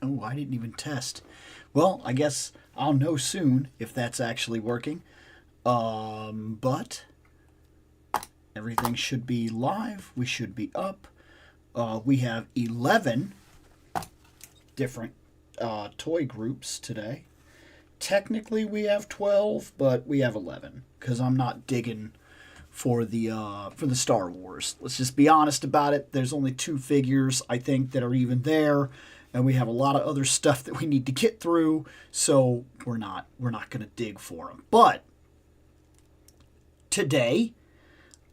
Oh, I didn't even test. Well, I guess I'll know soon if that's actually working. But everything should be live. We should be up. We have 11 different toy groups today. Technically, we have 12, but we have 11 because I'm not digging for the Star Wars. Let's just be honest about it. There's only 2 figures I think that are even there, and we have a lot of other stuff that we need to get through. So we're not going to dig for them. But today,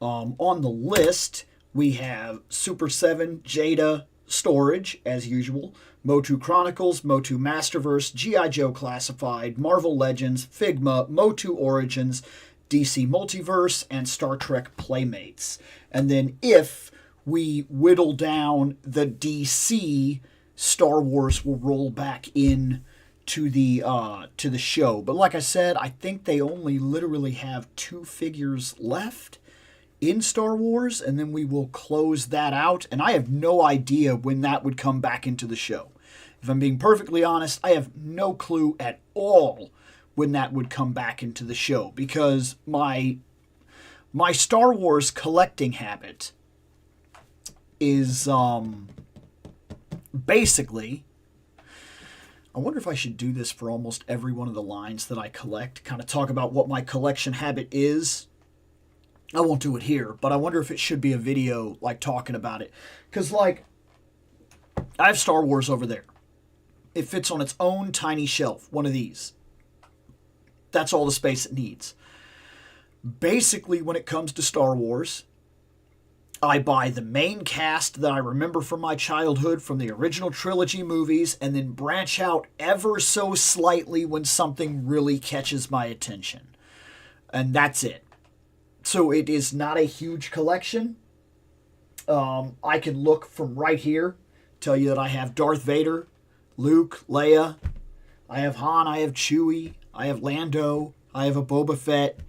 on the list, we have Super 7 Jada Storage, as usual, Motu Chronicles, Motu Masterverse, G.I. Joe Classified, Marvel Legends, Figma, Motu Origins, DC Multiverse, and Star Trek Playmates. And then if we whittle down the DC, Star Wars will roll back in to the show. But like I said, I think they only literally have 2 figures left in Star Wars, and then we will close that out. And I have no idea when that would come back into the show. If I'm being perfectly honest, I have no clue at all when that would come back into the show, because my Star Wars collecting habit is basically, I wonder if I should do this for almost every one of the lines that I collect, kind of talk about what my collection habit is. I won't do it here, but I wonder if it should be a video, like, talking about it. Because, like, I have Star Wars over there. It fits on its own tiny shelf, one of these. That's all the space it needs. Basically, when it comes to Star Wars, I buy the main cast that I remember from my childhood, from the original trilogy movies, and then branch out ever so slightly when something really catches my attention. And that's it. So it is not a huge collection. I can look from right here, tell you that I have Darth Vader, Luke, Leia, I have Han, I have Chewie, I have Lando, I have a Boba Fett,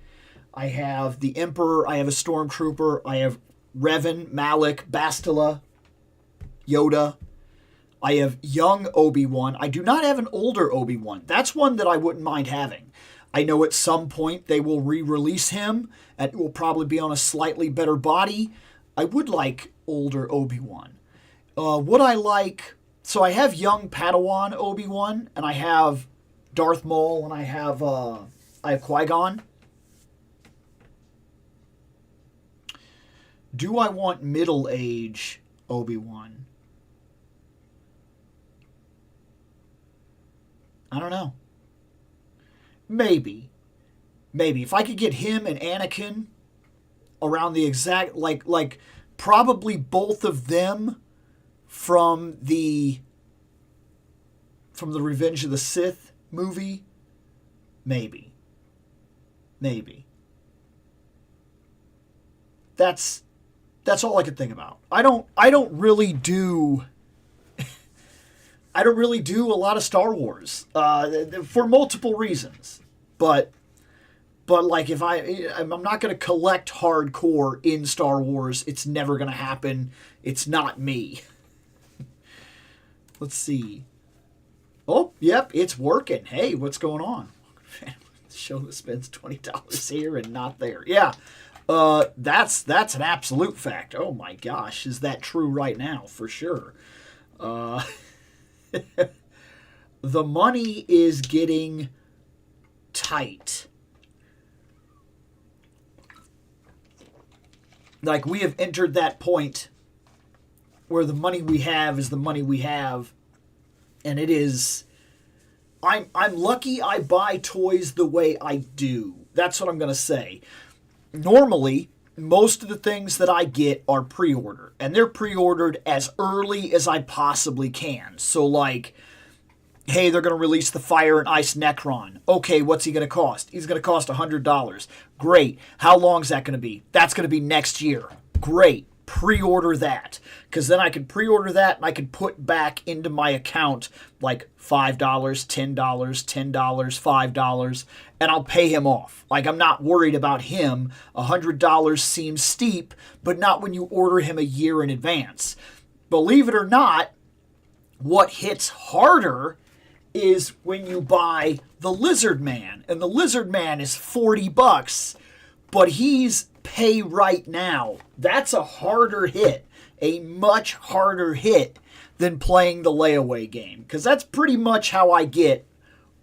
I have the Emperor, I have a Stormtrooper, I have Revan, Malik, Bastila, Yoda, I have young Obi-Wan. I do not have an older Obi-Wan. That's one that I wouldn't mind having. I know at some point they will re-release him, and it will probably be on a slightly better body. I would like older Obi-Wan. Would I like... So I have young Padawan Obi-Wan, and I have Darth Maul, and I have Qui-Gon. Do I want middle-age Obi-Wan? I don't know. Maybe. If I could get him and Anakin around the exact, like probably both of them from the Revenge of the Sith movie, maybe. That's all I could think about. I don't really do a lot of Star Wars for multiple reasons. But like, if I'm not going to collect hardcore in Star Wars. It's never going to happen. It's not me. Let's see. Oh, yep, it's working. Hey, what's going on? Show that spends $20 here and not there. Yeah, that's an absolute fact. Oh my gosh, is that true right now? For sure. The money is getting tight. Like, we have entered that point where the money we have is the money we have, and it is... I'm lucky I buy toys the way I do. That's what I'm going to say. Normally, most of the things that I get are pre-ordered, and they're pre-ordered as early as I possibly can. So, like, hey, they're going to release the Fire and Ice Necron. Okay, what's he going to cost? He's going to cost $100. Great. How long is that going to be? That's going to be next year. Great. Pre-order that. Because then I can pre-order that and I can put back into my account like $5, $10, $10, $5, and I'll pay him off. Like, I'm not worried about him. $100 seems steep, but not when you order him a year in advance. Believe it or not, What hits harder is when you buy the Lizard Man. And the Lizard Man is $40, but he's pay right now. That's a harder hit. A much harder hit than playing the layaway game. Because that's pretty much how I get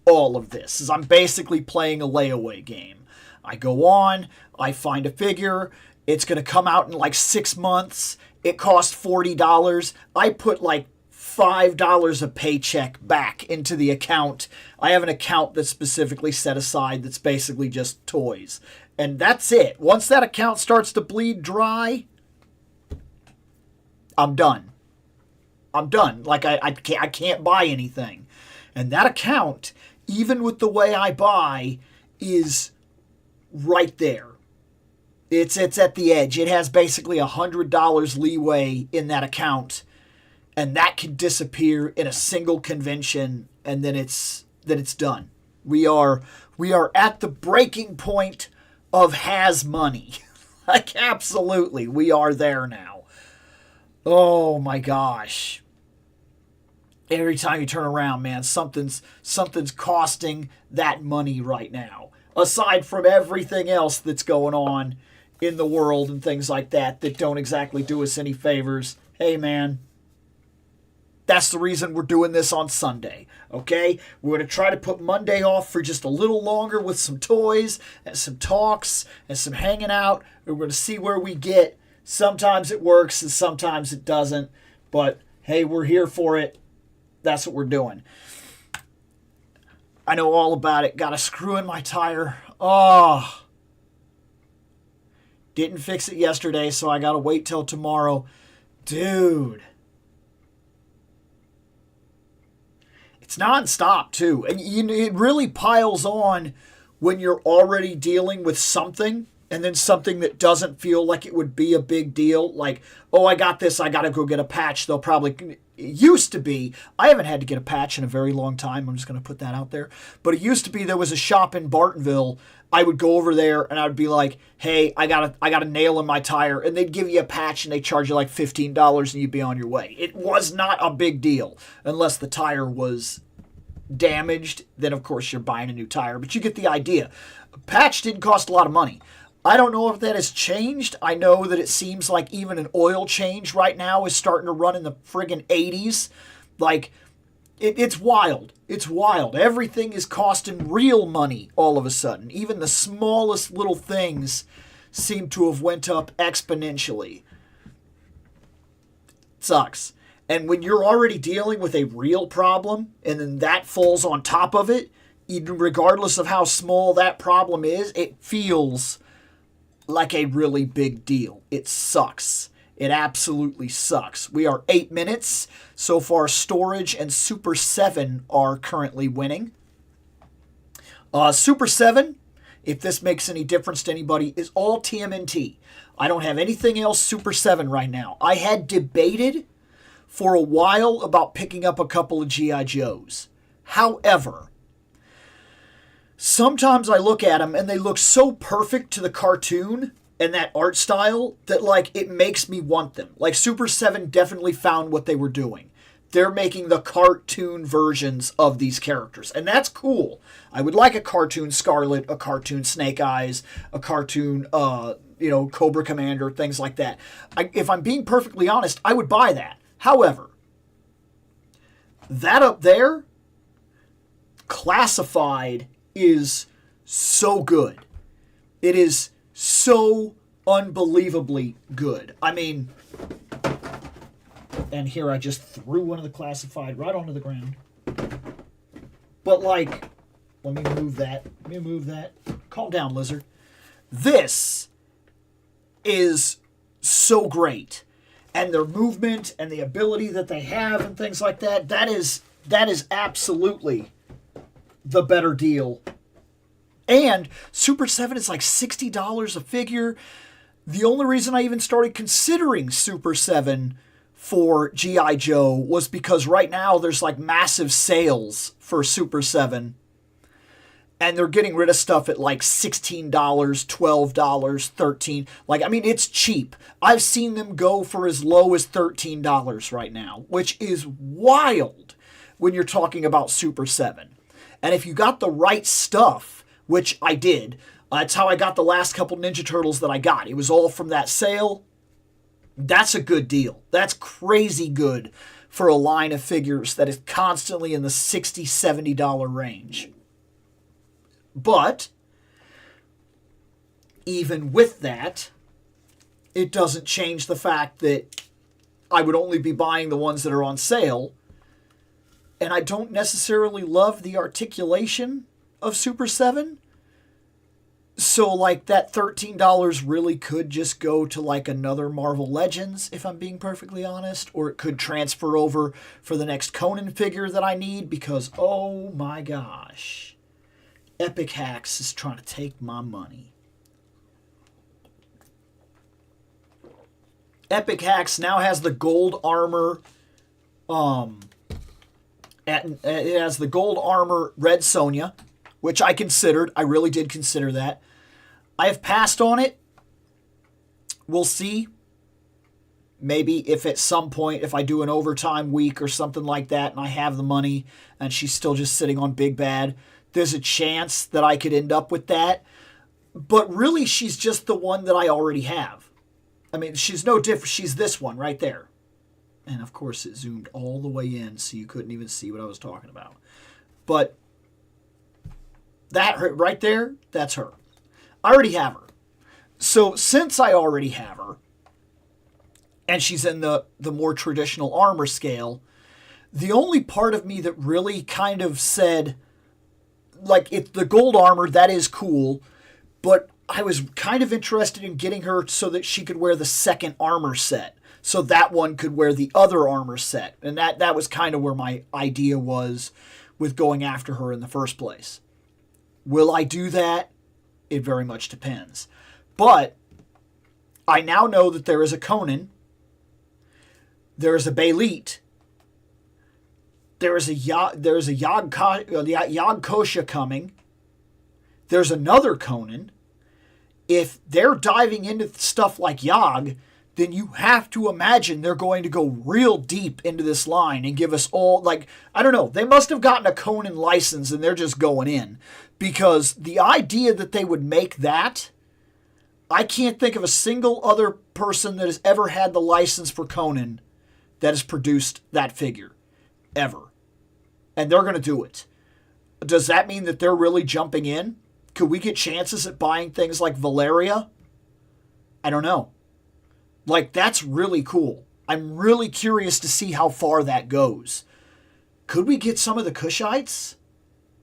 all of this. Is I'm basically playing a layaway game. I go on, I find a figure, it's going to come out in like 6 months, it costs $40, I put like $5 a paycheck back into the account. I have an account that's specifically set aside that's basically just toys. And that's it. Once that account starts to bleed dry, I'm done. I'm done. Like, I can't buy anything. And that account, even with the way I buy, is right there. It's at the edge. It has basically $100 leeway in that account, and that can disappear in a single convention, and then it's done. We are at the breaking point of has money. Like, absolutely, we are there now. Oh my gosh. Every time you turn around, man, something's costing that money right now. Aside from everything else that's going on in the world and things like that don't exactly do us any favors. Hey, man, that's the reason we're doing this on Sunday, okay? We're going to try to put Monday off for just a little longer with some toys and some talks and some hanging out. We're going to see where we get. Sometimes it works and sometimes it doesn't. But, hey, we're here for it. That's what we're doing. I know all about it. Got a screw in my tire. Oh. Didn't fix it yesterday, so I got to wait till tomorrow. Dude. It's nonstop, too. And it really piles on when you're already dealing with something, and then something that doesn't feel like it would be a big deal. Like, oh, I got this, I got to go get a patch. They'll probably... It used to be, I haven't had to get a patch in a very long time. I'm just going to put that out there. But it used to be there was a shop in Bartonville. I would go over there and I would be like, hey, I got a nail in my tire. And they'd give you a patch and they charge you like $15 and you'd be on your way. It was not a big deal unless the tire was damaged. Then, of course, you're buying a new tire. But you get the idea. A patch didn't cost a lot of money. I don't know if that has changed. I know that it seems like even an oil change right now is starting to run in the friggin' 80s. Like, it's wild. It's wild. Everything is costing real money all of a sudden. Even the smallest little things seem to have went up exponentially. It sucks. And when you're already dealing with a real problem, and then that falls on top of it, even regardless of how small that problem is, it feels like a really big deal. It sucks. It absolutely sucks. We are 8 minutes. So far, Storage and Super 7 are currently winning. Super 7, if this makes any difference to anybody, is all TMNT. I don't have anything else Super 7 right now. I had debated for a while about picking up a couple of G.I. Joes. However, sometimes I look at them and they look so perfect to the cartoon and that art style that, like, it makes me want them. Like, Super 7 definitely found what they were doing. They're making the cartoon versions of these characters, and that's cool. I would like a cartoon Scarlet, a cartoon Snake Eyes, a cartoon, Cobra Commander, things like that. If I'm being perfectly honest, I would buy that. However, that up there, Classified, is so good. It is so unbelievably good. I mean, and here I just threw one of the Classified right onto the ground. But, like, let me move that. Calm down, Lizard. This is so great. And their movement and the ability that they have and things like that, that is absolutely the better deal. And Super 7 is like $60 a figure. The only reason I even started considering Super 7 for G.I. Joe was because right now there's like massive sales for Super 7. And they're getting rid of stuff at like $16, $12, $13. Like, I mean, it's cheap. I've seen them go for as low as $13 right now, which is wild. when you're talking about Super 7. And if you got the right stuff, which I did, that's how I got the last couple Ninja Turtles that I got. It was all from that sale. That's a good deal. That's crazy good for a line of figures that is constantly in the $60, $70 range. But even with that, it doesn't change the fact that I would only be buying the ones that are on sale. And I don't necessarily love the articulation of Super 7. So, like, that $13 really could just go to, like, another Marvel Legends, if I'm being perfectly honest. Or it could transfer over for the next Conan figure that I need because, oh my gosh, Epic Hacks is trying to take my money. Epic Hacks now has the gold armor, it has the gold armor Red Sonja, which I considered. I really did consider that. I have passed on it. We'll see. Maybe if at some point, if I do an overtime week or something like that and I have the money and she's still just sitting on Big Bad, there's a chance that I could end up with that. But really, she's just the one that I already have. I mean, she's no different. She's this one right there. And of course, it zoomed all the way in so you couldn't even see what I was talking about. But that right there, that's her. I already have her. So since I already have her, and she's in the more traditional armor scale, the only part of me that really kind of said, like, it's the gold armor, that is cool, but I was kind of interested in getting her so that she could wear the second armor set. So that one could wear the other armor set. And that was kind of where my idea was with going after her in the first place. Will I do that? It very much depends. But I now know that there is a Conan. There is a Baylit. There is a Yag Kosha coming. There's another Conan. If they're diving into stuff like Yag, then you have to imagine they're going to go real deep into this line and give us all, like, I don't know, they must have gotten a Conan license and they're just going in. Because the idea that they would make that, I can't think of a single other person that has ever had the license for Conan that has produced that figure. Ever. And they're going to do it. Does that mean that they're really jumping in? Could we get chances at buying things like Valeria? I don't know. Like, that's really cool. I'm really curious to see how far that goes. Could we get some of the Kushites?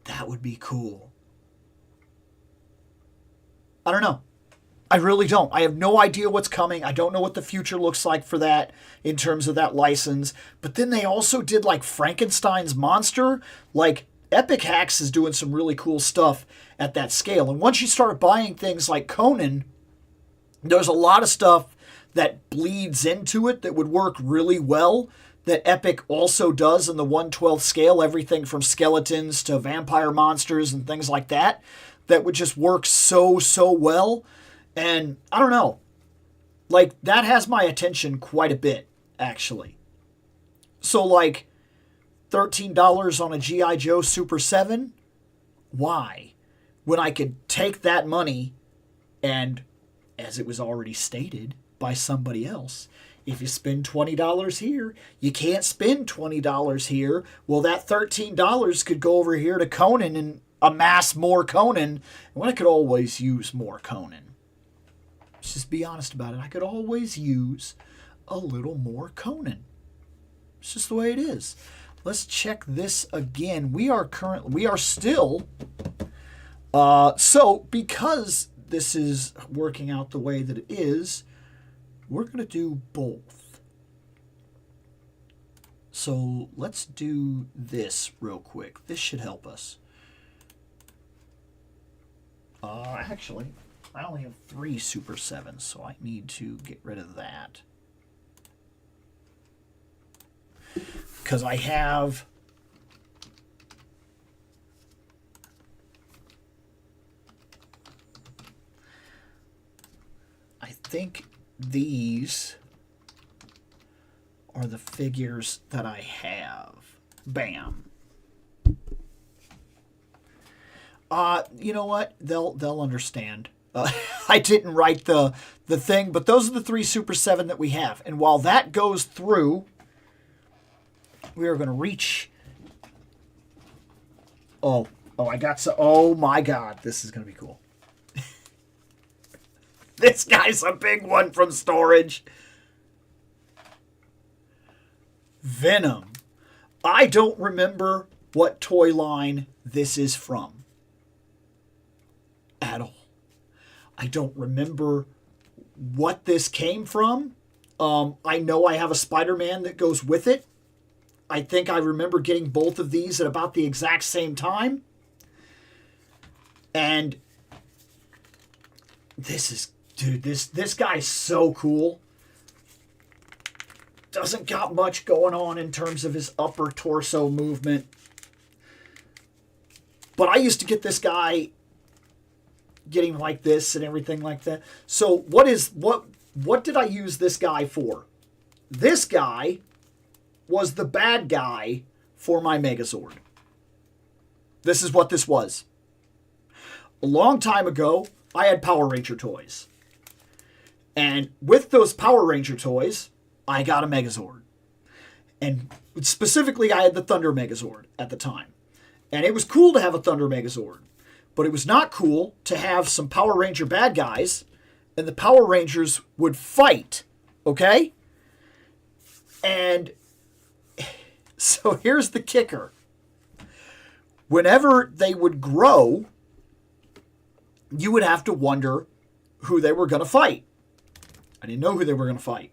That would be cool. I don't know. I really don't. I have no idea what's coming. I don't know what the future looks like for that in terms of that license. But then they also did, like, Frankenstein's monster. Like, Epic Hacks is doing some really cool stuff at that scale. And once you start buying things like Conan, there's a lot of stuff that bleeds into it that would work really well that Epic also does in the 1/12 scale. Everything from skeletons to vampire monsters and things like that. That would just work so well. And I don't know. Like, that has my attention quite a bit, actually. So, like, $13 on a G.I. Joe Super 7? Why? When I could take that money and, as it was already stated by somebody else, if you spend $20 here, you can't spend $20 here. Well, that $13 could go over here to Conan and amass more Conan. And I could always use more Conan. Let's just be honest about it. I could always use a little more Conan. It's just the way it is. Let's check this again. We are still, so because this is working out the way that it is, we're going to do both. So let's do this real quick. This should help us. Actually, I only have 3 Super 7s, so I need to get rid of that. Because I have... I think these are the figures that I have. Bam. You know what? They'll understand. I didn't write the thing, but those are the 3 Super 7 that we have. And while that goes through, we are going to reach. Oh, I got so. Oh my God, this is going to be cool. This guy's a big one from storage. Venom. I don't remember what toy line this is from at all. I don't remember what this came from. I know I have a Spider-Man that goes with it. I think I remember getting both of these at about the exact same time. And this is, dude, this guy's so cool. Doesn't got much going on in terms of his upper torso movement. But I used to get this guy getting like this and everything like that. So what did I use this guy for? This guy was the bad guy for my Megazord. This is what this was. A long time ago, I had Power Ranger toys. And with those Power Ranger toys, I got a Megazord. And specifically, I had the Thunder Megazord at the time. And it was cool to have a Thunder Megazord. But it was not cool to have some Power Ranger bad guys, and the Power Rangers would fight, okay? And so here's the kicker. Whenever they would grow, you would have to wonder who they were going to fight. I didn't know who they were going to fight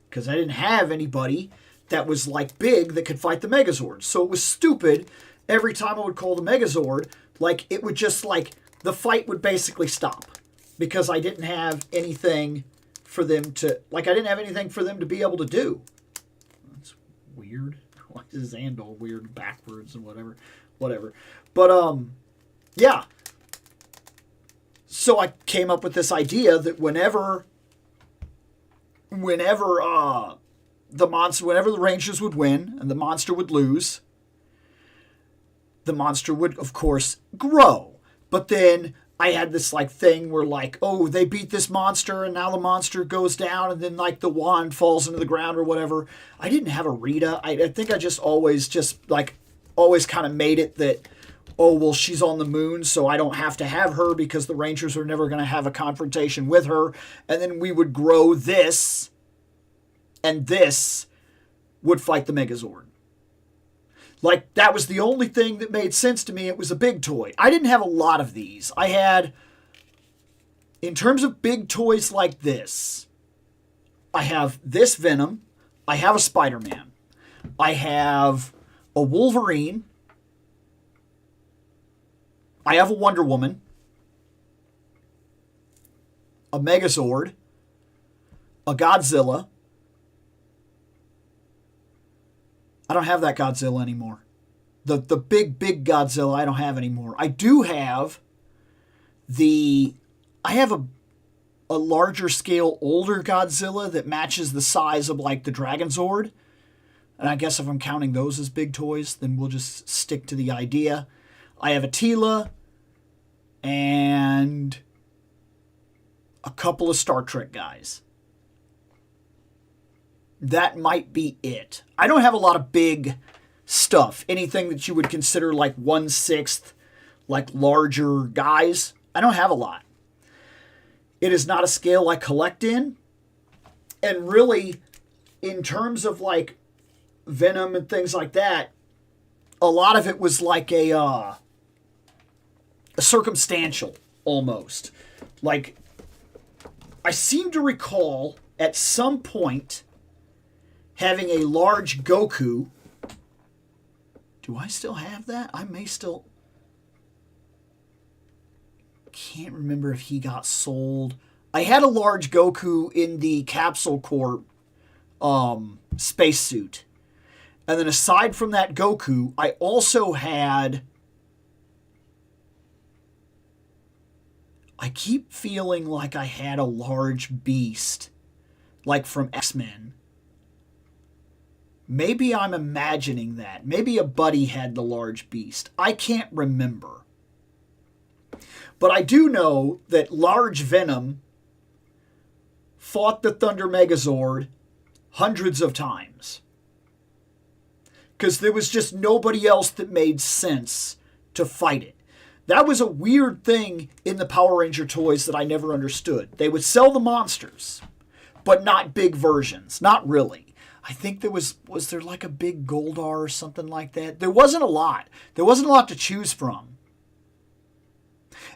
because I didn't have anybody that was like big that could fight the Megazord. So it was stupid. Every time I would call the Megazord, like it would just like the fight would basically stop because I didn't have anything for them to I didn't have anything for them to be able to do. That's weird. Why is Xandol weird backwards and whatever. But yeah. So I came up with this idea that whenever the Rangers would win and the monster would lose, the monster would, of course, grow. But then I had this like thing where like, oh, they beat this monster and now the monster goes down and then like the wand falls into the ground or whatever. I didn't have a Rita. I think I always kind of made it that, oh, well, she's on the moon, so I don't have to have her because the Rangers are never going to have a confrontation with her. And then we would grow this, and this would fight the Megazord. Like, that was the only thing that made sense to me. It was a big toy. I didn't have a lot of these. I had, in terms of big toys like this, I have this Venom. I have a Spider-Man. I have a Wolverine. I have a Wonder Woman. A Megazord. A Godzilla. I don't have that Godzilla anymore. The big Godzilla I don't have anymore. I do have I have a larger scale older Godzilla that matches the size of like the Dragonzord. And I guess if I'm counting those as big toys, then we'll just stick to the idea. I have a Tila and a couple of Star Trek guys. That might be it. I don't have a lot of big stuff. Anything that you would consider like 1/6, like larger guys. I don't have a lot. It is not a scale I collect in. And really, in terms of like Venom and things like that, a lot of it was like a circumstantial almost. Like, I seem to recall at some point having a large Goku. Do I still have that? I may still. Can't remember if he got sold. I had a large Goku in the Capsule Corp spacesuit. And then aside from that Goku, I also had. I keep feeling like I had a large Beast, like from X-Men. Maybe I'm imagining that. Maybe a buddy had the large Beast. I can't remember. But I do know that Large Venom fought the Thunder Megazord hundreds of times. Because there was just nobody else that made sense to fight it. That was a weird thing in the Power Ranger toys that I never understood. They would sell the monsters, but not big versions. Not really. I think there was there like a big Goldar or something like that? There wasn't a lot. There wasn't a lot to choose from.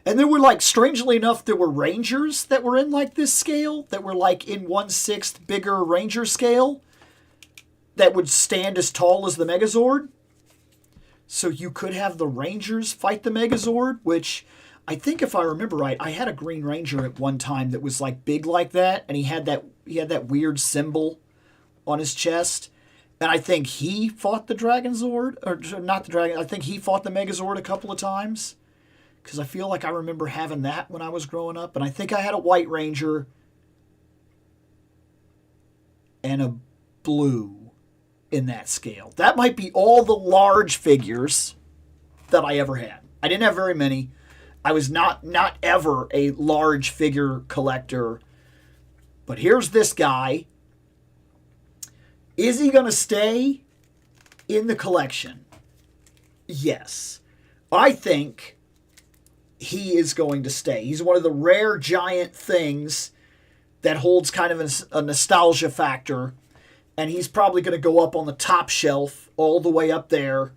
And there were, like, strangely enough, there were Rangers that were in, like, this scale, that were, like, in 1/6 bigger Ranger scale, that would stand as tall as the Megazord. So you could have the Rangers fight the Megazord, which I think, if I remember right, I had a Green Ranger at one time that was, like, big like that, and he had that weird symbol on his chest. And I think he fought the Dragonzord, or not the Dragon, I think he fought the Megazord a couple of times. Because I feel like I remember having that when I was growing up. And I think I had a White Ranger and a blue in that scale. That might be all the large figures that I ever had. I didn't have very many. I was not ever a large figure collector. But here's this guy. Is he going to stay in the collection? Yes. I think he is going to stay. He's one of the rare giant things that holds kind of a nostalgia factor, and he's probably going to go up on the top shelf all the way up there,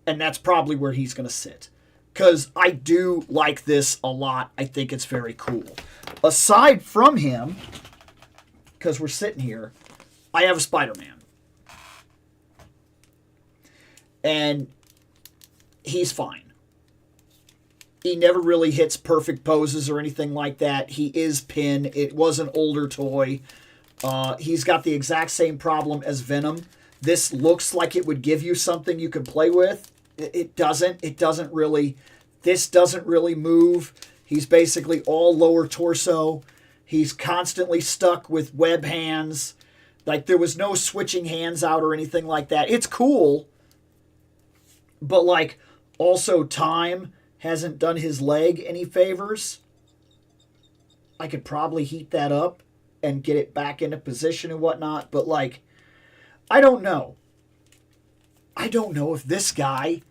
and that's probably where he's going to sit. Because I do like this a lot. I think it's very cool. Aside from him, because we're sitting here, I have a Spider-Man. And he's fine. He never really hits perfect poses or anything like that. He is Pin. It was an older toy. He's got the exact same problem as Venom. This looks like it would give you something you could play with. It doesn't. It doesn't really. This doesn't really move. He's basically all lower torso. He's constantly stuck with web hands. Like, there was no switching hands out or anything like that. It's cool. But, like, also time hasn't done his leg any favors. I could probably heat that up and get it back into position and whatnot. But, like, I don't know. I don't know if this guy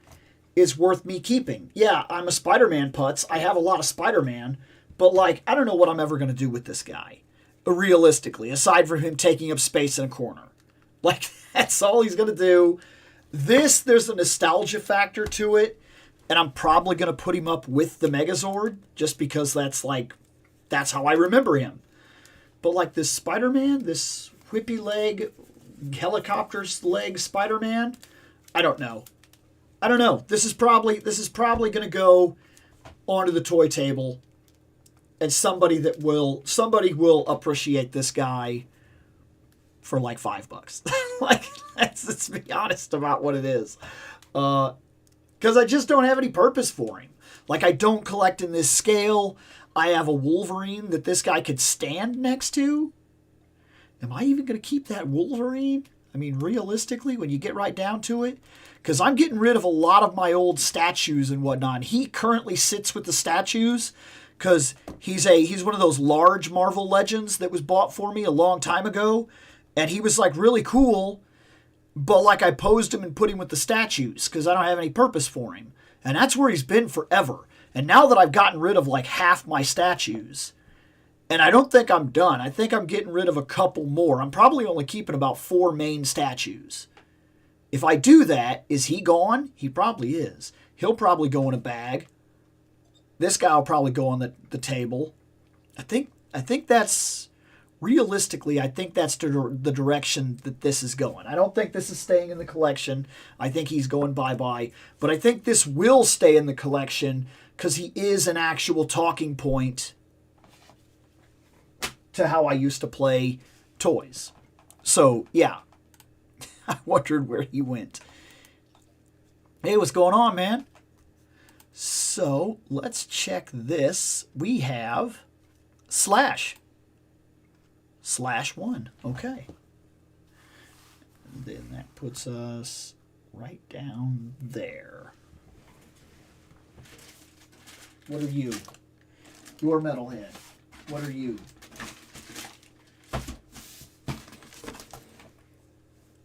is worth me keeping. Yeah, I'm a Spider-Man putz. I have a lot of Spider-Man. But, like, I don't know what I'm ever going to do with this guy. Realistically, aside from him taking up space in a corner. Like, that's all he's going to do. This, there's a nostalgia factor to it. And I'm probably going to put him up with the Megazord. Just because that's how I remember him. But, like, this Spider-Man, this whippy leg, helicopter's leg Spider-Man, I don't know. I don't know. This is probably going to go onto the toy table. And somebody will appreciate this guy for like $5. Like, let's be honest about what it is. Because I just don't have any purpose for him. Like, I don't collect in this scale. I have a Wolverine that this guy could stand next to. Am I even going to keep that Wolverine? I mean, realistically, when you get right down to it. Because I'm getting rid of a lot of my old statues and whatnot. He currently sits with the statues. Because he's one of those large Marvel Legends that was bought for me a long time ago. And he was, like, really cool. But, like, I posed him and put him with the statues. Because I don't have any purpose for him. And that's where he's been forever. And now that I've gotten rid of, like, half my statues. And I don't think I'm done. I think I'm getting rid of a couple more. I'm probably only keeping about 4 main statues. If I do that, is he gone? He probably is. He'll probably go in a bag. This guy will probably go on the table. I think that's, realistically, I think that's the direction that this is going. I don't think this is staying in the collection. I think he's going bye-bye. But I think this will stay in the collection because he is an actual talking point to how I used to play toys. So, yeah. I wondered where he went. Hey, what's going on, man? So, let's check this. We have Slash. /1. Okay. And then that puts us right down there. What are you? You're Metalhead. What are you?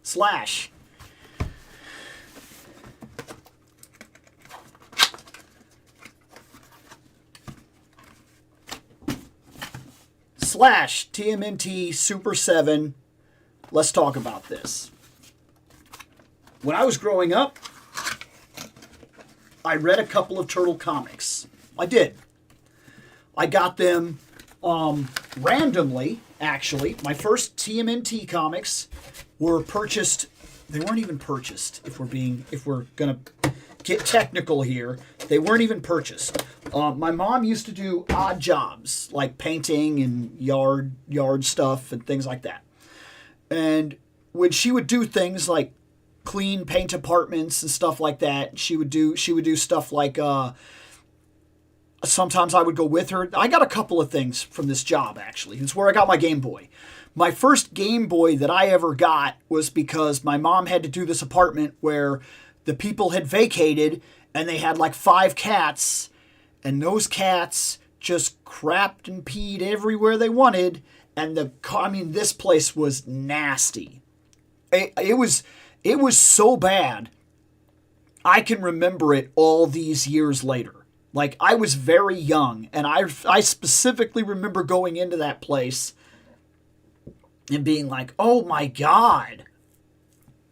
Slash. Slash TMNT Super 7. Let's talk about this. When I was growing up, I read a couple of Turtle comics. I did. I got them randomly, actually. My first TMNT comics were purchased. They weren't even purchased, if we're gonna get technical here. They weren't even purchased. My mom used to do odd jobs, like painting and yard stuff and things like that. And when she would do things like clean, paint apartments and stuff like that, she would do stuff like sometimes I would go with her. I got a couple of things from this job, actually. It's where I got my Game Boy. My first Game Boy that I ever got was because my mom had to do this apartment where the people had vacated and they had like 5 cats, and those cats just crapped and peed everywhere they wanted, and this place was nasty. It was so bad. I can remember it all these years later. Like, I was very young, and I specifically remember going into that place and being like, oh my God.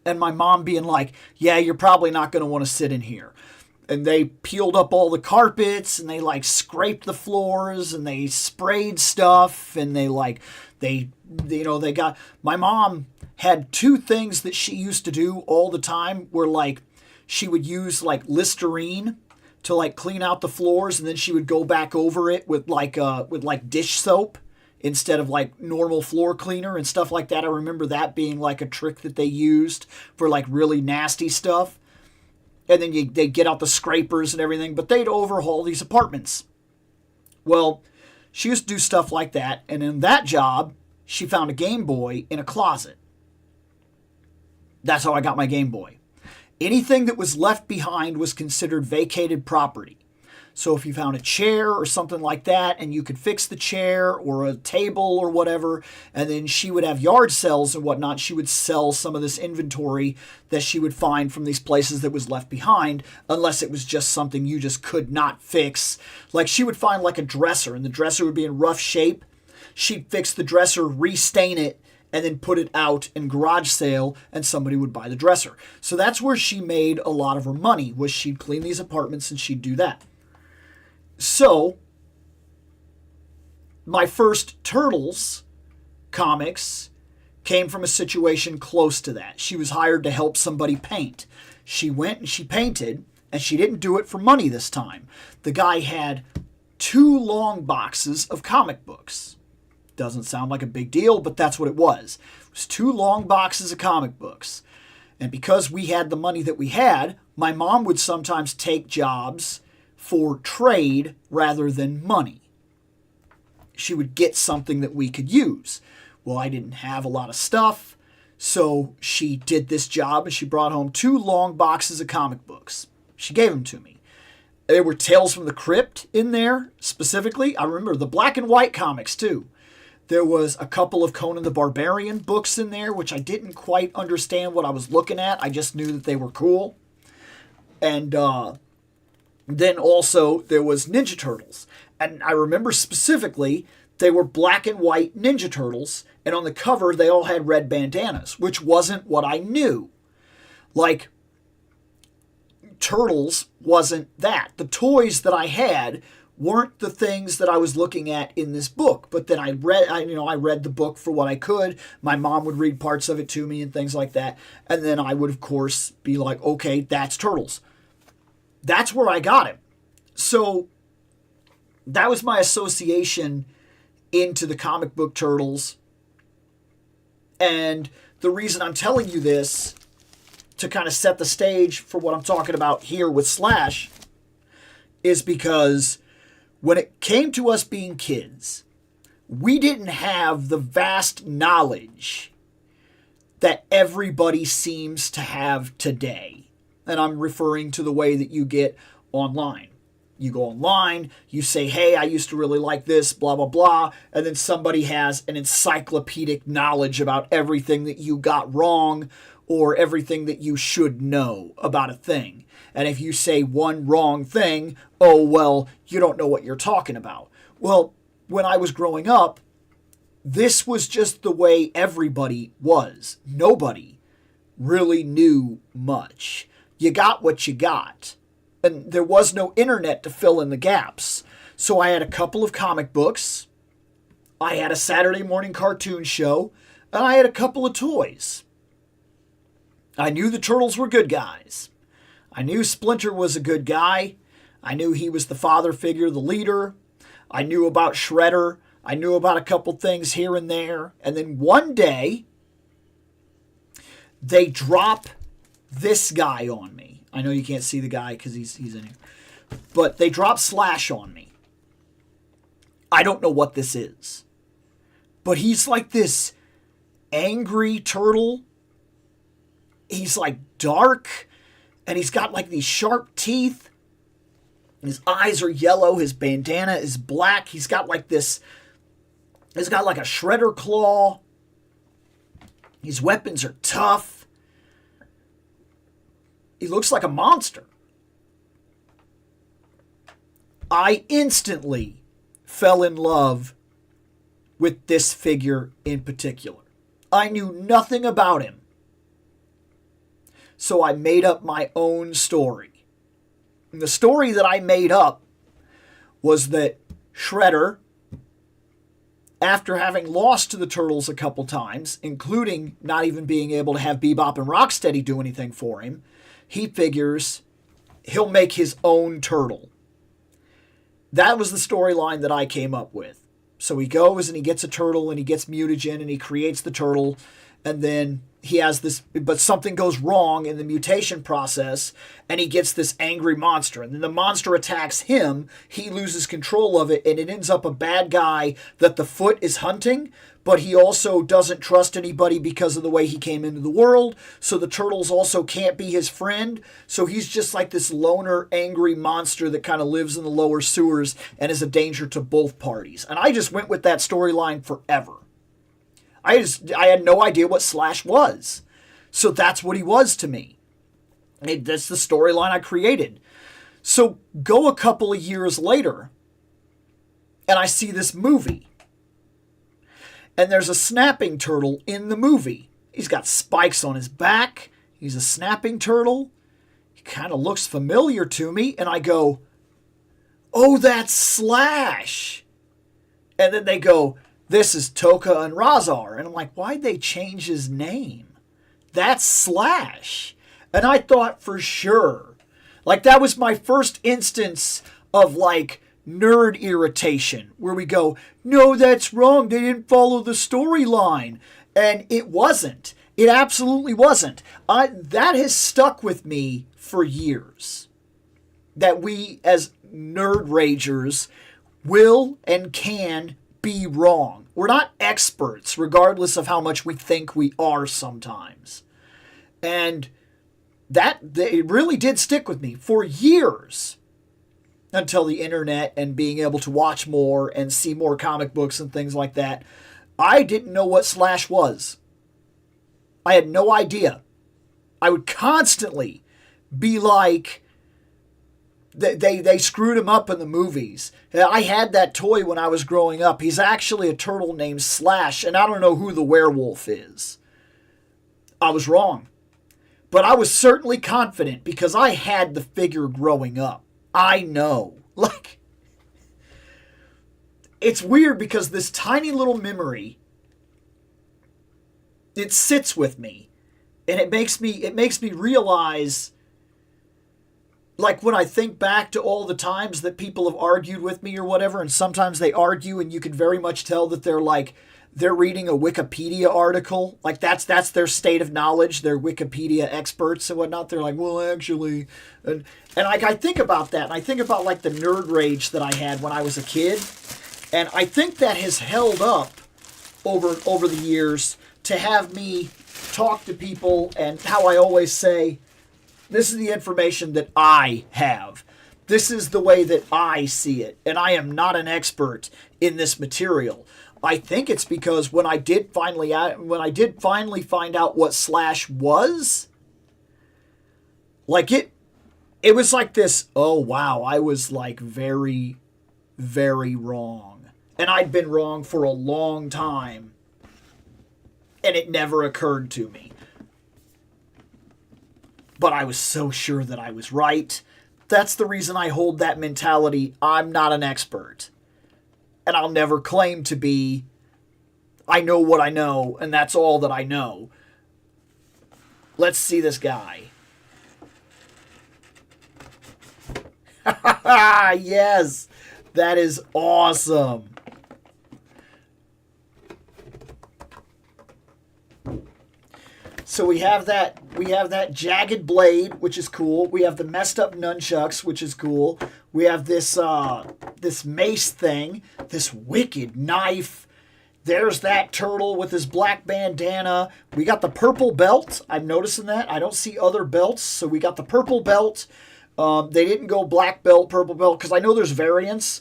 And my mom being like, yeah, you're probably not going to want to sit in here. And they peeled up all the carpets, and they like scraped the floors, and they sprayed stuff, and they got, my mom had 2 things that she used to do all the time where like she would use like Listerine to like clean out the floors, and then she would go back over it with like dish soap instead of like normal floor cleaner and stuff like that. I remember that being like a trick that they used for like really nasty stuff. And then they'd get out the scrapers and everything, but they'd overhaul these apartments. Well, she used to do stuff like that, and in that job, she found a Game Boy in a closet. That's how I got my Game Boy. Anything that was left behind was considered vacated property. So if you found a chair or something like that, and you could fix the chair or a table or whatever, and then she would have yard sales and whatnot, she would sell some of this inventory that she would find from these places that was left behind, unless it was just something you just could not fix. Like, she would find like a dresser, and the dresser would be in rough shape. She'd fix the dresser, restain it, and then put it out in garage sale, and somebody would buy the dresser. So that's where she made a lot of her money, was she'd clean these apartments and she'd do that. So, my first Turtles comics came from a situation close to that. She was hired to help somebody paint. She went and she painted, and she didn't do it for money this time. The guy had 2 long boxes of comic books. Doesn't sound like a big deal, but that's what it was. It was 2 long boxes of comic books. And because we had the money that we had, my mom would sometimes take jobs for trade rather than money. She would get something that we could use. Well, I didn't have a lot of stuff, so she did this job, and she brought home 2 long boxes of comic books. She gave them to me. There were Tales from the Crypt in there, specifically. I remember the black and white comics, too. There was a couple of Conan the Barbarian books in there, which I didn't quite understand what I was looking at. I just knew that they were cool. And then also there was Ninja Turtles. And I remember specifically they were black and white Ninja Turtles. And on the cover, they all had red bandanas, which wasn't what I knew. Like, Turtles wasn't that. The toys that I had weren't the things that I was looking at in this book. But then I read the book for what I could. My mom would read parts of it to me and things like that. And then I would, of course, be like, okay, that's Turtles. That's where I got it. So that was my association into the comic book Turtles. And the reason I'm telling you this, to kind of set the stage for what I'm talking about here with Slash, is because when it came to us being kids, we didn't have the vast knowledge that everybody seems to have today. And I'm referring to the way that you get online. You go online, you say, hey, I used to really like this, blah, blah, blah. And then somebody has an encyclopedic knowledge about everything that you got wrong or everything that you should know about a thing. And if you say one wrong thing, oh, well, you don't know what you're talking about. Well, when I was growing up, this was just the way everybody was. Nobody really knew much. You got what you got. And there was no internet to fill in the gaps. So I had a couple of comic books, I had a Saturday morning cartoon show, and I had a couple of toys. I knew the Turtles were good guys. I knew Splinter was a good guy. I knew he was the father figure, the leader. I knew about Shredder. I knew about a couple things here and there. And then one day, they drop this guy on me. I know you can't see the guy because he's in here. But they drop Slash on me. I don't know what this is. But he's like this angry turtle. He's like dark. And he's got like these sharp teeth. His eyes are yellow. His bandana is black. He's got like this. He's got like a shredder claw. His weapons are tough. He looks like a monster. I instantly fell in love with this figure in particular. I knew nothing about him. So I made up my own story. And the story that I made up was that Shredder, after having lost to the Turtles a couple times, including not even being able to have Bebop and Rocksteady do anything for him, he figures he'll make his own turtle. That was the storyline that I came up with. So he goes and he gets a turtle and he gets mutagen and he creates the turtle. And then he has this, but something goes wrong in the mutation process and he gets this angry monster. And then the monster attacks him. He loses control of it and it ends up a bad guy that the Foot is hunting. But he also doesn't trust anybody because of the way he came into the world. So the Turtles also can't be his friend. So he's just like this loner, angry monster that kind of lives in the lower sewers and is a danger to both parties. And I just went with that storyline forever. I had no idea what Slash was. So that's what he was to me. That's the storyline I created. So go a couple of years later, and I see this movie. And there's a snapping turtle in the movie. He's got spikes on his back. He's a snapping turtle. He kind of looks familiar to me. And I go, oh, that's Slash. And then they go, this is Toka and Razar. And I'm like, why'd they change his name? That's Slash. And I thought for sure. Like, that was my first instance of, like, nerd irritation, where we go, no, that's wrong. They didn't follow the storyline. And it wasn't. It absolutely wasn't. That has stuck with me for years. That we, as nerd ragers, will and can be wrong. We're not experts, regardless of how much we think we are sometimes. And it really did stick with me for years. Until the internet and being able to watch more and see more comic books and things like that. I didn't know what Slash was. I had no idea. I would constantly be like, they screwed him up in the movies. I had that toy when I was growing up. He's actually a turtle named Slash, and I don't know who the werewolf is. I was wrong. But I was certainly confident because I had the figure growing up. I know. Like, it's weird because this tiny little memory, it sits with me. And it makes me realize, like, when I think back to all the times that people have argued with me or whatever, and sometimes they argue and you can very much tell that they're reading a Wikipedia article. Like, that's their state of knowledge. They're Wikipedia experts and whatnot. They're like, well, actually... And I think about that. And I think about, like, the nerd rage that I had when I was a kid. And I think that has held up over the years to have me talk to people. And how I always say, this is the information that I have. This is the way that I see it, and I am not an expert in this material. I think it's because when I did finally find out what slash was, like it was like this, oh wow, I was like very, very wrong. And I'd been wrong for a long time, and it never occurred to me. But I was so sure that I was right. That's the reason I hold that mentality. I'm not an expert. And I'll never claim to be. I know what I know, and that's all that I know. Let's see this guy. Yes, that is awesome. So we have that jagged blade, which is cool. We have the messed up nunchucks, which is cool. We have this this mace thing, this wicked knife. There's that turtle with his black bandana. We got the purple belt. I'm noticing that. I don't see other belts, so we got the purple belt. They didn't go black belt, purple belt, because I know there's variants.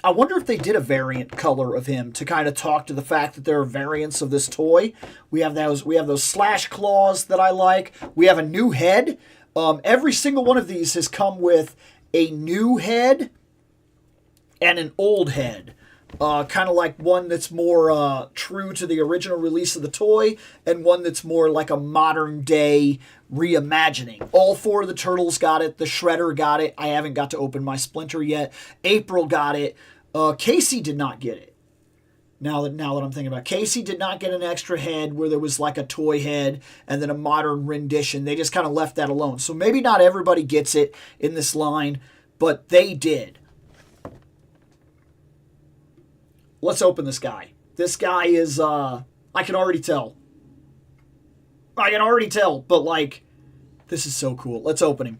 I wonder if they did a variant color of him to kind of talk to the fact that there are variants of this toy. We have those slash claws that I like. We have a new head. Every single one of these has come with a new head and an old head. Kind of like one that's more true to the original release of the toy, and one that's more like a modern day reimagining. All four of the turtles got it. The Shredder got it. I haven't got to open my Splinter yet. April got it. Casey did not get it. Now that I'm thinking about it. Casey did not get an extra head where there was like a toy head and then a modern rendition. They just kind of left that alone. So maybe not everybody gets it in this line, but they did. Let's open this guy. This guy is, I can already tell. But like, this is so cool. Let's open him.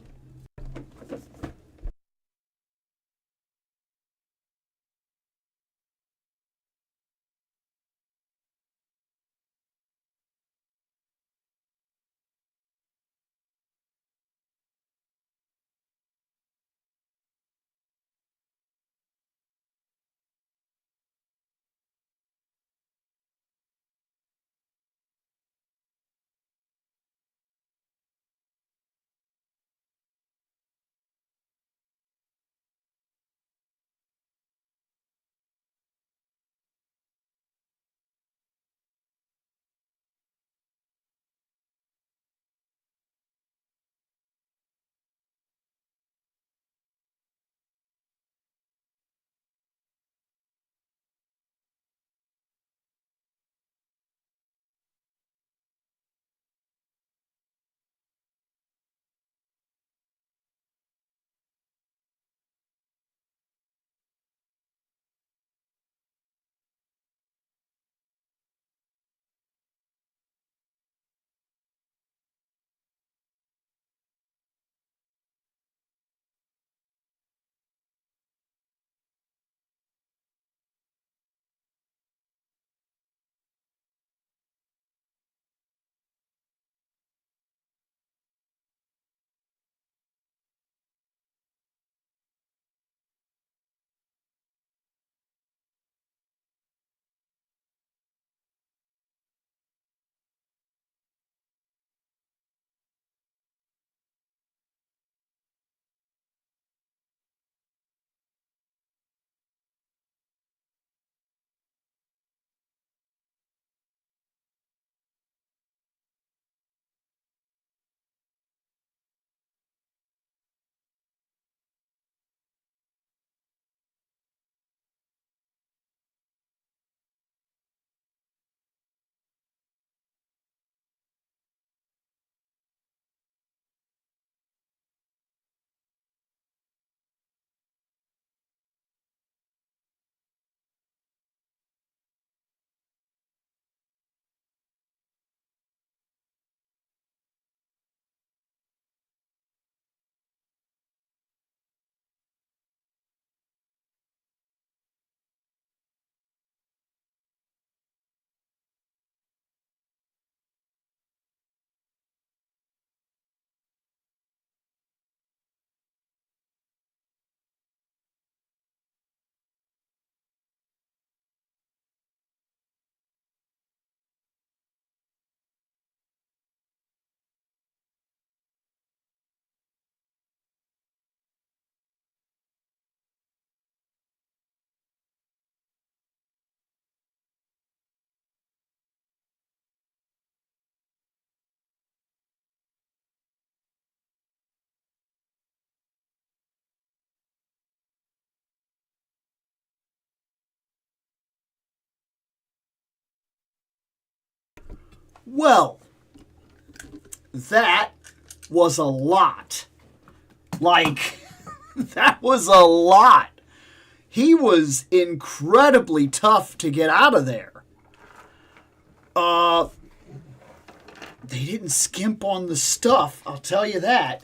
Well, that was a lot. Like, that was a lot. He was incredibly tough to get out of there. They didn't skimp on the stuff, I'll tell you that.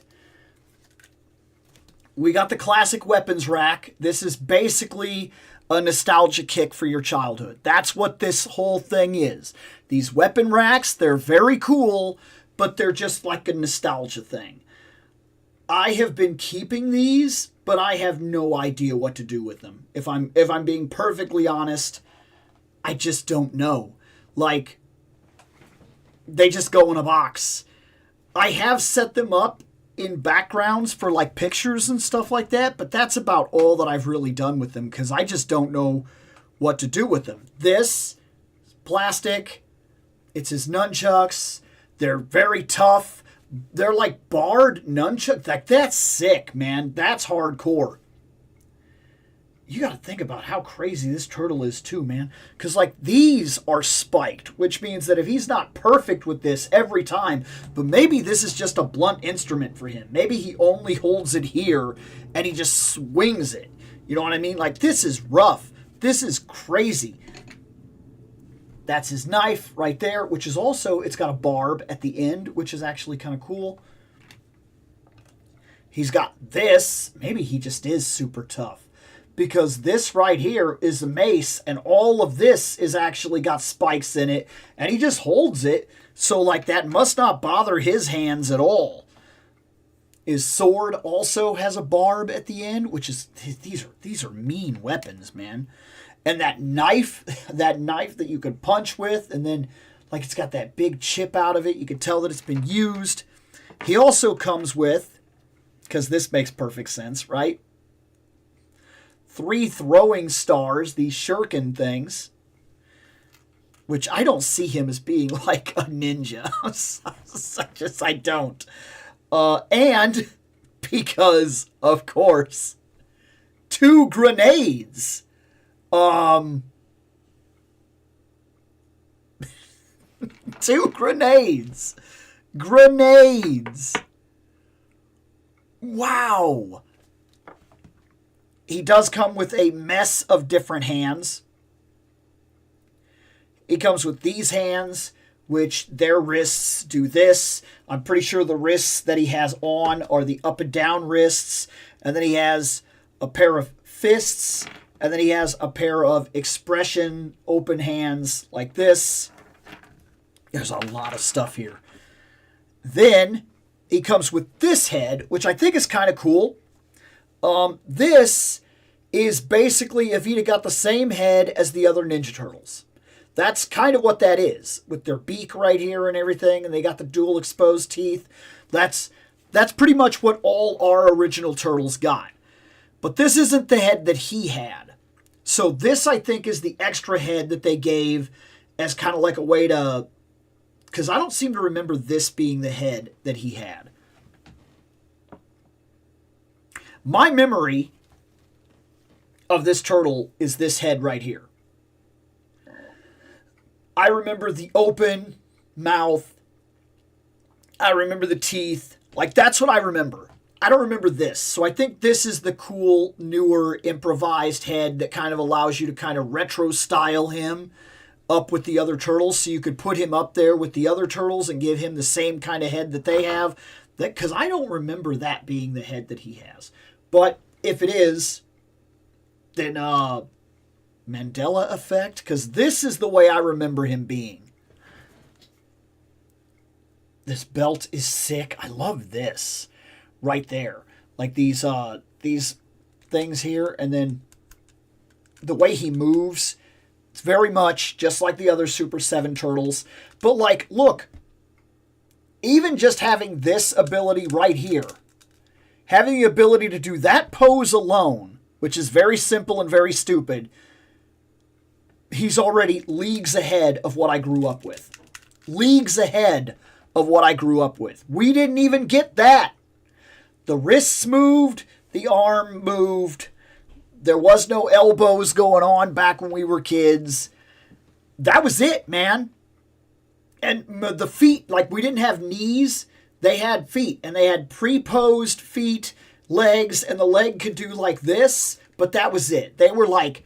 We got the classic weapons rack. This is basically a nostalgia kick for your childhood. That's what this whole thing is. These weapon racks, they're very cool, but they're just like a nostalgia thing. I have been keeping these, but I have no idea what to do with them. If I'm being perfectly honest, I just don't know. Like, they just go in a box. I have set them up in backgrounds for like pictures and stuff like that, but that's about all that I've really done with them because I just don't know what to do with them. This plastic, it's his nunchucks. They're very tough. They're like barred nunchucks. Like, that's sick, man. That's hardcore. You got to think about how crazy this turtle is too, man. Because, like, these are spiked, which means that if he's not perfect with this every time, but maybe this is just a blunt instrument for him. Maybe he only holds it here and he just swings it. You know what I mean? Like, this is rough. This is crazy. That's his knife right there, which is also, it's got a barb at the end, which is actually kind of cool. He's got this. Maybe he just is super tough. Because this right here is a mace, and all of this is actually got spikes in it, and he just holds it, so like that must not bother his hands at all. His sword also has a barb at the end, which is, these are mean weapons, man. And that knife that you could punch with, and then like it's got that big chip out of it, you can tell that it's been used. He also comes with, because this makes perfect sense, right? 3 throwing stars, these shuriken things, which I don't see him as being like a ninja. I don't. And because, of course, 2 grenades. 2 grenades. Grenades. Wow. He does come with a mess of different hands. He comes with these hands, which their wrists do this. I'm pretty sure the wrists that he has on are the up and down wrists. And then he has a pair of fists. And then he has a pair of expression open hands like this. There's a lot of stuff here. Then he comes with this head, which I think is kind of cool. This is basically if he'd have got the same head as the other Ninja Turtles. That's kind of what that is, with their beak right here and everything, and they got the dual exposed teeth. That's pretty much what all our original Turtles got. But this isn't the head that he had. So this, I think, is the extra head that they gave as kind of like a way to... Because I don't seem to remember this being the head that he had. My memory of this turtle is this head right here. I remember the open mouth. I remember the teeth. Like, that's what I remember. I don't remember this. So I think this is the cool, newer, improvised head that kind of allows you to kind of retro style him up with the other turtles. So you could put him up there with the other turtles and give him the same kind of head that they have. Because I don't remember that being the head that he has. But if it is, then Mandela effect, because this is the way I remember him being. This belt is sick. I love this right there. Like these things here, and then the way he moves, it's very much just like the other Super 7 Turtles. But like, look, even just having this ability right here, having the ability to do that pose alone, which is very simple and very stupid, he's already leagues ahead of what I grew up with. Leagues ahead of what I grew up with. We didn't even get that. The wrists moved, the arm moved. There was no elbows going on back when we were kids. That was it, man. And the feet, like we didn't have knees, they had feet. And they had pre-posed feet, legs, and the leg could do like this, but that was it. They were like,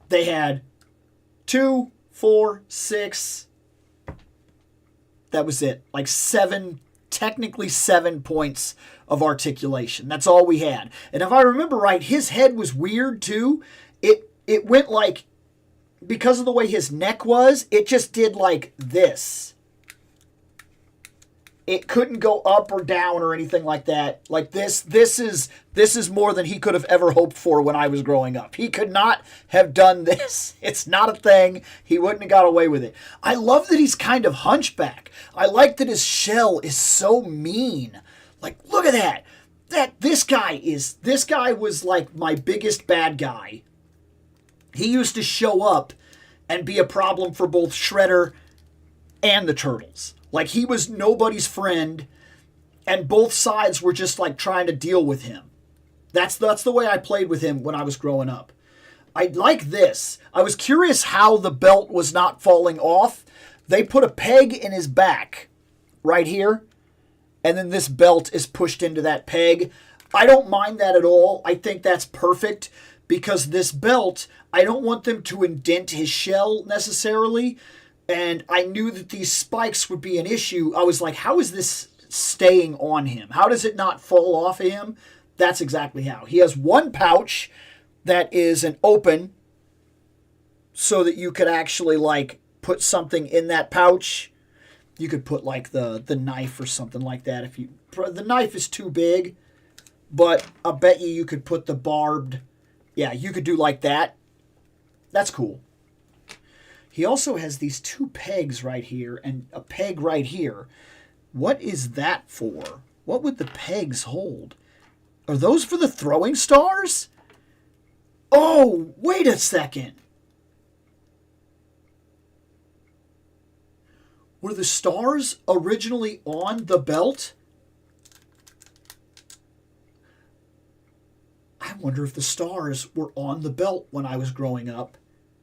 they had 2, 4, 6. That was it. Like 7, technically 7 points of articulation. That's all we had. And if I remember right, his head was weird too. It went like, because of the way his neck was, it just did like this. It couldn't go up or down or anything like that. Like this is more than he could have ever hoped for when I was growing up. He could not have done this. It's not a thing. He wouldn't have got away with it. I love that he's kind of hunchback. I like that his shell is so mean. Like, look at that. This guy was like my biggest bad guy. He used to show up and be a problem for both Shredder and the Turtles. Like, he was nobody's friend, and both sides were just like trying to deal with him. That's the way I played with him when I was growing up. I like this. I was curious how the belt was not falling off. They put a peg in his back right here, and then this belt is pushed into that peg. I don't mind that at all. I think that's perfect, because this belt, I don't want them to indent his shell necessarily, and I knew that these spikes would be an issue. I was like, how is this staying on him? How does it not fall off of him? That's exactly how. He has one pouch that is an open, so that you could actually like put something in that pouch. You could put like the knife or something like that. If the knife is too big, but I bet you could put the barbed. Yeah, you could do like that. That's cool. He also has these 2 pegs right here and a peg right here. What is that for? What would the pegs hold? Are those for the throwing stars? Oh, wait a second. Were the stars originally on the belt? I wonder if the stars were on the belt when I was growing up.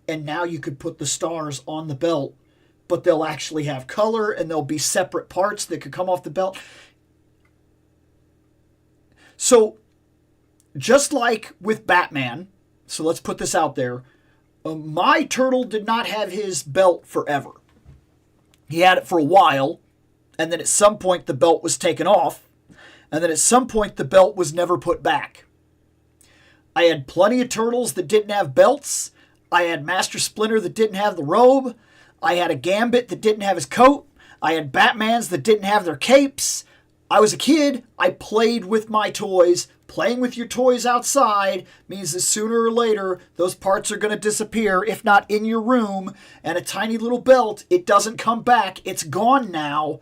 And now you could put the stars on the belt, but they'll actually have color and there'll be separate parts that could come off the belt. So, just like with Batman, so let's put this out there, my turtle did not have his belt forever. He had it for a while, and then at some point the belt was taken off, and then at some point the belt was never put back. I had plenty of turtles that didn't have belts. I had Master Splinter that didn't have the robe. I had a Gambit that didn't have his coat. I had Batmans that didn't have their capes. I was a kid. I played with my toys. Playing with your toys outside means that sooner or later those parts are going to disappear, if not in your room. And a tiny little belt, it doesn't come back. It's gone now.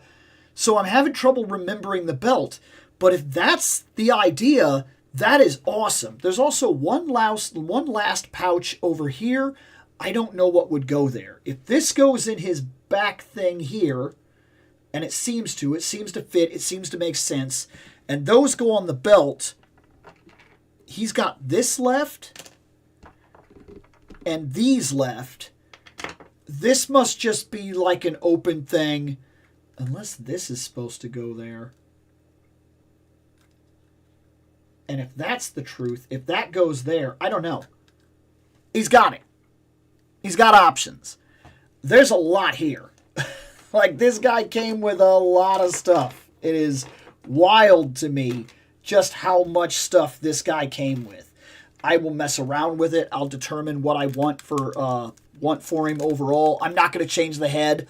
So I'm having trouble remembering the belt. But if that's the idea, that is awesome. There's also one last pouch over here. I don't know what would go there. If this goes in his back thing here, and it seems to fit, it seems to make sense, and those go on the belt, he's got this left and these left. This must just be like an open thing, unless this is supposed to go there. And if that's the truth, if that goes there, I don't know. He's got it. He's got options. There's a lot here. Like, this guy came with a lot of stuff. It is wild to me just how much stuff this guy came with. I will mess around with it. I'll determine what I want for him overall. I'm not going to change the head.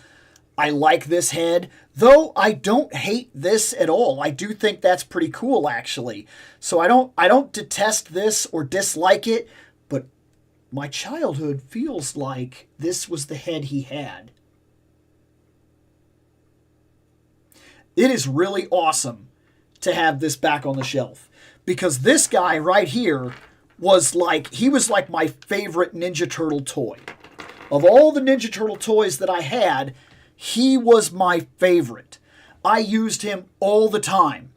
I like this head, though I don't hate this at all. I do think that's pretty cool, actually. So I don't detest this or dislike it, but my childhood feels like this was the head he had. It is really awesome to have this back on the shelf, because this guy right here was like my favorite Ninja Turtle toy. Of all the Ninja Turtle toys that I had, he was my favorite. I used him all the time.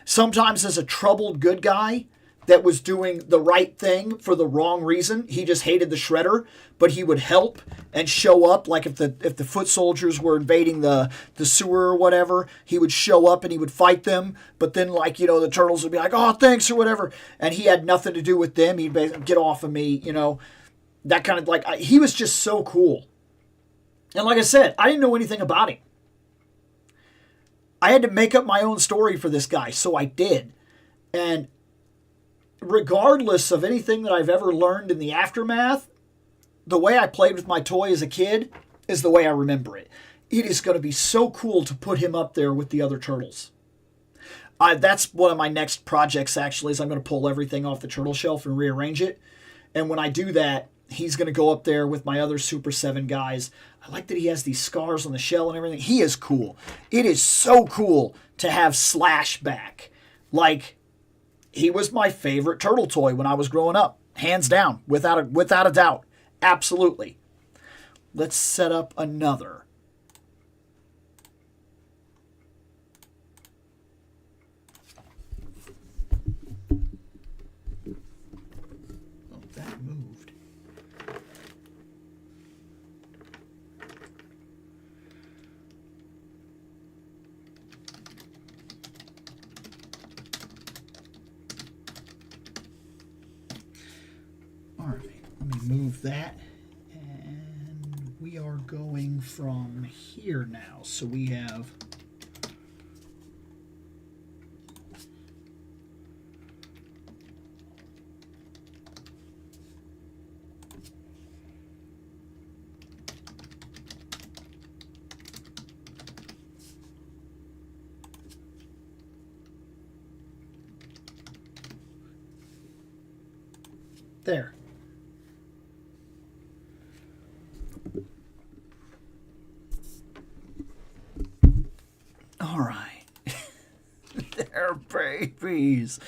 Sometimes as a troubled good guy, that was doing the right thing for the wrong reason. He just hated the Shredder, but he would help and show up. Like if the foot soldiers were invading the sewer or whatever, he would show up and he would fight them. But then, like, you know, the turtles would be like, oh, thanks or whatever. And he had nothing to do with them. He'd basically, get off of me, you know. That kind of, like, he was just so cool. And like I said, I didn't know anything about him. I had to make up my own story for this guy, so I did. And regardless of anything that I've ever learned in the aftermath, the way I played with my toy as a kid is the way I remember it. It is going to be so cool to put him up there with the other turtles. That's one of my next projects, actually, is I'm going to pull everything off the turtle shelf and rearrange it. And when I do that, he's going to go up there with my other Super 7 guys. I like that he has these scars on the shell and everything. He is cool. It is so cool to have Slash back. Like, he was my favorite turtle toy when I was growing up. Hands down. Without a doubt. Absolutely. Let's set up another. Oh, that moved. All right, let me move that. And we are going from here now. So we have... there. All right. They're babies.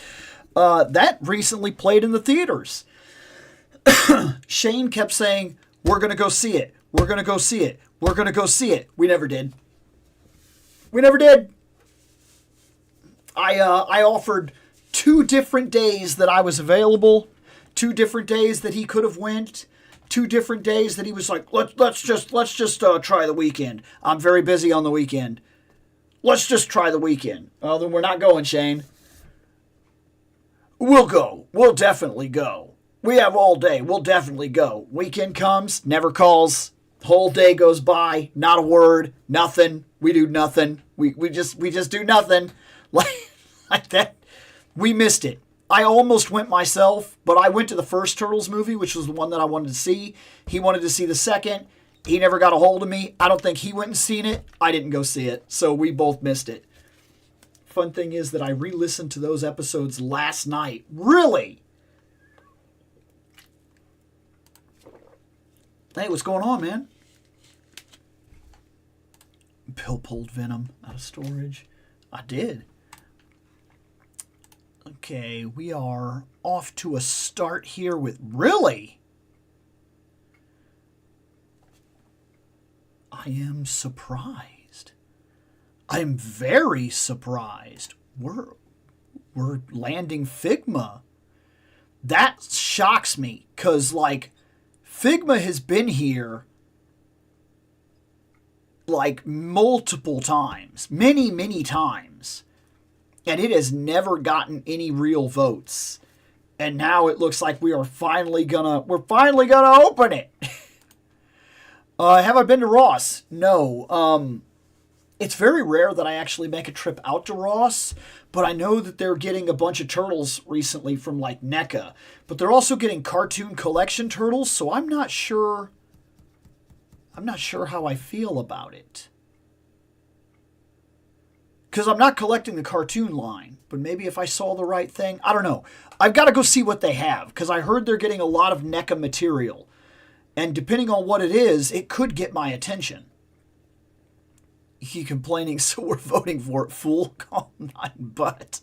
That recently played in the theaters. Shane kept saying, we're going to go see it. We're going to go see it. We're going to go see it. We never did. We never did. I offered 2 different days that I was available, 2 different days that he could have went, 2 different days that he was like, let's just try the weekend. I'm very busy on the weekend. Let's just try the weekend. Well, then we're not going, Shane. We'll go. We'll definitely go. We have all day. We'll definitely go. Weekend comes, never calls. Whole day goes by, not a word, nothing. We do nothing. We just do nothing. Like that. We missed it. I almost went myself, but I went to the first Turtles movie, which was the one that I wanted to see. He wanted to see the second. He never got a hold of me. I don't think he went and seen it. I didn't go see it. So we both missed it. Fun thing is that I re-listened to those episodes last night. Really? Hey, what's going on, man? Bill pulled Venom out of storage. I did. Okay, we are off to a start here with... Really? I am surprised. I am very surprised. We're landing Figma. That shocks me, because, like, Figma has been here, like, multiple times. Many, many times. And it has never gotten any real votes. And now it looks like we're finally gonna open it. Have I been to Ross? No. It's very rare that I actually make a trip out to Ross, but I know that they're getting a bunch of turtles recently from, like, NECA. But they're also getting cartoon collection turtles, so I'm not sure how I feel about it. Because I'm not collecting the cartoon line, but maybe if I saw the right thing, I don't know. I've got to go see what they have, because I heard they're getting a lot of NECA material. And depending on what it is, it could get my attention. He complaining, so we're voting for it, fool. Calm my butt.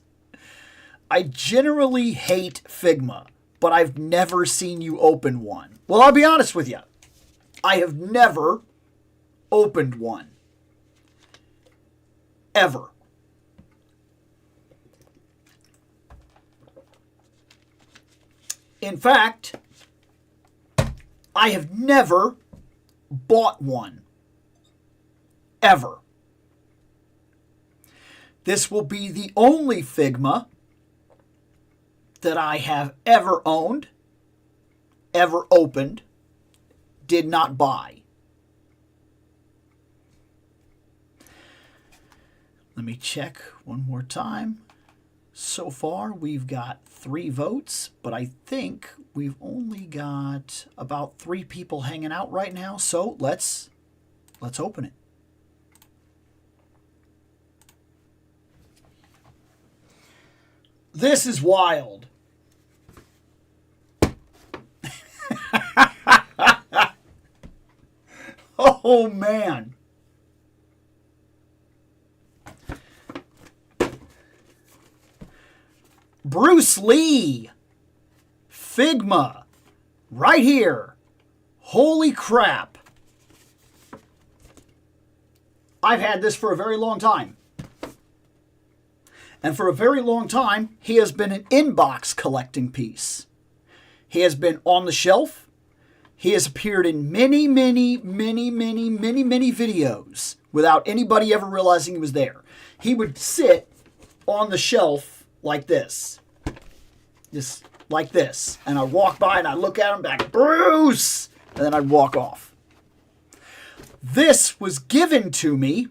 I generally hate Figma, but I've never seen you open one. Well, I'll be honest with you. I have never opened one. Ever. In fact, I have never bought one. Ever. This will be the only Figma that I have ever owned, ever opened, did not buy. Let me check one more time. So far, we've got 3 votes, but I think we've only got about 3 people hanging out right now. So let's open it. This is wild. Oh, man. Bruce Lee. Figma. Right here. Holy crap. I've had this for a very long time. And for a very long time, he has been an inbox collecting piece. He has been on the shelf. He has appeared in many videos without anybody ever realizing he was there. He would sit on the shelf like this. Just like this. And I'd walk by and I'd look at him back, Bruce! And then I'd walk off. This was given to me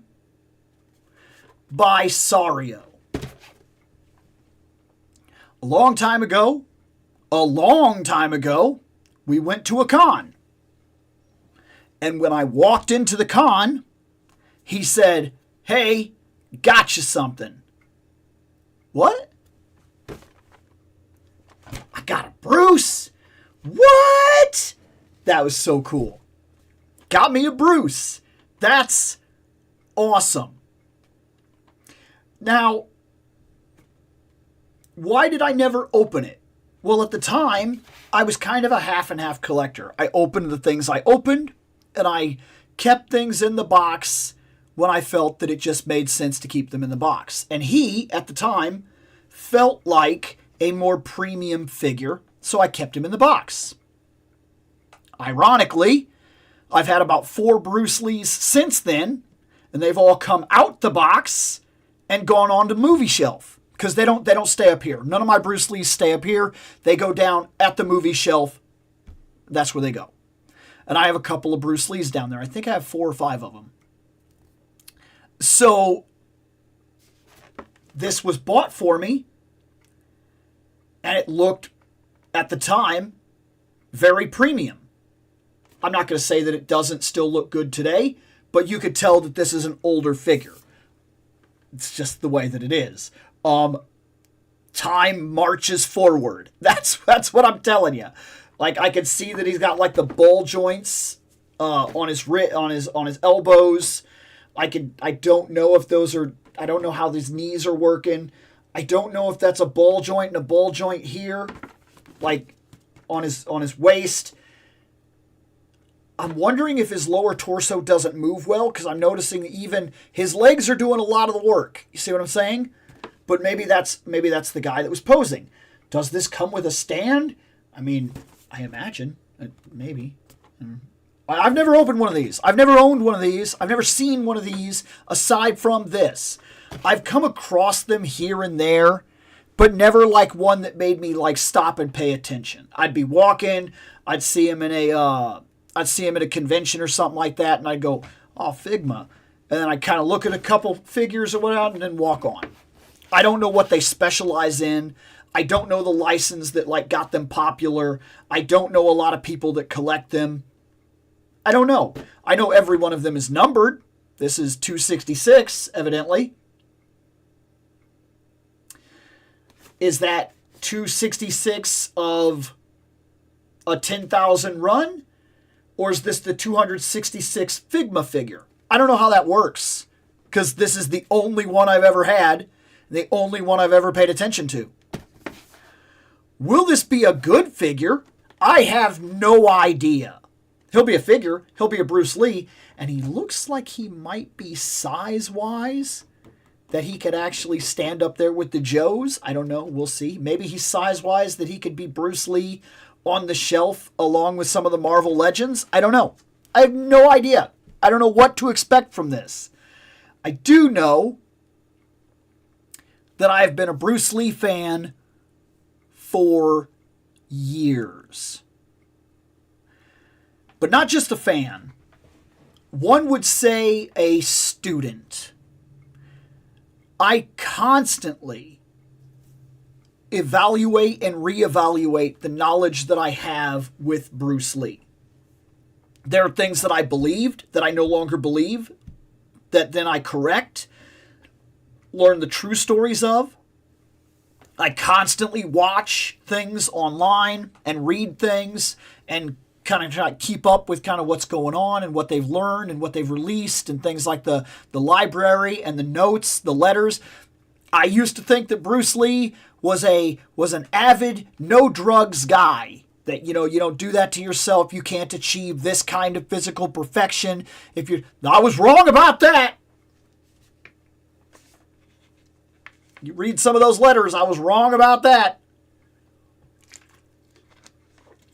by Sario. A long time ago, we went to a con. And when I walked into the con, he said, "Hey, got you something." What? I got a Bruce? What? That was so cool. Got me a Bruce. That's awesome. Now, why did I never open it? Well, at the time, I was kind of a half and half collector. I opened the things I opened, and I kept things in the box when I felt that it just made sense to keep them in the box. And he, at the time, felt like a more premium figure, so I kept him in the box. Ironically, I've had about 4 Bruce Lees since then, and they've all come out the box and gone on to movie shelf. Because they don't stay up here. None of my Bruce Lees stay up here. They go down at the movie shelf. That's where they go. And I have a couple of Bruce Lees down there. I think I have 4 or 5 of them. So this was bought for me. And it looked, at the time, very premium. I'm not going to say that it doesn't still look good today. But you could tell that this is an older figure. It's just the way that it is. Time marches forward. That's what I'm telling you. Like, I could see that he's got like the ball joints on his elbows. I don't know if those are. I don't know how these knees are working. I don't know if that's a ball joint and a ball joint here, like on his waist. I'm wondering if his lower torso doesn't move well, because I'm noticing even his legs are doing a lot of the work. You see what I'm saying? But maybe that's the guy that was posing. Does this come with a stand? I mean, I imagine. Maybe. I've never opened one of these. I've never owned one of these. I've never seen one of these aside from this. I've come across them here and there, but never like one that made me like stop and pay attention. I'd be walking, I'd see him at a convention or something like that, and I'd go, "Oh, Figma," and then I'd kind of look at a couple figures or whatever, and then walk on. I don't know what they specialize in. I don't know the license that like got them popular. I don't know a lot of people that collect them. I don't know. I know every one of them is numbered. This is 266, evidently. Is that 266 of a 10,000 run? Or is this the 266 Figma figure? I don't know how that works, because this is the only one I've ever had. The only one I've ever paid attention to. Will this be a good figure? I have no idea. He'll be a figure. He'll be a Bruce Lee. And he looks like he might be size-wise that he could actually stand up there with the Joes. I don't know. We'll see. Maybe he's size-wise that he could be Bruce Lee on the shelf along with some of the Marvel legends. I don't know. I have no idea. I don't know what to expect from this. I do know that I've been a Bruce Lee fan for years. But not just a fan. One would say a student. I constantly evaluate and reevaluate the knowledge that I have with Bruce Lee. There are things that I believed that I no longer believe, that then I correct, learn the true stories of. I constantly watch things online and read things and kind of try to keep up with kind of what's going on and what they've learned and what they've released and things like the library and the notes, the letters. I used to think that Bruce Lee was an avid no drugs guy. That, you don't do that to yourself. You can't achieve this kind of physical perfection. I was wrong about that. You read some of those letters. I was wrong about that.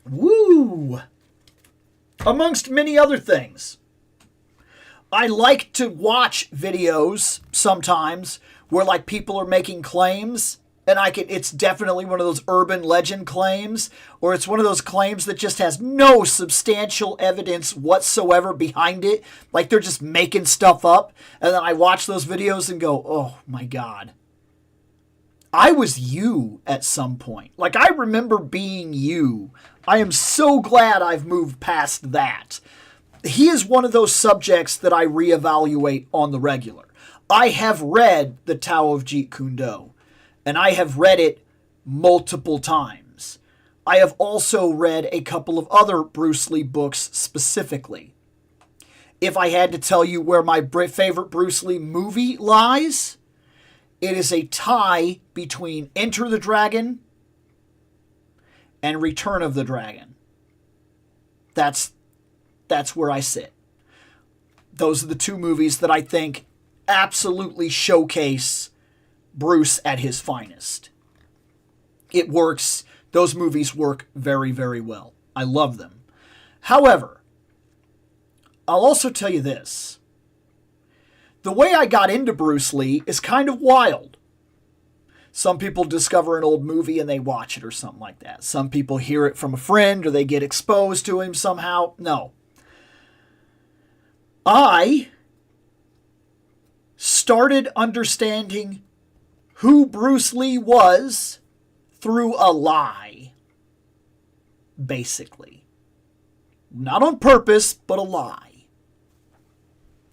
Woo! Amongst many other things. I like to watch videos sometimes where like people are making claims, and it's definitely one of those urban legend claims, or it's one of those claims that just has no substantial evidence whatsoever behind it. Like they're just making stuff up. And then I watch those videos and go, oh my God. I was you at some point. Like I remember being you. I am so glad I've moved past that. He is one of those subjects that I reevaluate on the regular. I have read the Tao of Jeet Kune Do, and I have read it multiple times. I have also read a couple of other Bruce Lee books specifically. If I had to tell you where my favorite Bruce Lee movie lies, it is a tie between Enter the Dragon and Return of the Dragon. That's where I sit. Those are the two movies that I think absolutely showcase Bruce at his finest. It works. Those movies work very, very well. I love them. However, I'll also tell you this. The way I got into Bruce Lee is kind of wild. Some people discover an old movie and they watch it or something like that. Some people hear it from a friend or they get exposed to him somehow. No. I started understanding who Bruce Lee was through a lie. Basically. Not on purpose, but a lie.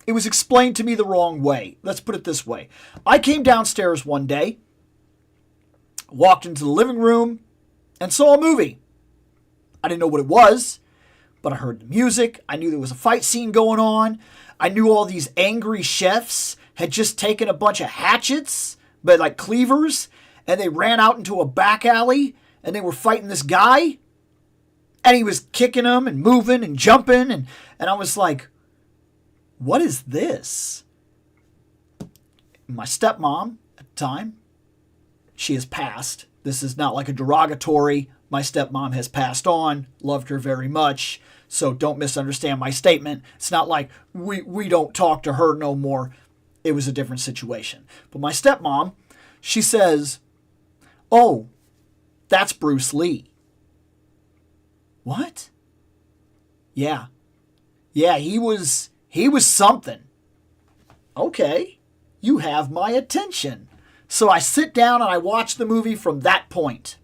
It was explained to me the wrong way. Let's put it this way. I came downstairs one day, walked into the living room, and saw a movie. I didn't know what it was, but I heard the music. I knew there was a fight scene going on. I knew all these angry chefs had just taken a bunch of hatchets, but like cleavers, and they ran out into a back alley, and they were fighting this guy, and he was kicking them and moving and jumping, and I was like, what is this? My stepmom at the time, she has passed. This is not like a derogatory. My stepmom has passed on. Loved her very much. So don't misunderstand my statement. It's not like we don't talk to her no more. It was a different situation. But my stepmom, she says, oh, that's Bruce Lee. What? Yeah. Yeah, he was something. Okay, you have my attention. So I sit down and I watch the movie from that point.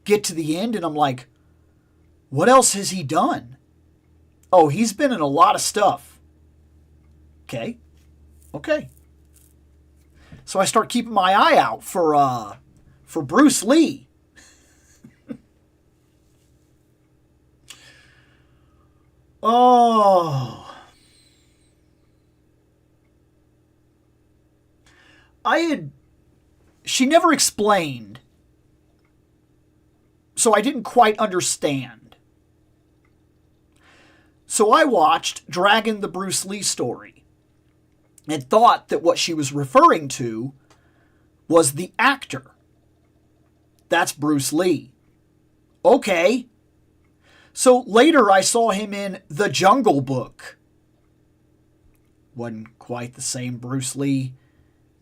Get to the end and I'm like, what else has he done? Oh, he's been in a lot of stuff. Okay. So I start keeping my eye out for Bruce Lee. Oh. She never explained, so I didn't quite understand. So I watched Dragon the Bruce Lee story. and thought that what she was referring to was the actor. That's Bruce Lee. Okay. So later I saw him in The Jungle Book. Wasn't quite the same Bruce Lee,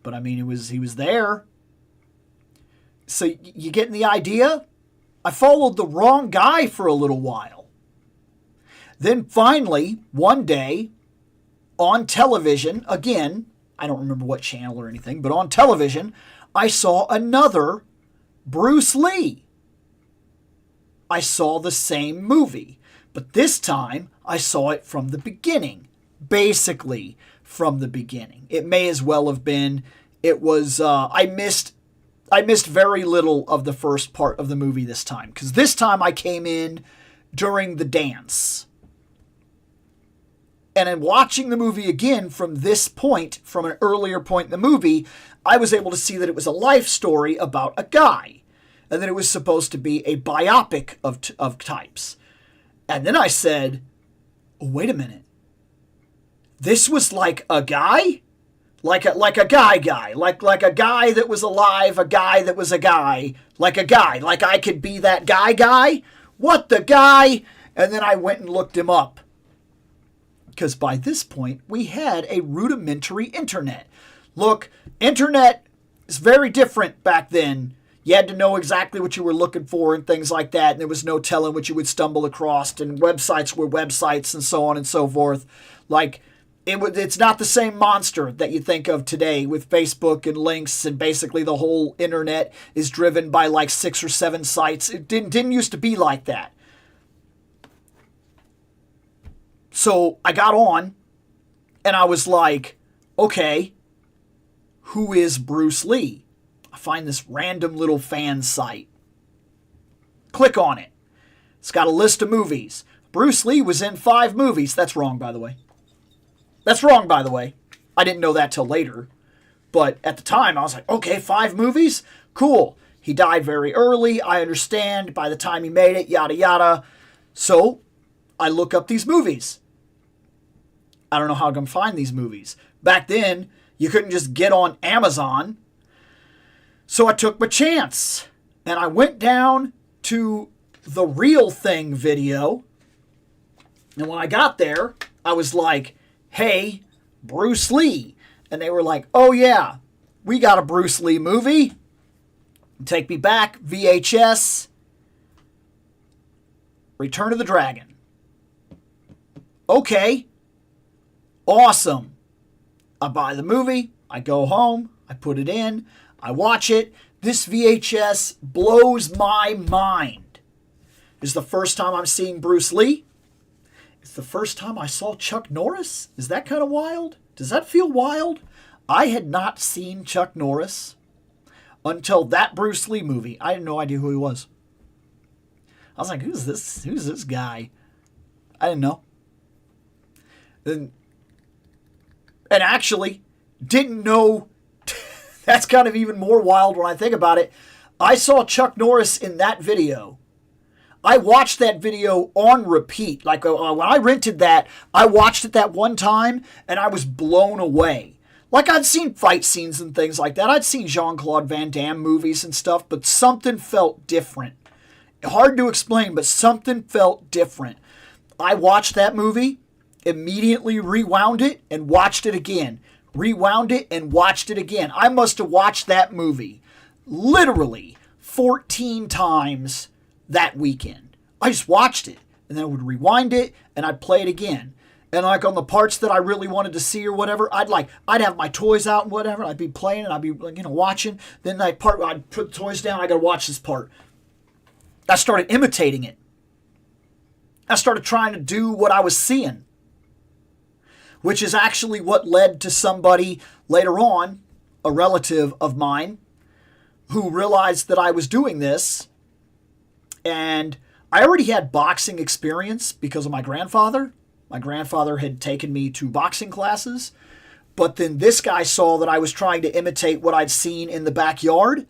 but I mean, he was there. So you getting the idea? I followed the wrong guy for a little while. Then finally, one day, on television, again, I don't remember what channel or anything, but on television, I saw another Bruce Lee. I saw the same movie, but this time I saw it from the beginning. Basically from the beginning. It may as well have been, it was, I missed very little of the first part of the movie this time, because this time I came in during the dance. And in watching the movie again from this point, from an earlier point in the movie, I was able to see that it was a life story about a guy, and that it was supposed to be a biopic of types. And then I said, oh, wait a minute. This was like a guy? Like a guy. Like a guy that was alive, a guy that was a guy. Like a guy. Like I could be that guy? What the guy? And then I went and looked him up. Because by this point, we had a rudimentary internet. Look, internet is very different back then. You had to know exactly what you were looking for and things like that. And there was no telling what you would stumble across. And websites were websites and so on and so forth. Like, it's not the same monster that you think of today with Facebook and links, and basically the whole internet is driven by like 6 or 7 sites. It didn't used to be like that. So I got on, and I was like, okay, who is Bruce Lee? I find this random little fan site. Click on it. It's got a list of movies. Bruce Lee was in 5 movies. That's wrong, by the way. I didn't know that till later. But at the time, I was like, okay, 5 movies? Cool. He died very early. I understand. By the time he made it, yada, yada. So I look up these movies. I don't know how I'm going to find these movies. Back then, you couldn't just get on Amazon. So I took my chance. And I went down to the Real Thing video. And when I got there, I was like, hey, Bruce Lee. And they were like, oh yeah, we got a Bruce Lee movie. Take me back, VHS, Return of the Dragon. Okay, awesome. I buy the movie, I go home, I put it in, I watch it. This VHS blows my mind. This is the first time I'm seeing Bruce Lee. It's the first time I saw Chuck Norris. Is that kind of wild? Does that feel wild? I had not seen Chuck Norris until that Bruce Lee movie. I had no idea who he was. I was like, who's this? Who's this guy? I didn't know. And actually, didn't know. That's kind of even more wild when I think about it. I saw Chuck Norris in that video. I watched that video on repeat. Like when I rented that, I watched it that one time and I was blown away. Like I'd seen fight scenes and things like that. I'd seen Jean-Claude Van Damme movies and stuff, but something felt different. Hard to explain, but something felt different. I watched that movie, immediately rewound it and watched it again. Rewound it and watched it again. I must have watched that movie literally 14 times that weekend. I just watched it, and then I would rewind it, and I'd play it again. And like on the parts that I really wanted to see or whatever, I'd have my toys out and whatever. I'd be playing and I'd be watching. Then I'd put the toys down. I gotta watch this part. I started imitating it. I started trying to do what I was seeing, which is actually what led to somebody later on, a relative of mine, who realized that I was doing this. And I already had boxing experience because of my grandfather. My grandfather had taken me to boxing classes. But then this guy saw that I was trying to imitate what I'd seen in the backyard.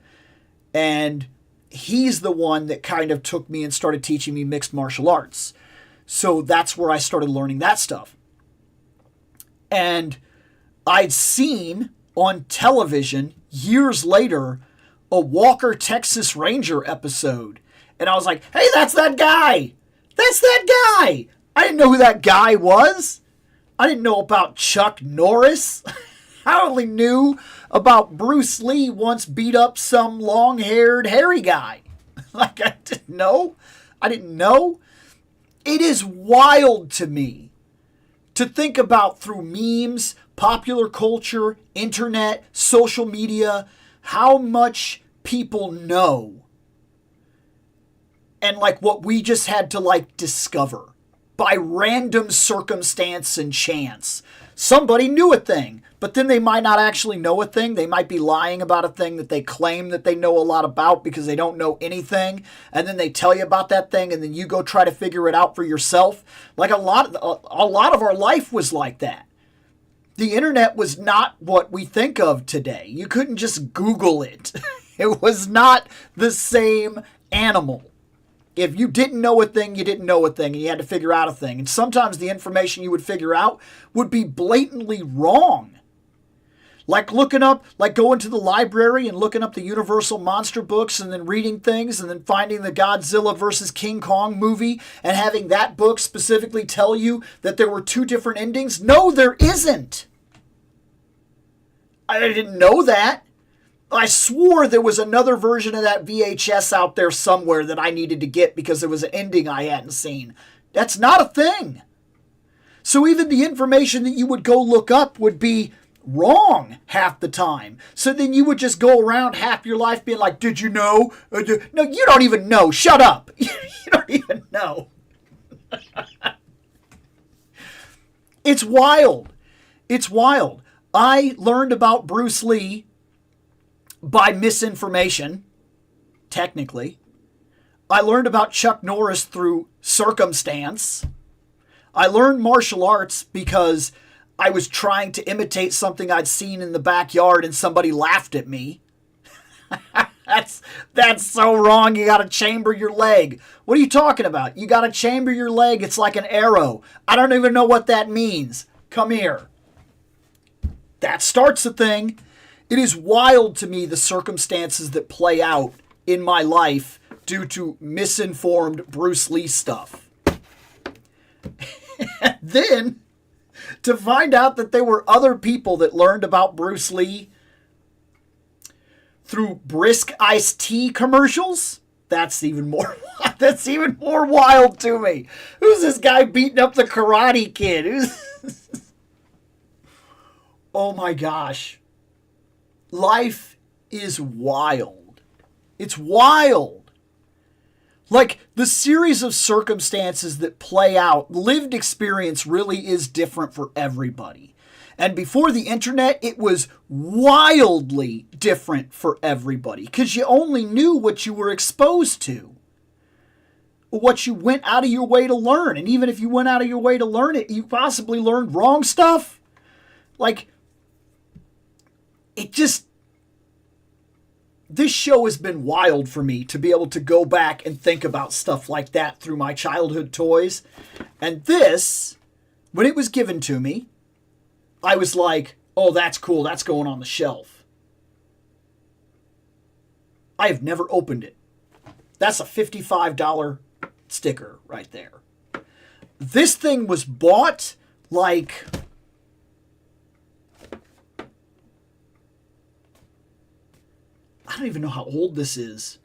And he's the one that kind of took me and started teaching me mixed martial arts. So that's where I started learning that stuff. And I'd seen on television years later a Walker, Texas Ranger episode. And I was like, hey, that's that guy. That's that guy. I didn't know who that guy was. I didn't know about Chuck Norris. I only knew about Bruce Lee once beat up some long-haired hairy guy. Like, I didn't know. I didn't know. It is wild to me to think about through memes, popular culture, internet, social media, how much people know. And like what we just had to like discover by random circumstance and chance. Somebody knew a thing, but then they might not actually know a thing. They might be lying about a thing that they claim that they know a lot about because they don't know anything. And then they tell you about that thing and then you go try to figure it out for yourself. Like a lot of our life was like that. The internet was not what we think of today. You couldn't just Google it. It was not the same animal. If you didn't know a thing, you didn't know a thing, and you had to figure out a thing. And sometimes the information you would figure out would be blatantly wrong. Like going to the library and looking up the Universal Monster books and then reading things and then finding the Godzilla versus King Kong movie and having that book specifically tell you that there were two different endings. No, there isn't. I didn't know that. I swore there was another version of that VHS out there somewhere that I needed to get because there was an ending I hadn't seen. That's not a thing. So even the information that you would go look up would be wrong half the time. So then you would just go around half your life being like, did you know? No, you don't even know. Shut up. You don't even know. It's wild. It's wild. I learned about Bruce Lee by misinformation, technically. I learned about Chuck Norris through circumstance. I learned martial arts because I was trying to imitate something I'd seen in the backyard and somebody laughed at me. That's so wrong. You got to chamber your leg. What are you talking about? You got to chamber your leg. It's like an arrow. I don't even know what that means. Come here. That starts the thing. It is wild to me the circumstances that play out in my life due to misinformed Bruce Lee stuff. And then to find out that there were other people that learned about Bruce Lee through brisk iced tea commercials, that's even more wild to me. Who's this guy beating up the Karate Kid? Oh my gosh. Life is wild. It's wild. Like the series of circumstances that play out, lived experience really is different for everybody. And before the internet, it was wildly different for everybody because you only knew what you were exposed to, what you went out of your way to learn. And even if you went out of your way to learn it, you possibly learned wrong stuff. Like, this show has been wild for me to be able to go back and think about stuff like that through my childhood toys. And this, when it was given to me, I was like, oh, that's cool. That's going on the shelf. I have never opened it. That's a $55 sticker right there. This thing was bought like... I don't even know how old this is.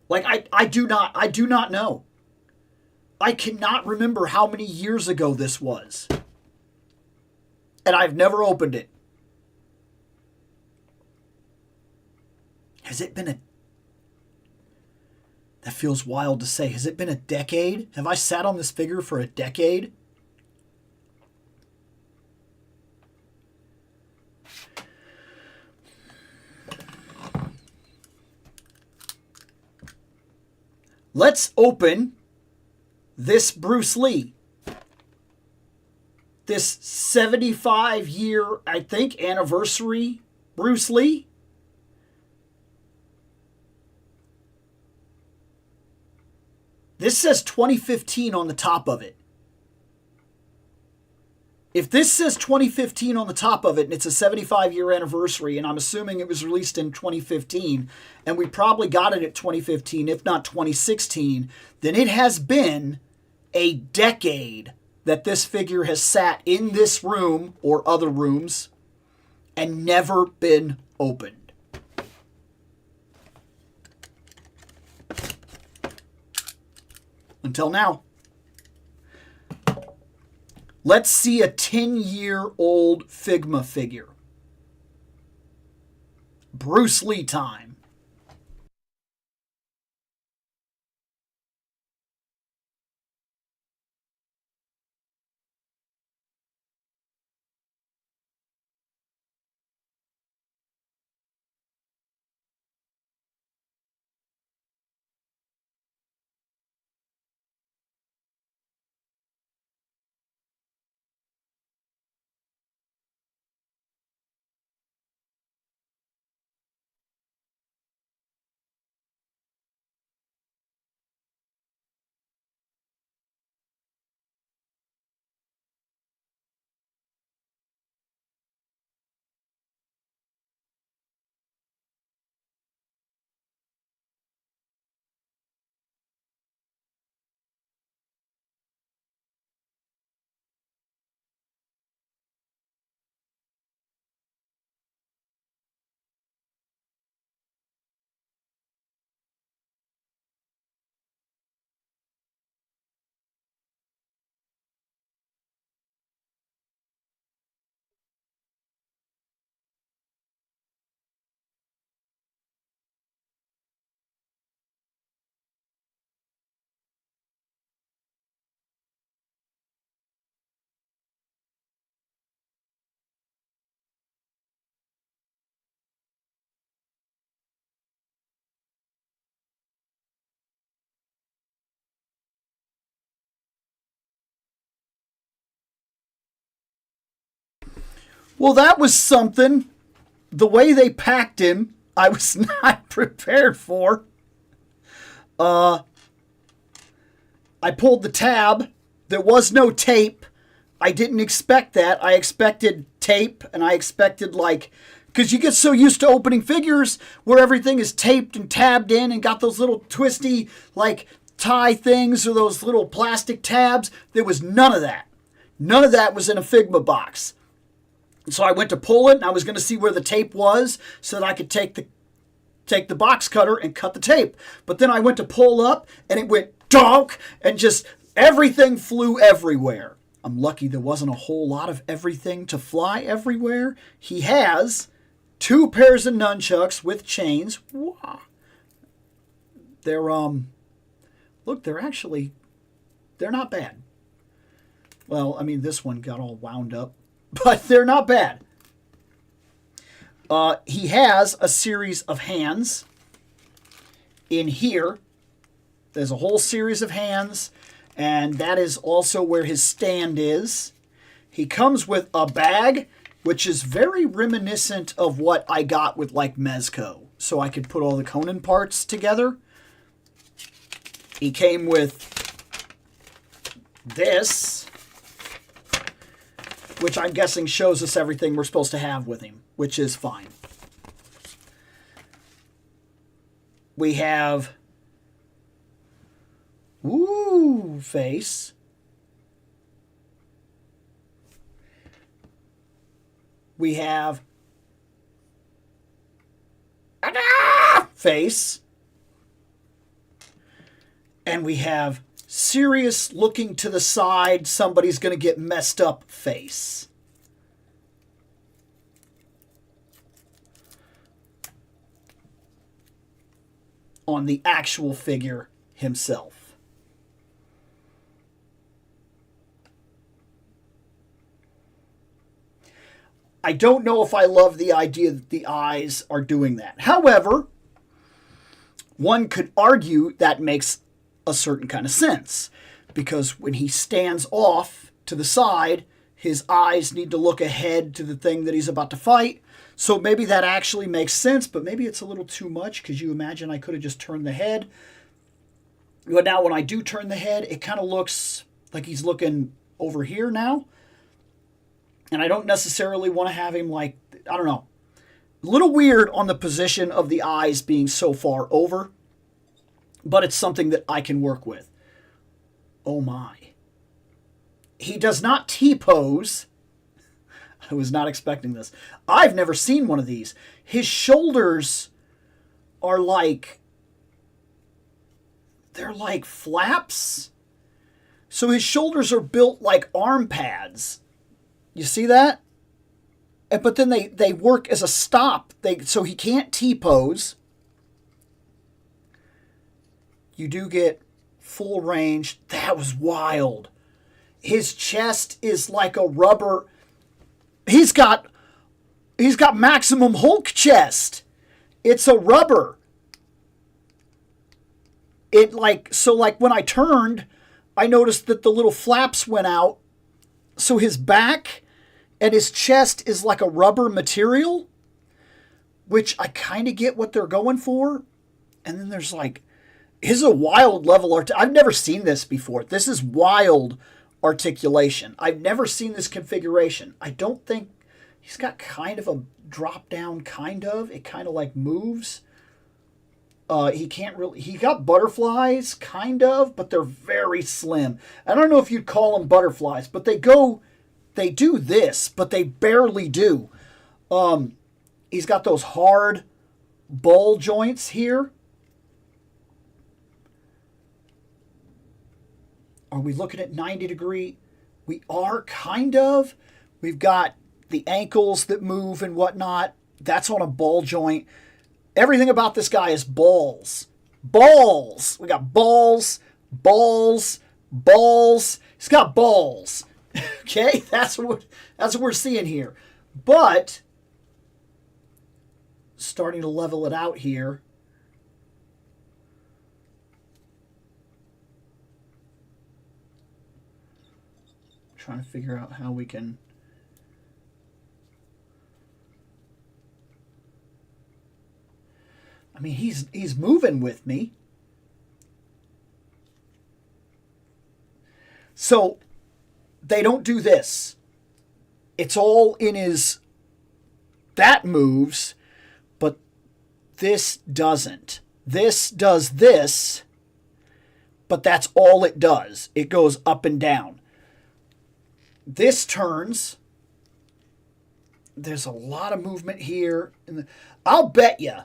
Like, I do not know. I cannot remember how many years ago this was. And I've never opened it. Has it been that feels wild to say. Has it been a decade? Have I sat on this figure for a decade? Let's open this Bruce Lee. This 75-year, I think, anniversary Bruce Lee. This says 2015 on the top of it. If this says 2015 on the top of it and it's a 75-year anniversary, and I'm assuming it was released in 2015, and we probably got it at 2015, if not 2016, then it has been a decade that this figure has sat in this room or other rooms and never been opened. Until now. Let's see a 10-year-old Figma figure. Bruce Lee time. Well, that was something. The way they packed him, I was not prepared for. I pulled the tab. There was no tape. I didn't expect that. I expected tape, and I expected, like, because you get so used to opening figures where everything is taped and tabbed in and got those little twisty, like, tie things or those little plastic tabs. There was none of that. None of that was in a Figma box. So I went to pull it, and I was going to see where the tape was so that I could take the box cutter and cut the tape. But then I went to pull up, and it went donk, and just everything flew everywhere. I'm lucky there wasn't a whole lot of everything to fly everywhere. He has 2 pairs of nunchucks with chains. Wow. They're, look, they're not bad. Well, I mean, this one got all wound up, but they're not bad. He has a series of hands in here. There's a whole series of hands, and that is also where his stand is. He comes with a bag, which is very reminiscent of what I got with, like, Mezco, so I could put all the Conan parts together. He came with this, which I'm guessing shows us everything we're supposed to have with him, which is fine. We have face. We have face. And we have serious looking to the side, somebody's going to get messed up face. On the actual figure himself. I don't know if I love the idea that the eyes are doing that. However, one could argue that makes a certain kind of sense, because when he stands off to the side, his eyes need to look ahead to the thing that he's about to fight. So maybe that actually makes sense, but maybe it's a little too much, because you imagine I could have just turned the head. But now when I do turn the head, it kind of looks like he's looking over here now. And I don't necessarily want to have him like, I don't know, a little weird on the position of the eyes being so far over, but it's something that I can work with. Oh my. He does not T-pose. I was not expecting this. I've never seen one of these. His shoulders are like, they're like flaps. So his shoulders are built like arm pads. You see that? But then they work as a stop. So he can't T-pose. You do get full range. That was wild. His chest is like a rubber. He's got maximum Hulk chest. It's a rubber. So when I turned, I noticed that the little flaps went out. So his back and his chest is like a rubber material, which I kind of get what they're going for. And then there's like, this is a wild level. I've never seen this before. This is wild articulation. I've never seen this configuration. I don't think he's got kind of a drop down, kind of. It kind of like moves. He can't really, he got butterflies, kind of, but they're very slim. I don't know if you'd call them butterflies, but they do this, but they barely do. He's got those hard ball joints here. Are we looking at 90 degree? We are kind of. We've got the ankles that move and whatnot. That's on a ball joint. Everything about this guy is balls. Balls. We got balls, balls, balls. He's got balls. Okay? That's what we're seeing here. But starting to level it out here. Trying to figure out how we can. I mean, he's moving with me. So they don't do this. It's all in his. That moves, but this doesn't. This does this, but that's all it does. It goes up and down. This turns. There's a lot of movement here. I'll bet you,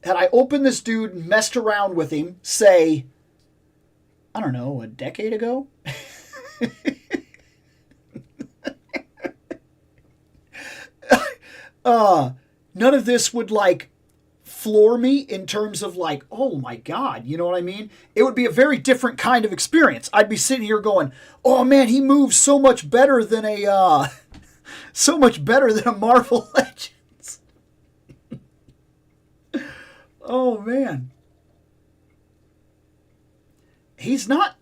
had I opened this dude and messed around with him, say, I don't know, a decade ago? None of this would, like, floor me in terms of, like, oh, my God, you know what I mean? It would be a very different kind of experience. I'd be sitting here going, oh, man, he moves so much better than a Marvel Legends. Oh, man. He's not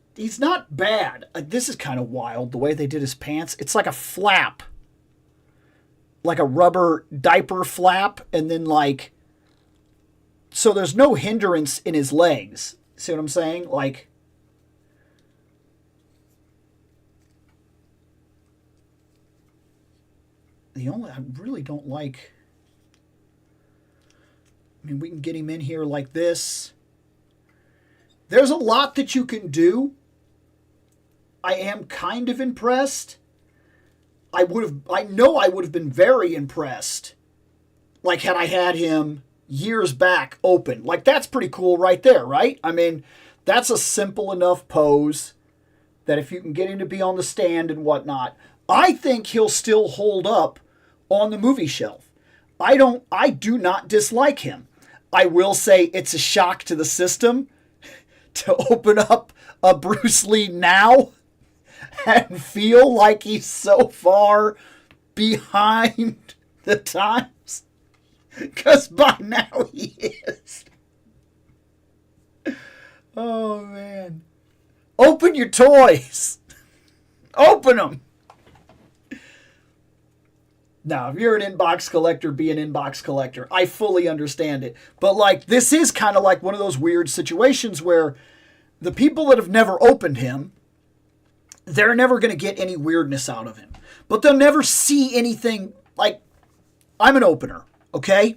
bad. This is kind of wild, the way they did his pants. It's like a flap. Like a rubber diaper flap, and then like, so there's no hindrance in his legs. See what I'm saying? Like, I really don't like, I mean, we can get him in here like this. There's a lot that you can do. I am kind of impressed. I know I would have been very impressed, like, had I had him years back open. Like, that's pretty cool right there, right? I mean, that's a simple enough pose that if you can get him to be on the stand and whatnot, I think he'll still hold up on the movie shelf. I do not dislike him. I will say it's a shock to the system to open up a Bruce Lee now and feel like he's so far behind the times. Because by now he is. Oh, man. Open your toys. Open them. Now, if you're an inbox collector, be an inbox collector. I fully understand it. But, like, this is kind of like one of those weird situations where the people that have never opened him, they're never going to get any weirdness out of him. but they'll never see anything. Like, I'm an opener, okay?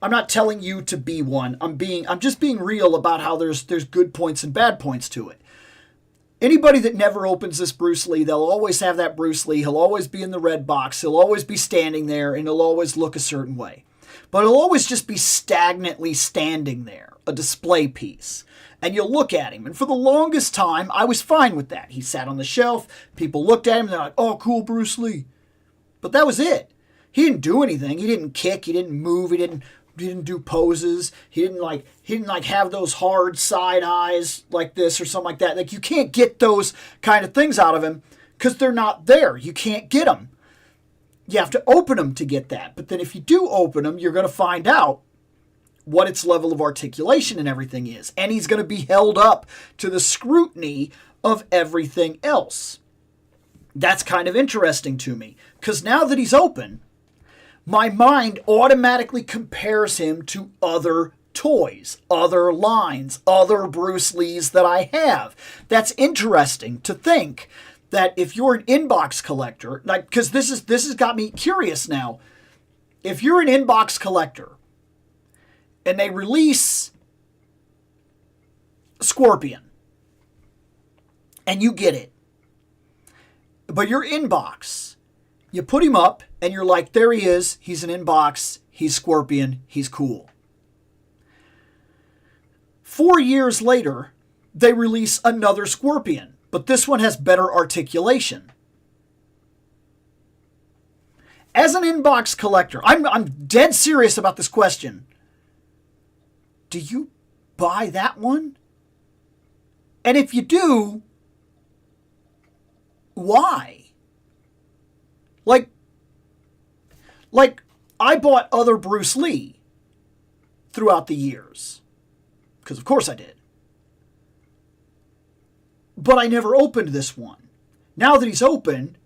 I'm not telling you to be one. I'm just being real about how there's good points and bad points to it. Anybody that never opens this Bruce Lee, they'll always have that Bruce Lee. He'll always be in the red box. He'll always be standing there, and he'll always look a certain way. But he'll always just be stagnantly standing there, a display piece. And you'll look at him. And for the longest time, I was fine with that. He sat on the shelf. People looked at him, and they're like, oh, cool, Bruce Lee. But that was it. He didn't do anything. He didn't kick. He didn't move. He didn't do poses. He didn't have those hard side eyes like this or something like that. Like, you can't get those kind of things out of him because they're not there. You can't get them. You have to open them to get that. But then if you do open them, you're going to find out what its level of articulation and everything is. And he's going to be held up to the scrutiny of everything else. That's kind of interesting to me because now that he's open, my mind automatically compares him to other toys, other lines, other Bruce Lees that I have. That's interesting to think that if you're an inbox collector, like, because this has got me curious now. If you're an inbox collector and they release Scorpion and you get it, but your inbox, you put him up and you're like, there he is. He's an inbox. He's Scorpion. He's cool. 4 years later, they release another Scorpion, but this one has better articulation. As an inbox collector, I'm dead serious about this question. Do you buy that one? And if you do, why? Like, I bought other Bruce Lee throughout the years. Because of course I did. But I never opened this one. Now that he's open,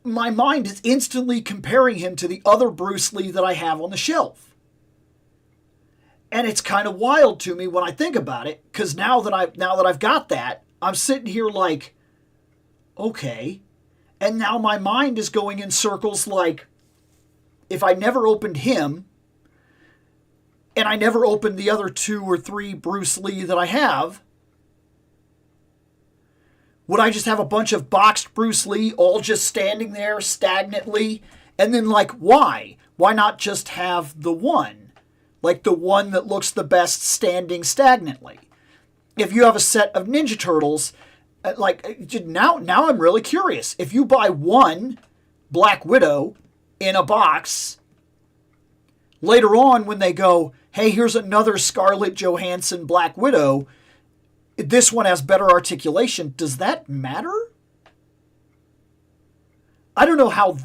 my mind is instantly comparing him to the other Bruce Lee that I have on the shelf. And it's kind of wild to me when I think about it, because now that I've got that, I'm sitting here like, okay. And now my mind is going in circles like, if I never opened him, and I never opened the other 2 or 3 Bruce Lee that I have, would I just have a bunch of boxed Bruce Lee all just standing there stagnantly? And then, like, why? Why not just have the one? Like the one that looks the best standing stagnantly. If you have a set of Ninja Turtles, like, now I'm really curious. If you buy one Black Widow in a box, later on when they go, hey, here's another Scarlett Johansson Black Widow, this one has better articulation, does that matter? I don't know how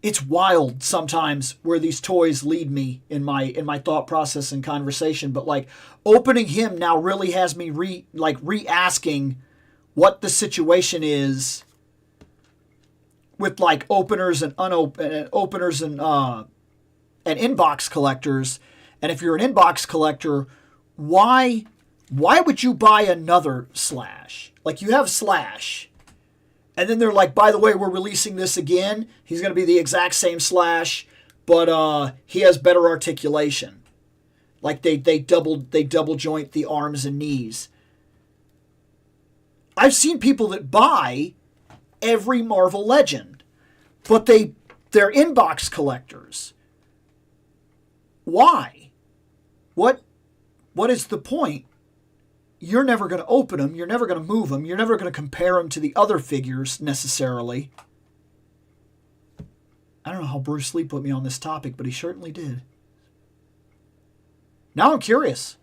it's wild sometimes where these toys lead me in my thought process and conversation, but like opening him now really has me re-asking what the situation is with like openers and openers and inbox collectors. And if you're an inbox collector, why would you buy another Slash? Like, you have Slash, and then they're like, by the way, we're releasing this again. He's going to be the exact same Slash, but he has better articulation. Like, they double joint the arms and knees. I've seen people that buy every Marvel Legend, but they're inbox collectors. Why? What is the point? You're never going to open them. You're never going to move them. You're never going to compare them to the other figures necessarily. I don't know how Bruce Lee put me on this topic, but he certainly did. Now I'm curious.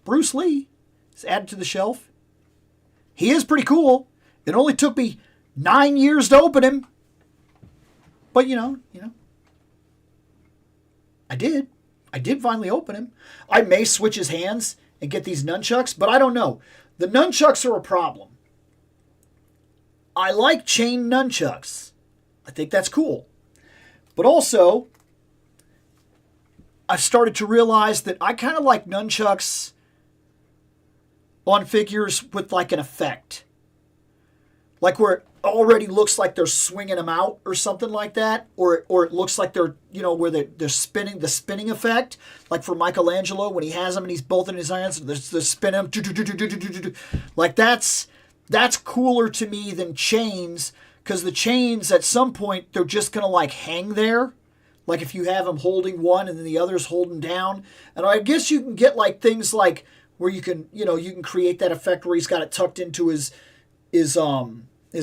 Bruce Lee is added to the shelf. He is pretty cool. It only took me 9 years to open him. But, you know, I did. I did finally open him. I may switch his hands and get these nunchucks, but I don't know. The nunchucks are a problem. I like chain nunchucks. I think that's cool. But also, I've started to realize that I kind of like nunchucks on figures with like an effect. like where it already looks like they're swinging them out or something like that, or it looks like they're, where they're spinning, the spinning effect, like for Michelangelo when he has them and he's both in his hands, they're spinning them, like that's cooler to me than chains, because the chains at some point they're just gonna like hang there, like if you have them holding one and then the other's holding down, and I guess you can get like things like where you can create that effect where he's got it tucked into his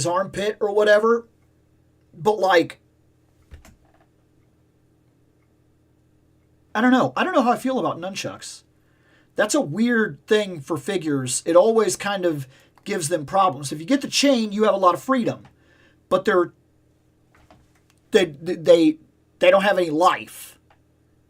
armpit or whatever. But like, I don't know how I feel about nunchucks. That's a weird thing for figures. It always kind of gives them problems. If you get the chain, you have a lot of freedom, but they don't have any life,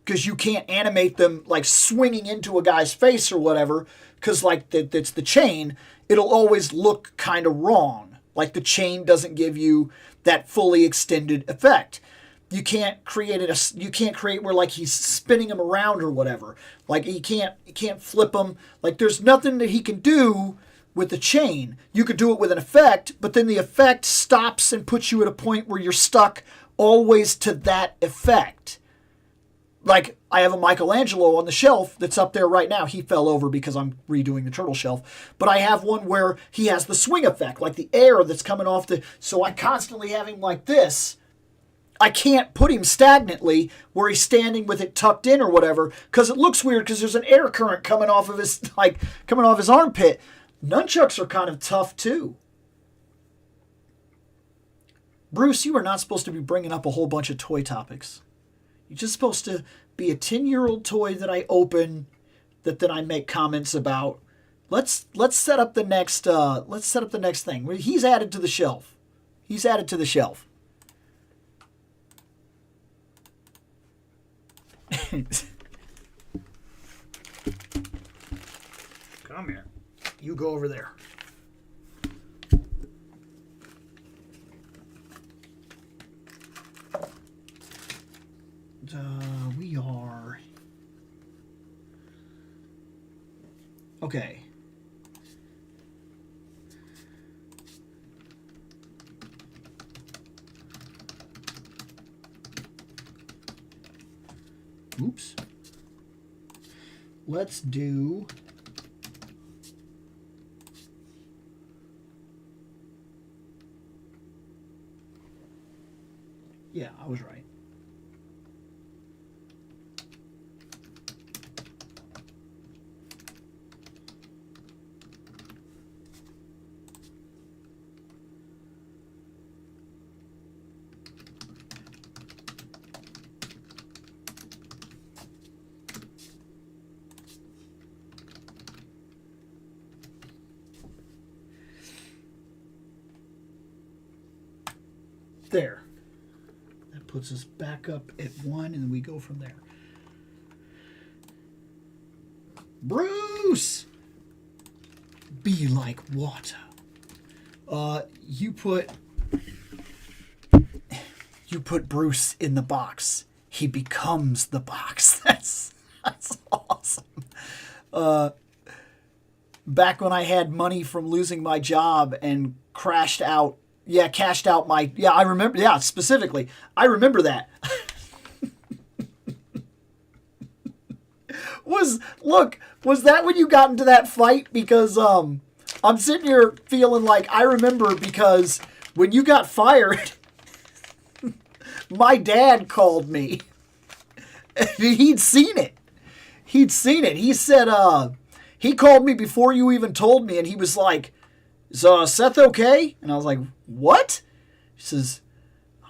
because you can't animate them like swinging into a guy's face or whatever, because like it's the chain. It'll always look kind of wrong. Like the chain doesn't give you that fully extended effect. You can't create it. You can't create where like he's spinning him around or whatever. Like you can't flip him. Like there's nothing that he can do with the chain. You could do it with an effect, but then the effect stops and puts you at a point where you're stuck always to that effect. Like, I have a Michelangelo on the shelf that's up there right now. He fell over because I'm redoing the turtle shelf. But I have one where he has the swing effect, like the air that's coming off the... So I constantly have him like this. I can't put him stagnantly where he's standing with it tucked in or whatever, because it looks weird because there's an air current coming off of his, coming off his armpit. Nunchucks are kind of tough, too. Bruce, you are not supposed to be bringing up a whole bunch of toy topics. You're just supposed to be a 10-year-old toy that I open, that then I make comments about. Let's set up the next thing. He's added to the shelf. He's added to the shelf. Come here. You go over there. We are... Okay. Oops. Let's do... Yeah, I was right. There. That puts us back up at 1, and then we go from there. Bruce! Be like water. You put Bruce in the box. He becomes the box. That's awesome. Back when I had money from losing my job and cashed out my... Yeah, I remember... Yeah, specifically. I remember that. Was that when you got into that fight? Because I'm sitting here feeling like I remember, because when you got fired, my dad called me. He'd seen it. He said, he called me before you even told me, and he was like, "Is Seth okay?" And I was like, "What?" He says,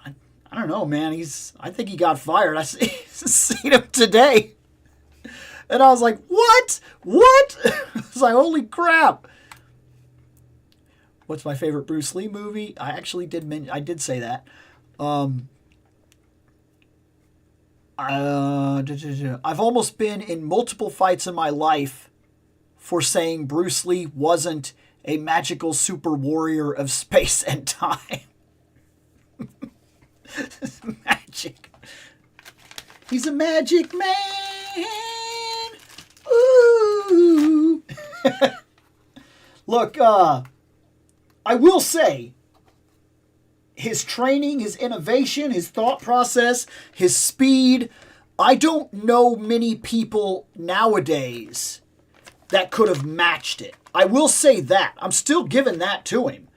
I don't know, man. I think he got fired. I seen him today. And I was like, "What? What?" I was like, "Holy crap." What's my favorite Bruce Lee movie? I actually did say that. I've almost been in multiple fights in my life for saying Bruce Lee wasn't a magical super warrior of space and time. Magic. He's a magic man. Ooh. Look, I will say, his training, his innovation, his thought process, his speed. I don't know many people nowadays that could have matched it. I will say that. I'm still giving that to him.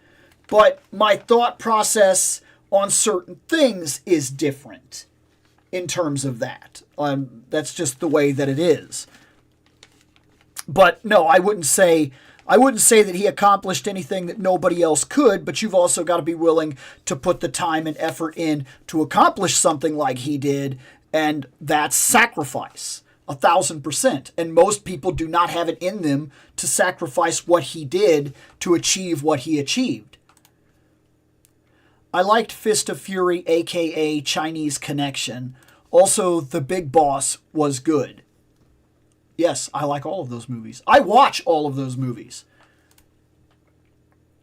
But my thought process on certain things is different in terms of that. That's just the way that it is. But no, I wouldn't say that he accomplished anything that nobody else could, but you've also got to be willing to put the time and effort in to accomplish something like he did, and that's sacrifice, 1,000%. And most people do not have it in them to sacrifice what he did to achieve what he achieved. I liked Fist of Fury, aka Chinese Connection. Also, The Big Boss was good. Yes, I like all of those movies. I watch all of those movies.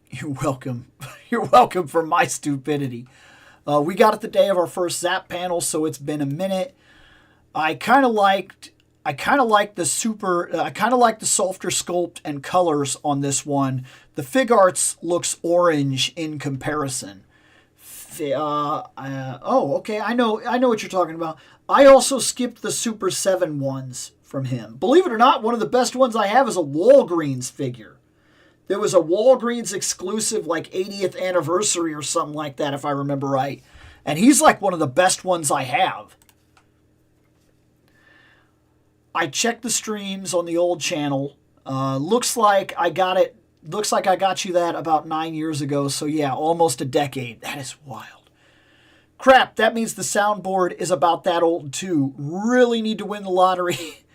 You're welcome. You're welcome for my stupidity. We got it the day of our first Zap panel, so it's been a minute. I kind of liked the softer sculpt and colors on this one. The Fig Arts looks orange in comparison. Okay, I know what you're talking about. I also skipped the Super 7 ones from him. Believe it or not, one of the best ones I have is a Walgreens figure. There was a Walgreens exclusive, like 80th anniversary or something like that, if I remember right. And he's like one of the best ones I have. I checked the streams on the old channel. Looks like I got you that about 9 years ago. So yeah, almost a decade. That is wild. Crap, that means the soundboard is about that old too. Really need to win the lottery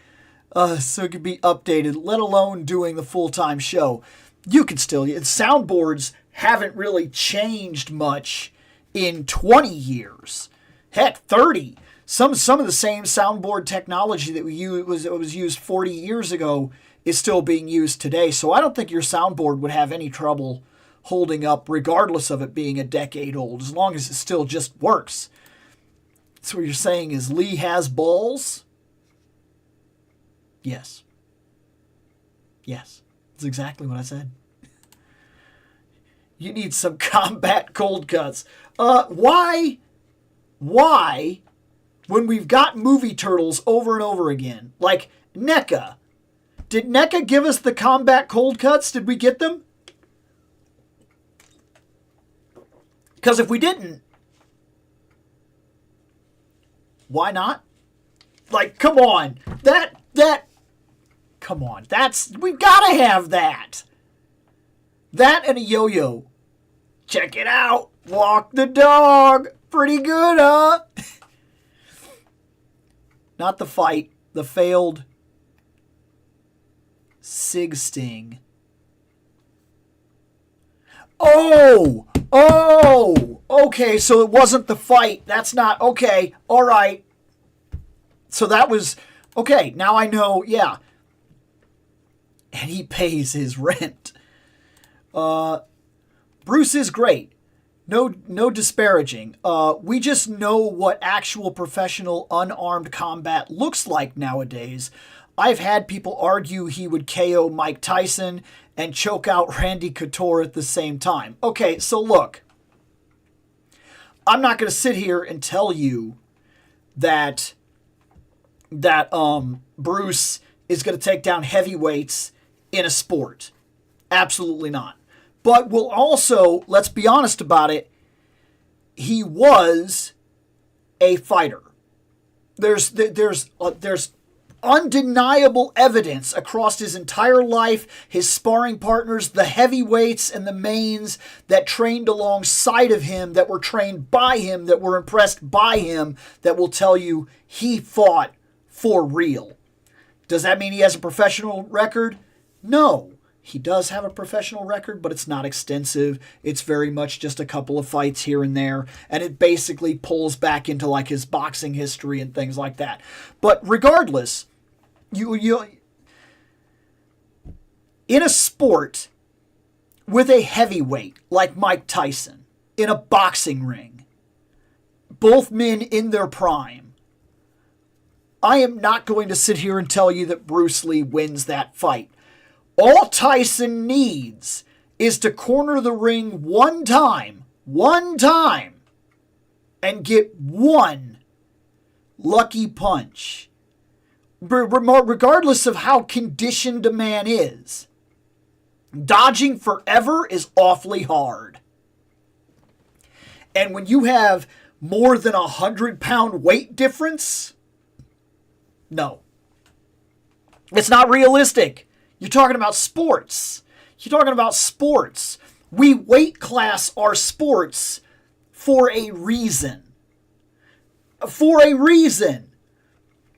so it can be updated, let alone doing the full-time show. You can still... Soundboards haven't really changed much in 20 years. Heck, 30. Some of the same soundboard technology that was used 40 years ago is still being used today. So I don't think your soundboard would have any trouble holding up, regardless of it being a decade old, as long as it still just works. So what you're saying is Lee has balls? Yes. Yes. That's exactly what I said. You need some combat cold cuts. Why, when we've got movie turtles over and over again, like NECA, did NECA give us the combat cold cuts? Did we get them? Because if we didn't, why not? Like, come on. Come on. We've got to have that. That and a yo-yo. Check it out. Walk the dog. Pretty good, huh? Not the fight. The failed Sig Sting. Oh! Okay, so it wasn't the fight. That's not... Okay, all right. So that was... Okay, now I know, yeah. And he pays his rent. Bruce is great. No disparaging. We just know what actual professional unarmed combat looks like nowadays. I've had people argue he would KO Mike Tyson and choke out Randy Couture at the same time. Okay, so look. I'm not going to sit here and tell you that Bruce is going to take down heavyweights in a sport. Absolutely not. But we'll also, let's be honest about it, he was a fighter. There's undeniable evidence across his entire life, his sparring partners, the heavyweights and the mains that trained alongside of him, that were trained by him, that were impressed by him, that will tell you he fought for real. Does that mean he has a professional record? No. He does have a professional record, but it's not extensive. It's very much just a couple of fights here and there, and it basically pulls back into like his boxing history and things like that. But regardless, you in a sport with a heavyweight like Mike Tyson, in a boxing ring, both men in their prime, I am not going to sit here and tell you that Bruce Lee wins that fight. All Tyson needs is to corner the ring one time one time and get one lucky punch, regardless of how conditioned a man is. Dodging forever is awfully hard. And when you have more than 100-pound weight difference, no. It's not realistic. You're talking about sports. We weight class our sports for a reason.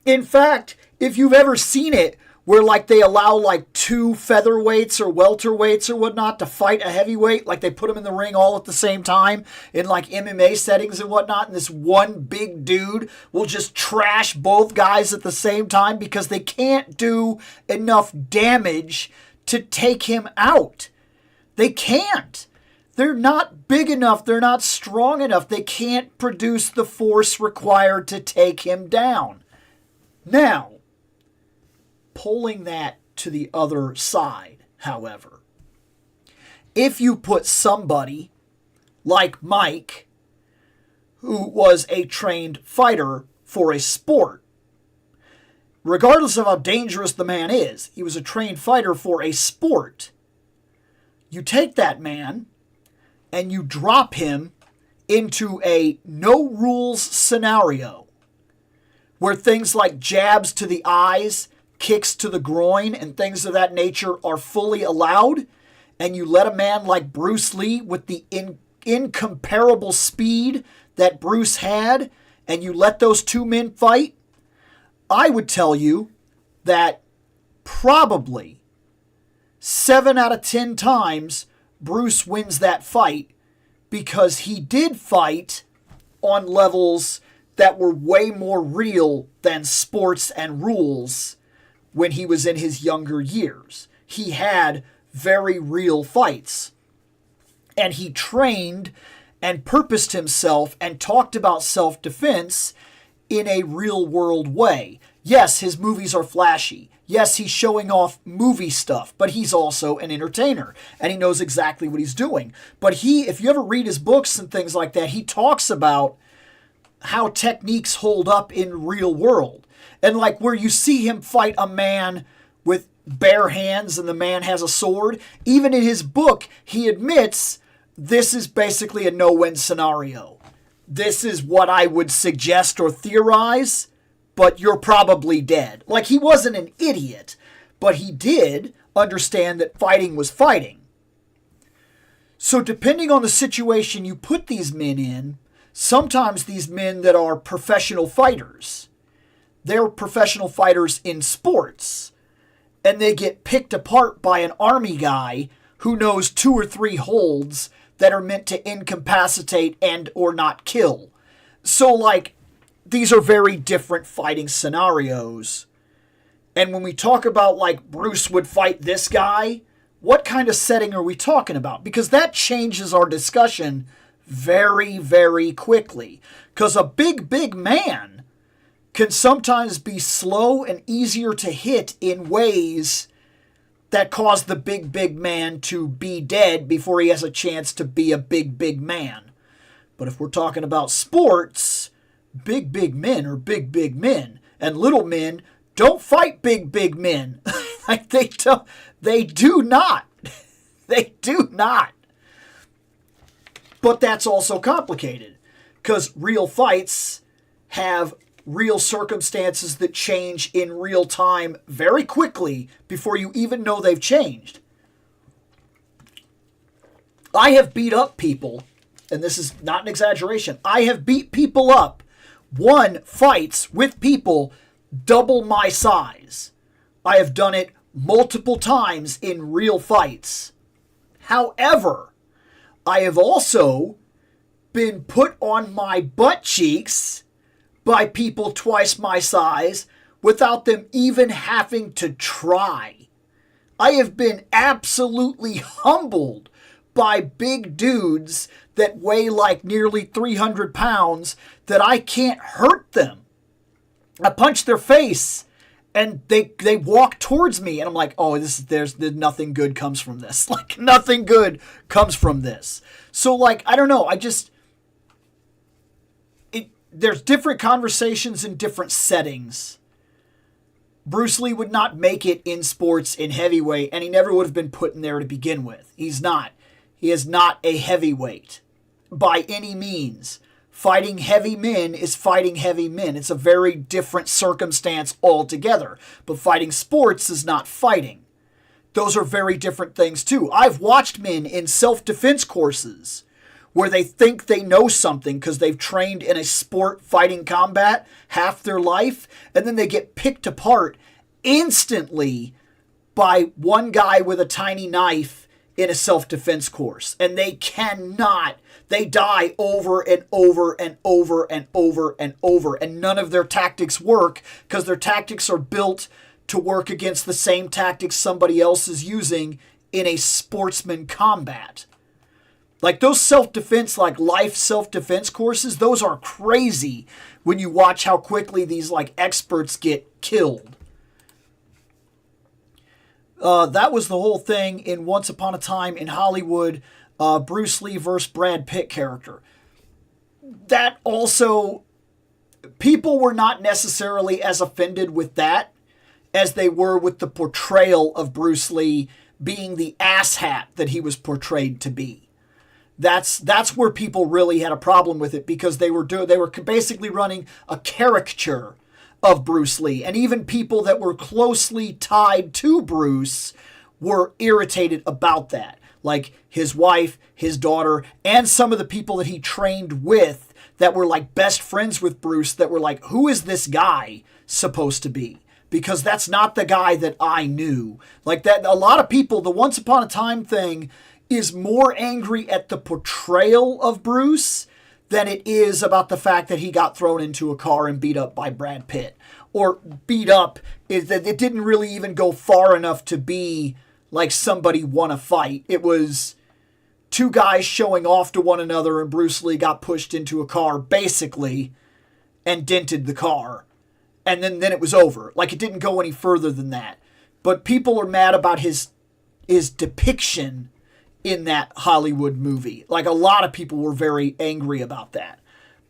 In fact, if you've ever seen it, where like they allow like two featherweights or welterweights or whatnot to fight a heavyweight, like they put them in the ring all at the same time in like MMA settings and whatnot, and this one big dude will just trash both guys at the same time because they can't do enough damage to take him out. They can't. They're not big enough. They're not strong enough. They can't produce the force required to take him down. Now, pulling that to the other side, however, if you put somebody like Mike, who was a trained fighter for a sport, regardless of how dangerous the man is, he was a trained fighter for a sport. You take that man and you drop him into a no-rules scenario where things like jabs to the eyes, kicks to the groin, and things of that nature are fully allowed, and you let a man like Bruce Lee with the incomparable speed that Bruce had, and you let those two men fight, I would tell you that probably 7 out of 10 times Bruce wins that fight because he did fight on levels that were way more real than sports and rules when he was in his younger years. He had very real fights. And he trained and purposed himself and talked about self-defense in a real-world way. Yes, his movies are flashy. Yes, he's showing off movie stuff, but he's also an entertainer, and he knows exactly what he's doing. But if you ever read his books and things like that, he talks about how techniques hold up in real world. And like where you see him fight a man with bare hands and the man has a sword, even in his book, he admits this is basically a no-win scenario. This is what I would suggest or theorize, but you're probably dead. Like, he wasn't an idiot, but he did understand that fighting was fighting. So depending on the situation you put these men in, sometimes these men that are professional fighters, they're professional fighters in sports, and they get picked apart by an army guy who knows 2 or 3 holds that are meant to incapacitate and or not kill. So, like, these are very different fighting scenarios. And when we talk about, like, Bruce would fight this guy, what kind of setting are we talking about? Because that changes our discussion very, very quickly. Because a big man can sometimes be slow and easier to hit in ways that cause the big man to be dead before he has a chance to be a big man. But if we're talking about sports, big men are big men, and little men don't fight big men. Like they do not. They do not. But that's also complicated because real fights have real circumstances that change in real time very quickly before you even know they've changed. I have beat up people, and this is not an exaggeration. I have beat people up, won fights with people double my size. I have done it multiple times in real fights. However, I have also been put on my butt cheeks by people twice my size without them even having to try. I have been absolutely humbled by big dudes that weigh like nearly 300 pounds that I can't hurt them. I punch their face And they walk towards me, and I'm like, oh, there's nothing good comes from this. Like, nothing good comes from this. So, like, I don't know. There's different conversations in different settings. Bruce Lee would not make it in sports in heavyweight, and he never would have been put in there to begin with. He's not. He is not a heavyweight by any means. Fighting heavy men is fighting heavy men. It's a very different circumstance altogether. But fighting sports is not fighting. Those are very different things too. I've watched men in self-defense courses where they think they know something because they've trained in a sport fighting combat half their life, and then they get picked apart instantly by one guy with a tiny knife in a self-defense course. And they cannot, they die over and over and over and over and over, and none of their tactics work because their tactics are built to work against the same tactics somebody else is using in a sportsman combat. Like those self-defense, like life self-defense courses, those are crazy when you watch how quickly these like experts get killed. That was the whole thing in Once Upon a Time in Hollywood, Bruce Lee versus Brad Pitt character. That also, people were not necessarily as offended with that as they were with the portrayal of Bruce Lee being the asshat that he was portrayed to be. That's where people really had a problem with it, because they were basically running a caricature of Bruce Lee, and even people that were closely tied to Bruce were irritated about that, like his wife, his daughter, and some of the people that he trained with that were like best friends with Bruce, that were like, who is this guy supposed to be? Because that's not the guy that I knew. Like that, a lot of people, the Once Upon a Time thing is more angry at the portrayal of Bruce than it is about the fact that he got thrown into a car and beat up by Brad Pitt. Or beat up, is that it didn't really even go far enough to be like somebody won a fight. It was two guys showing off to one another, and Bruce Lee got pushed into a car, basically, and dented the car. And then it was over. Like, it didn't go any further than that. But people are mad about his depiction in that Hollywood movie. Like, a lot of people were very angry about that.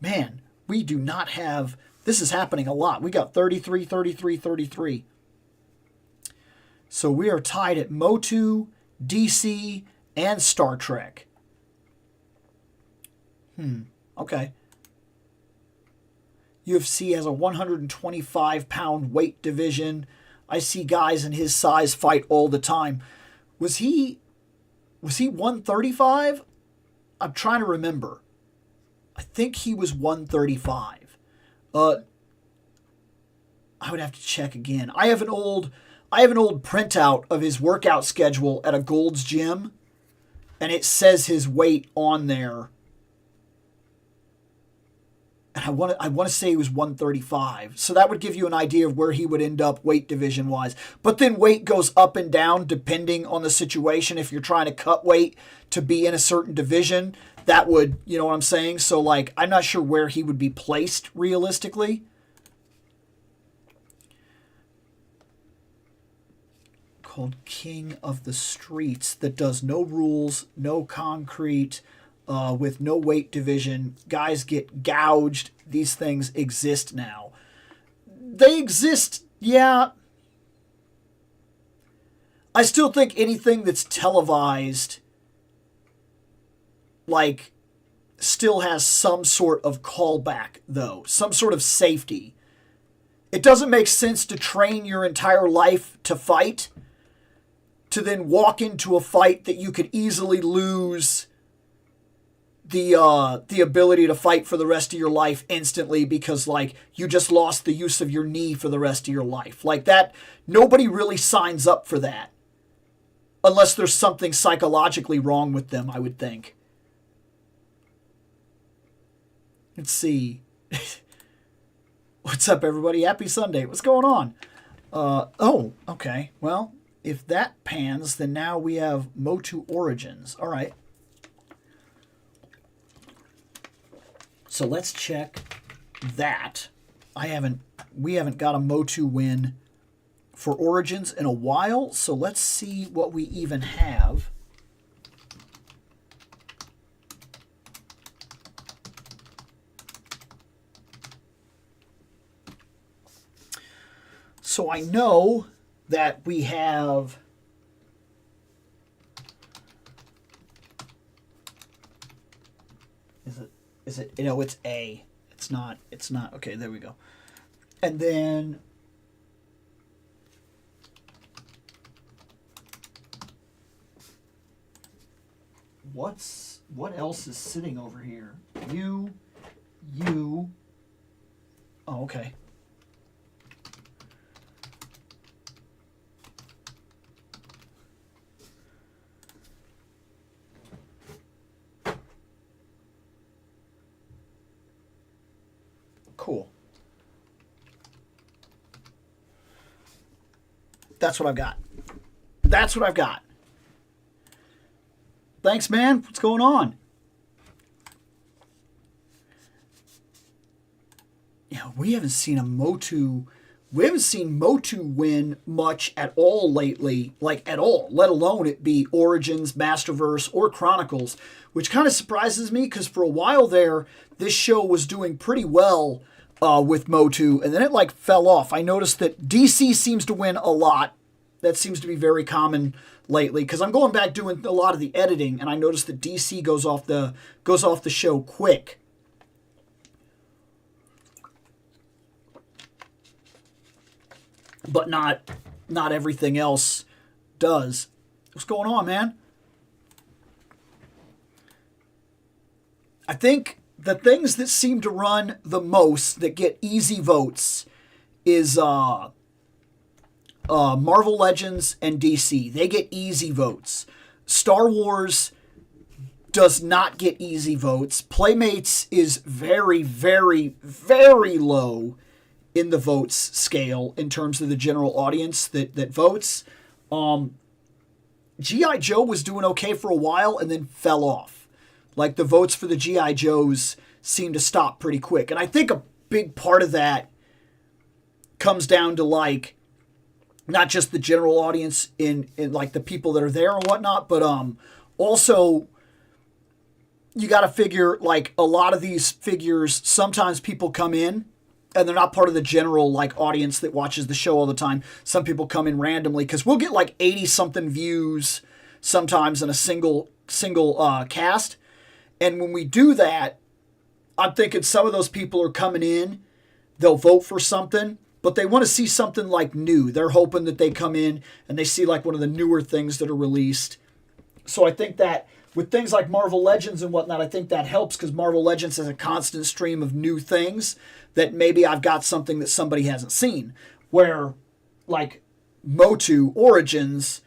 Man, we do not have... This is happening a lot. We got 33, 33, 33. So we are tied at Motu, DC, and Star Trek. Okay. UFC has a 125-pound weight division. I see guys in his size fight all the time. Was he 135? I'm trying to remember. I think he was 135. I would have to check again. I have an old printout of his workout schedule at a Gold's Gym, and it says his weight on there. And I want to say he was 135. So that would give you an idea of where he would end up weight division wise. But then weight goes up and down depending on the situation. If you're trying to cut weight to be in a certain division, that would, you know what I'm saying? So like, I'm not sure where he would be placed realistically. Called King of the Streets, that does no rules, no concrete, with no weight division. Guys get gouged. These things exist now. They exist, yeah. I still think anything that's televised, like, still has some sort of callback, though. Some sort of safety. It doesn't make sense to train your entire life to fight, to then walk into a fight that you could easily lose the ability to fight for the rest of your life instantly because, like, you just lost the use of your knee for the rest of your life. Like that, nobody really signs up for that. Unless there's something psychologically wrong with them, I would think. Let's see. What's up, everybody? Happy Sunday. What's going on? Oh, okay. Well, if that pans, then now we have Motu Origins. All right. So let's check that. We haven't got a Motu win for Origins in a while, so let's see what we even have. So I know that we have is it you know, it's A. It's not okay, there we go. And then what else is sitting over here? You oh, okay. Cool. That's what I've got. That's what I've got. Thanks, man. What's going on? Yeah, we haven't seen Motu win much at all lately, like at all, let alone it be Origins, Masterverse, or Chronicles, which kind of surprises me because for a while there, this show was doing pretty well with Motu, and then it like fell off. I noticed that DC seems to win a lot. That seems to be very common lately because I'm going back doing a lot of the editing, and I noticed that DC goes off the show quick. But not everything else does. What's going on, man? I think the things that seem to run the most, that get easy votes, is Marvel Legends and DC. They get easy votes. Star Wars does not get easy votes. Playmates is very, very, very low in the votes scale in terms of the general audience that votes. G.I. Joe was doing okay for a while and then fell off. Like the votes for the G.I. Joes seemed to stop pretty quick. And I think a big part of that comes down to like not just the general audience in like the people that are there and whatnot, but also you got to figure like a lot of these figures, sometimes people come in and they're not part of the general like audience that watches the show all the time. Some people come in randomly because we'll get like 80 something views sometimes in a single cast. And when we do that, I'm thinking some of those people are coming in, they'll vote for something, but they want to see something like new. They're hoping that they come in and they see like one of the newer things that are released. So I think that with things like Marvel Legends and whatnot, I think that helps because Marvel Legends has a constant stream of new things that maybe I've got something that somebody hasn't seen. Where like Motu Origins,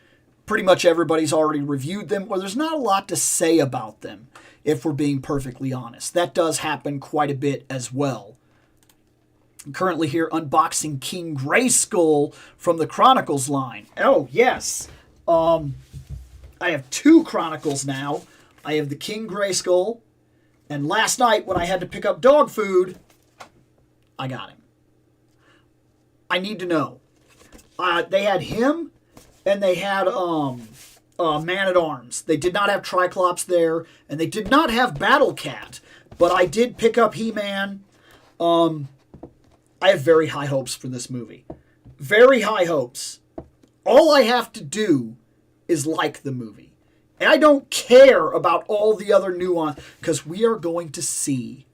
pretty much everybody's already reviewed them, or there's not a lot to say about them, if we're being perfectly honest. That does happen quite a bit as well. I'm currently here unboxing King Grayskull from the Chronicles line. Oh, yes. I have 2 Chronicles now. I have the King Grayskull, and last night when I had to pick up dog food, I got him. I need to know. They had him, and they had Man-at-Arms. They did not have Triclops there, and they did not have Battle Cat. But I did pick up He-Man. I have very high hopes for this movie. Very high hopes. All I have to do is like the movie. And I don't care about all the other nuance, because we are going to see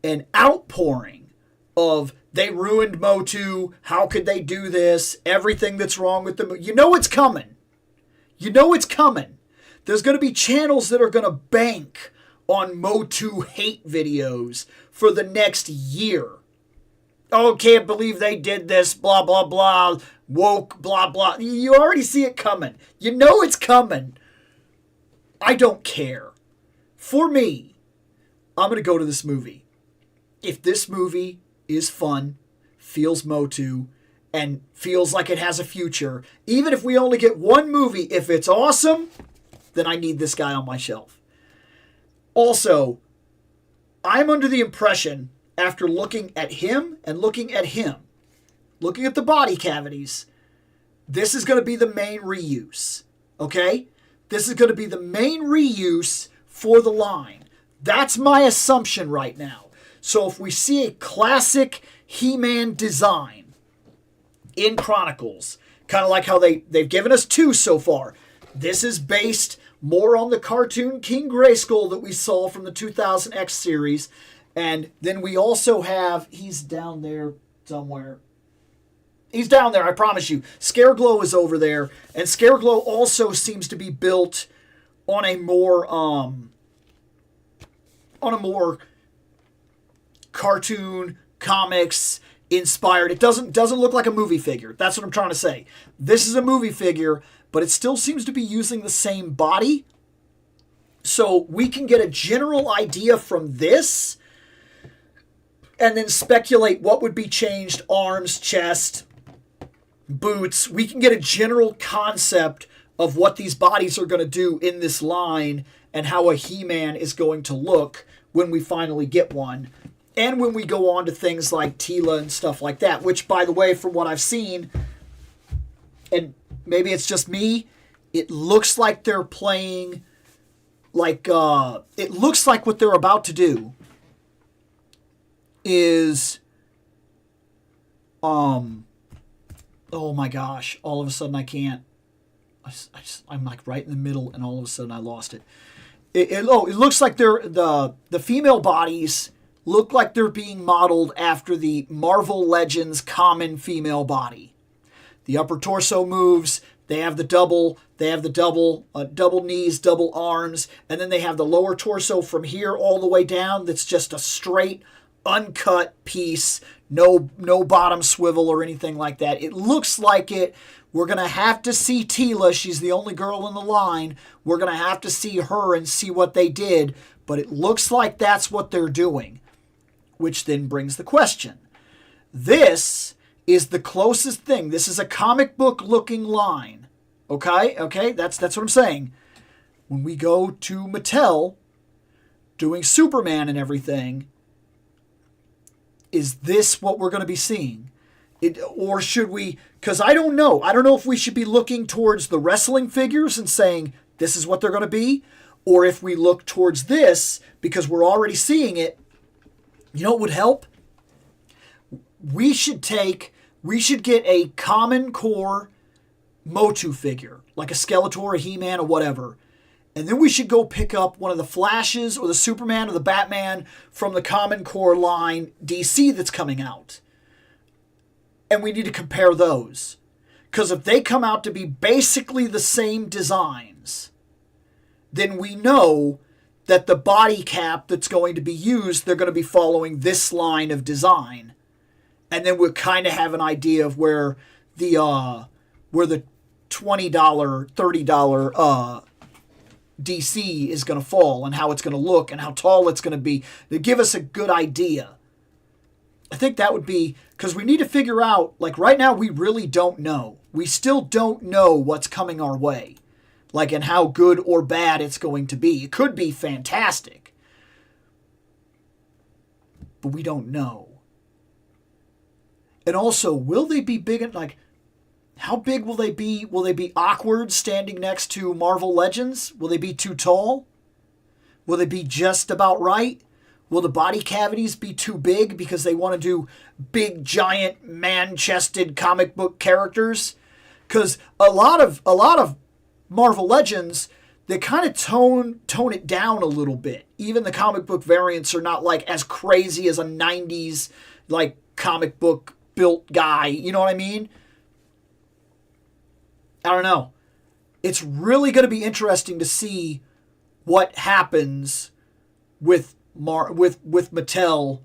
an outpouring of they ruined Motu, how could they do this, everything that's wrong with the movie. You know it's coming. You know it's coming. There's going to be channels that are going to bank on Motu hate videos for the next year. Oh, can't believe they did this, blah, blah, blah, woke, blah, blah. You already see it coming. You know it's coming. I don't care. For me, I'm going to go to this movie. If this movie is fun, feels Motu, and feels like it has a future, even if we only get one movie, if it's awesome, then I need this guy on my shelf. Also, I'm under the impression, after looking at him and looking at him, looking at the body cavities, this is going to be the main reuse. Okay? This is going to be the main reuse for the line. That's my assumption right now. So if we see a classic He-Man design in Chronicles, kind of like how they've given us 2 so far. This is based more on the cartoon King Grayskull that we saw from the 2000X series. And then we also have, he's down there somewhere. He's down there, I promise you. Scareglow is over there. And Scareglow also seems to be built on a more cartoon, comics inspired. It doesn't look like a movie figure. That's what I'm trying to say. This is a movie figure, but it still seems to be using the same body. So we can get a general idea from this and then speculate what would be changed: arms, chest, boots. We can get a general concept of what these bodies are going to do in this line and how a He-Man is going to look when we finally get one. And when we go on to things like Tila and stuff like that, which, by the way, from what I've seen, and maybe it's just me, it looks like they're playing like, it looks like what they're about to do is, oh my gosh, all of a sudden I can't, I'm like right in the middle and all of a sudden I lost it. It looks like they're, the female bodies look like they're being modeled after the Marvel Legends common female body. The upper torso moves, they have the double knees, double arms, and then they have the lower torso from here all the way down that's just a straight, uncut piece, no bottom swivel or anything like that. It looks like it. We're going to have to see Tila. She's the only girl in the line. We're going to have to see her and see what they did, but it looks like that's what they're doing. Which then brings the question. This is the closest thing. This is a comic book looking line. Okay? That's what I'm saying. When we go to Mattel doing Superman and everything, is this what we're going to be seeing? Or should we, because I don't know. I don't know if we should be looking towards the wrestling figures and saying this is what they're going to be, or if we look towards this because we're already seeing it. You know what would help? We should get a common core Motu figure, like a Skeletor, a He-Man, or whatever. And then we should go pick up one of the Flashes or the Superman or the Batman from the common core line DC that's coming out. And we need to compare those. Because if they come out to be basically the same designs, then we know that the body cap that's going to be used, they're going to be following this line of design. And then we'll kind of have an idea of where the $20, $30 DC is going to fall and how it's going to look and how tall it's going to be. To give us a good idea. I think that would be, because we need to figure out, like right now we really don't know. We still don't know what's coming our way. Like, and how good or bad it's going to be. It could be fantastic. But we don't know. And also, will they be big? Like, how big will they be? Will they be awkward standing next to Marvel Legends? Will they be too tall? Will they be just about right? Will the body cavities be too big because they want to do big, giant, man-chested comic book characters? Because a lot of Marvel Legends, they kind of tone it down a little bit. Even the comic book variants are not like as crazy as a 90s like comic book built guy. You know what I mean? I don't know. It's really going to be interesting to see what happens with Mattel,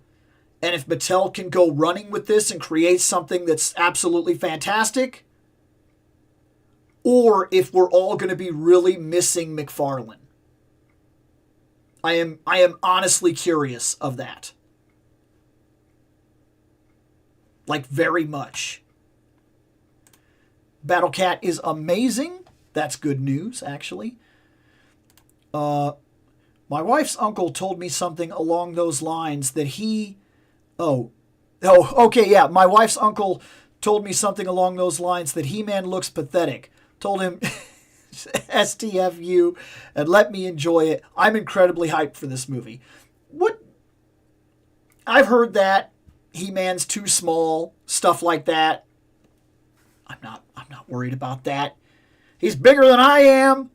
and if Mattel can go running with this and create something that's absolutely fantastic, or if we're all going to be really missing McFarlane. I am honestly curious of that. Like, very much. Battle Cat is amazing. That's good news, actually. My wife's uncle told me something along those lines that he... okay, yeah. My wife's uncle told me something along those lines that He-Man looks pathetic. Told him STFU and let me enjoy it. I'm incredibly hyped for this movie. What? I've heard that He-Man's too small, stuff like that. I'm not worried about that. He's bigger than I am.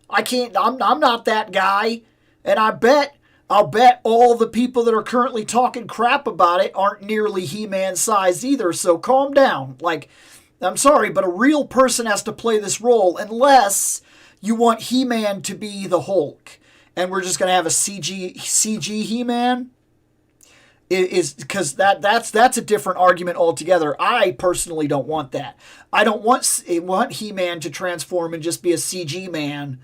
I'm not that guy. And I'll bet all the people that are currently talking crap about it aren't nearly He-Man size either, so calm down. Like, I'm sorry, but a real person has to play this role unless you want He-Man to be the Hulk. And we're just going to have a CG He-Man. Is because that's a different argument altogether. I personally don't want that. I don't want He-Man to transform and just be a CG man.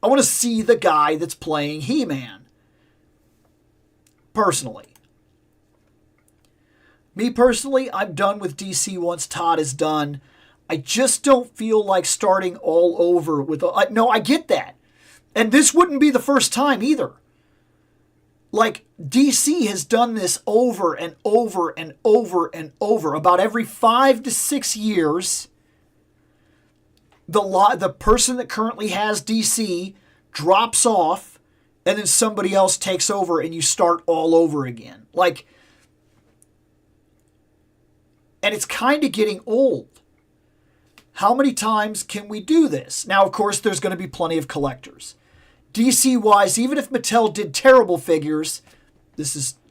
I want to see the guy that's playing He-Man. Personally. Me personally, I'm done with DC once Todd is done. I just don't feel like starting all over with... No, I get that. And this wouldn't be the first time either. Like, DC has done this over and over and over and over. About every 5 to 6 years, the person that currently has DC drops off, and then somebody else takes over, and you start all over again. Like, and it's kind of getting old. How many times can we do this? Now, of course, there's going to be plenty of collectors. DC-wise, even if Mattel did terrible figures,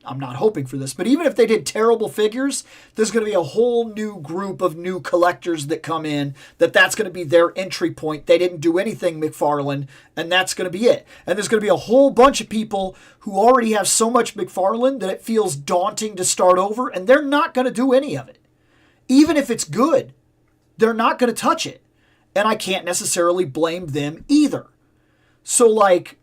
I'm not hoping for this, but even if they did terrible figures, there's going to be a whole new group of new collectors that come in, that's going to be their entry point. They didn't do anything McFarlane, and that's going to be it. And there's going to be a whole bunch of people who already have so much McFarlane that it feels daunting to start over, and they're not going to do any of it. Even if it's good, they're not going to touch it. And I can't necessarily blame them either. So, like,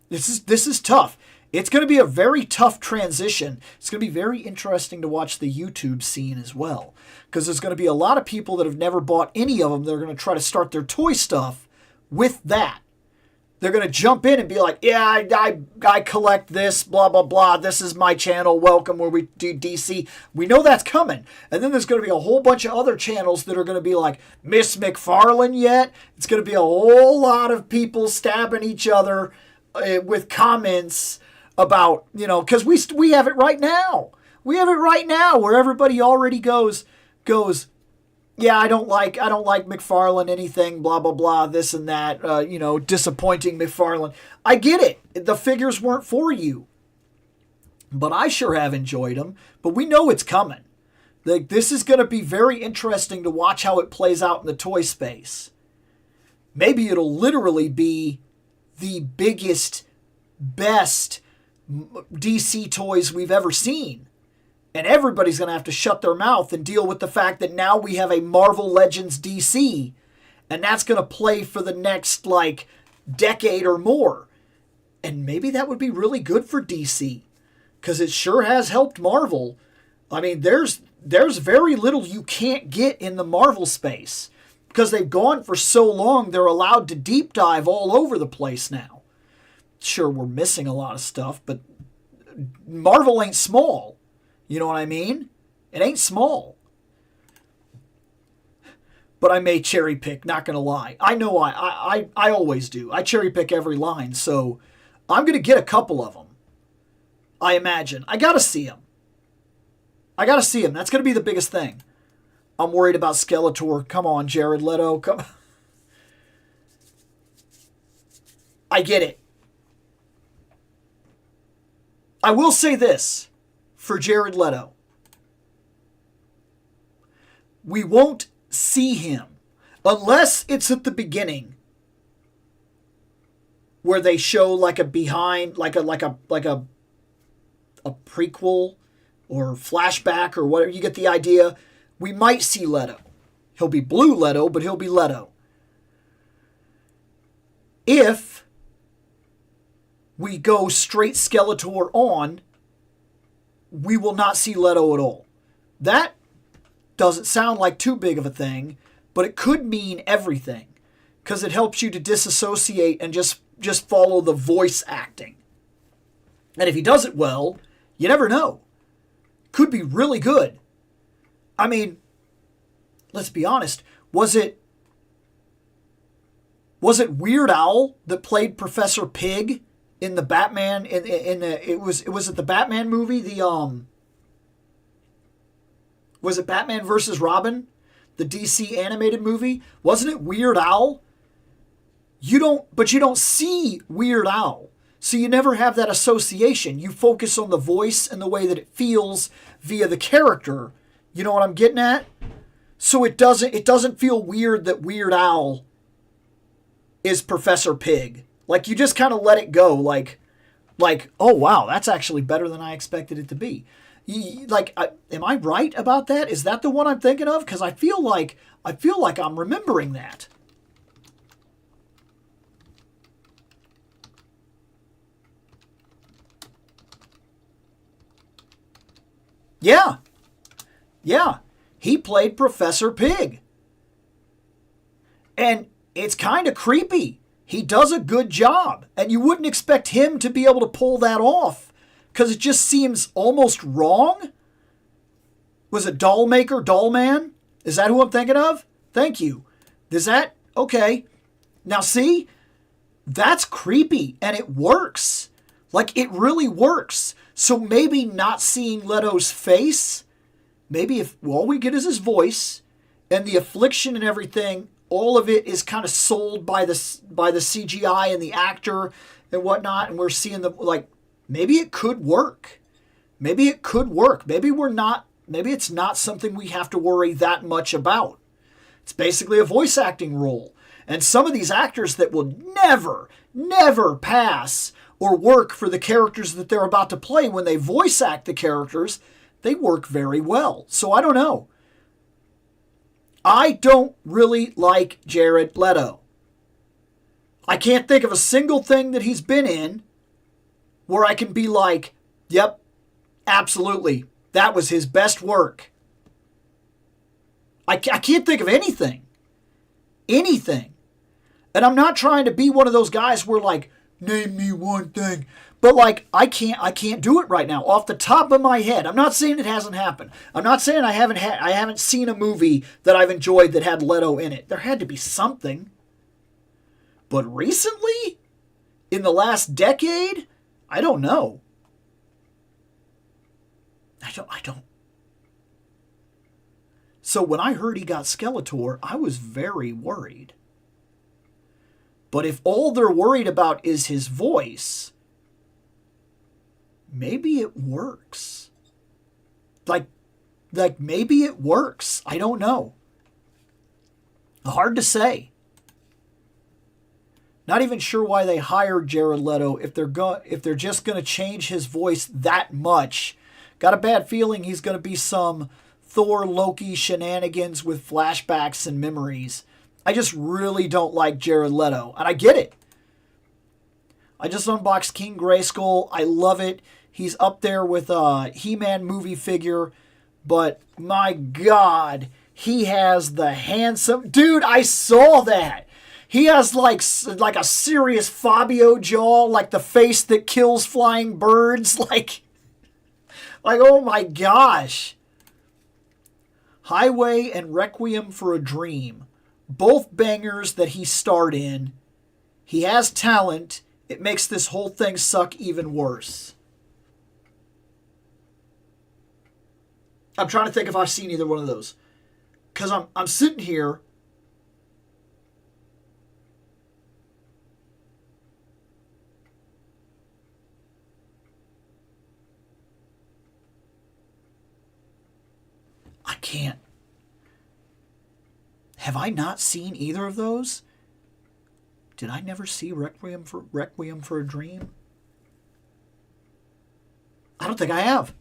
this is tough. It's going to be a very tough transition. It's going to be very interesting to watch the YouTube scene as well. Because there's going to be a lot of people that have never bought any of them that are going to try to start their toy stuff with that. They're going to jump in and be like, yeah, I collect this, blah, blah, blah. This is my channel. Welcome where we do DC. We know that's coming. And then there's going to be a whole bunch of other channels that are going to be like, Miss McFarlane yet? It's going to be a whole lot of people stabbing each other with comments about, because we have it right now. We have it right now where everybody already goes, yeah, I don't like McFarlane anything, blah, blah, blah, this and that, disappointing McFarlane. I get it. The figures weren't for you. But I sure have enjoyed them. But we know it's coming. Like, this is going to be very interesting to watch how it plays out in the toy space. Maybe it'll literally be the biggest, best DC toys we've ever seen. And everybody's going to have to shut their mouth and deal with the fact that now we have a Marvel Legends DC. And that's going to play for the next, decade or more. And maybe that would be really good for DC. Because it sure has helped Marvel. I mean, there's very little you can't get in the Marvel space. Because they've gone for so long, they're allowed to deep dive all over the place now. Sure, we're missing a lot of stuff, but Marvel ain't small. You know what I mean? It ain't small. But I may cherry pick, not going to lie. I know I always do. I cherry pick every line, so I'm going to get a couple of them. I imagine. I got to see them. That's going to be the biggest thing. I'm worried about Skeletor. Come on, Jared Leto. Come. I get it. I will say this. For Jared Leto, we won't see him unless it's at the beginning where they show like a behind, like a prequel or flashback or whatever. You get the idea. We might see Leto. He'll be Blue Leto, but he'll be Leto. If we go straight Skeletor on, we will not see Leto at all. That doesn't sound like too big of a thing, but it could mean everything because it helps you to disassociate and just follow the voice acting. And if he does it well, you never know. Could be really good. I mean, let's be honest, was it Weird Al that played Professor Pig in the Batman was it the Batman movie, was it Batman versus Robin, the DC animated movie? Wasn't it Weird Al? You don't see Weird Al. So you never have that association. You focus on the voice and the way that it feels via the character. You know what I'm getting at? So it doesn't feel weird that Weird Al is Professor Pig. Like, you just kind of let it go. Like, oh wow, that's actually better than I expected it to be. Am I right about that? Is that the one I'm thinking of? Because I feel like I'm remembering that. Yeah. He played Professor Pig. And it's kind of creepy. He does a good job. And you wouldn't expect him to be able to pull that off, because it just seems almost wrong. Was it Dollman? Is that who I'm thinking of? Thank you. Is that? Okay. Now see? That's creepy, and it works. Like, it really works. So maybe not seeing Leto's face, maybe if all we get is his voice and the affliction and everything, all of it is kind of sold by the CGI and the actor and whatnot, and we're seeing maybe it could work. Maybe it could work. Maybe it's not something we have to worry that much about. It's basically a voice acting role. And some of these actors that will never pass or work for the characters that they're about to play, when they voice act the characters, they work very well. So I don't know. I don't really like Jared Leto. I can't think of a single thing that he's been in where I can be like, yep, absolutely, that was his best work. I can't think of anything. And I'm not trying to be one of those guys where, like, name me one thing. But, like, I can't do it right now off the top of my head. I'm not saying it hasn't happened. I'm not saying I haven't seen a movie that I've enjoyed that had Leto in it. There had to be something. But recently, in the last decade, I don't know. I don't. So when I heard he got Skeletor, I was very worried. But if all they're worried about is his voice, maybe it works. Like maybe it works. I don't know. Hard to say. Not even sure why they hired Jared Leto if they're just going to change his voice that much. Got a bad feeling he's going to be some Thor Loki shenanigans with flashbacks and memories. I just really don't like Jared Leto, and I get it. I just unboxed King Grayskull. I love it. He's up there with a He-Man movie figure, but my God, he has the handsome... Dude, I saw that. He has like a serious Fabio jaw, like the face that kills flying birds. Like, oh my gosh. Highway and Requiem for a Dream. Both bangers that he starred in. He has talent. It makes this whole thing suck even worse. I'm trying to think if I've seen either one of those. Because I'm sitting here. I can't. Have I not seen either of those? Did I never see Requiem for a Dream? I don't think I have.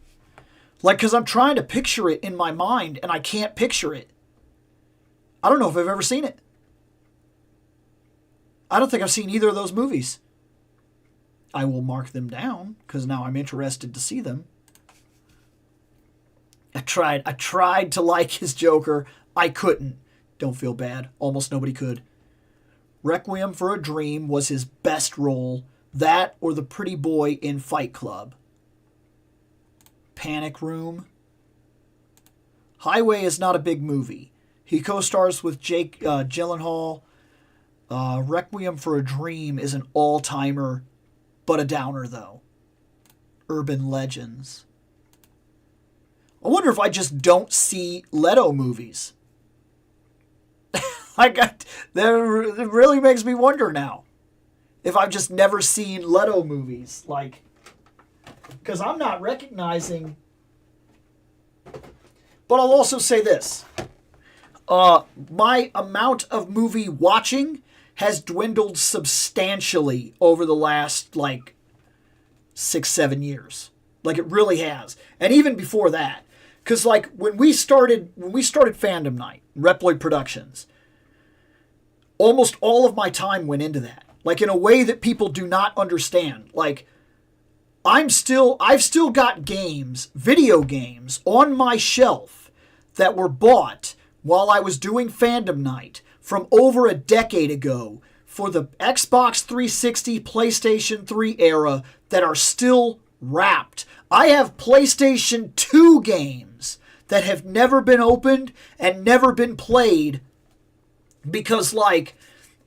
Like, because I'm trying to picture it in my mind, and I can't picture it. I don't know if I've ever seen it. I don't think I've seen either of those movies. I will mark them down, because now I'm interested to see them. I tried to like his Joker. I couldn't. Don't feel bad. Almost nobody could. Requiem for a Dream was his best role. That or the pretty boy in Fight Club. Panic Room. Highway is not a big movie. He co-stars with Jake Gyllenhaal. Requiem for a Dream is an all-timer, but a downer, though. Urban Legends. I wonder if I just don't see Leto movies. That really makes me wonder now. If I've just never seen Leto movies. Like, because I'm not recognizing... But I'll also say this. My amount of movie watching has dwindled substantially over the last, 6-7 years. Like, it really has. And even before that. Because, when we started Fandom Night, Reploid Productions, almost all of my time went into that. Like, in a way that people do not understand. Like, I've still got games, video games, on my shelf that were bought while I was doing Fandom Night from over a decade ago for the Xbox 360, PlayStation 3 era that are still wrapped. I have PlayStation 2 games that have never been opened and never been played because,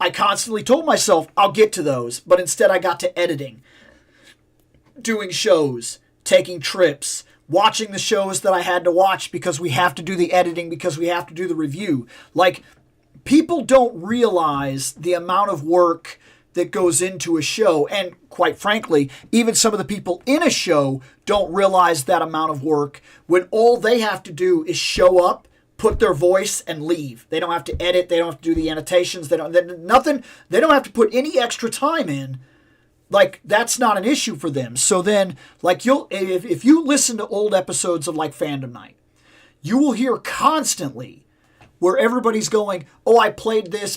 I constantly told myself I'll get to those, but instead I got to editing, doing shows, taking trips, watching the shows that I had to watch because we have to do the editing, because we have to do the review. People don't realize the amount of work that goes into a show, and quite frankly, even some of the people in a show don't realize that amount of work when all they have to do is show up, put their voice, and leave. They don't have to edit. They don't have to do the annotations. They don't have to put any extra time in. That's not an issue for them. So then, if you listen to old episodes of Fandom Night, you will hear constantly where everybody's going, oh, I played this,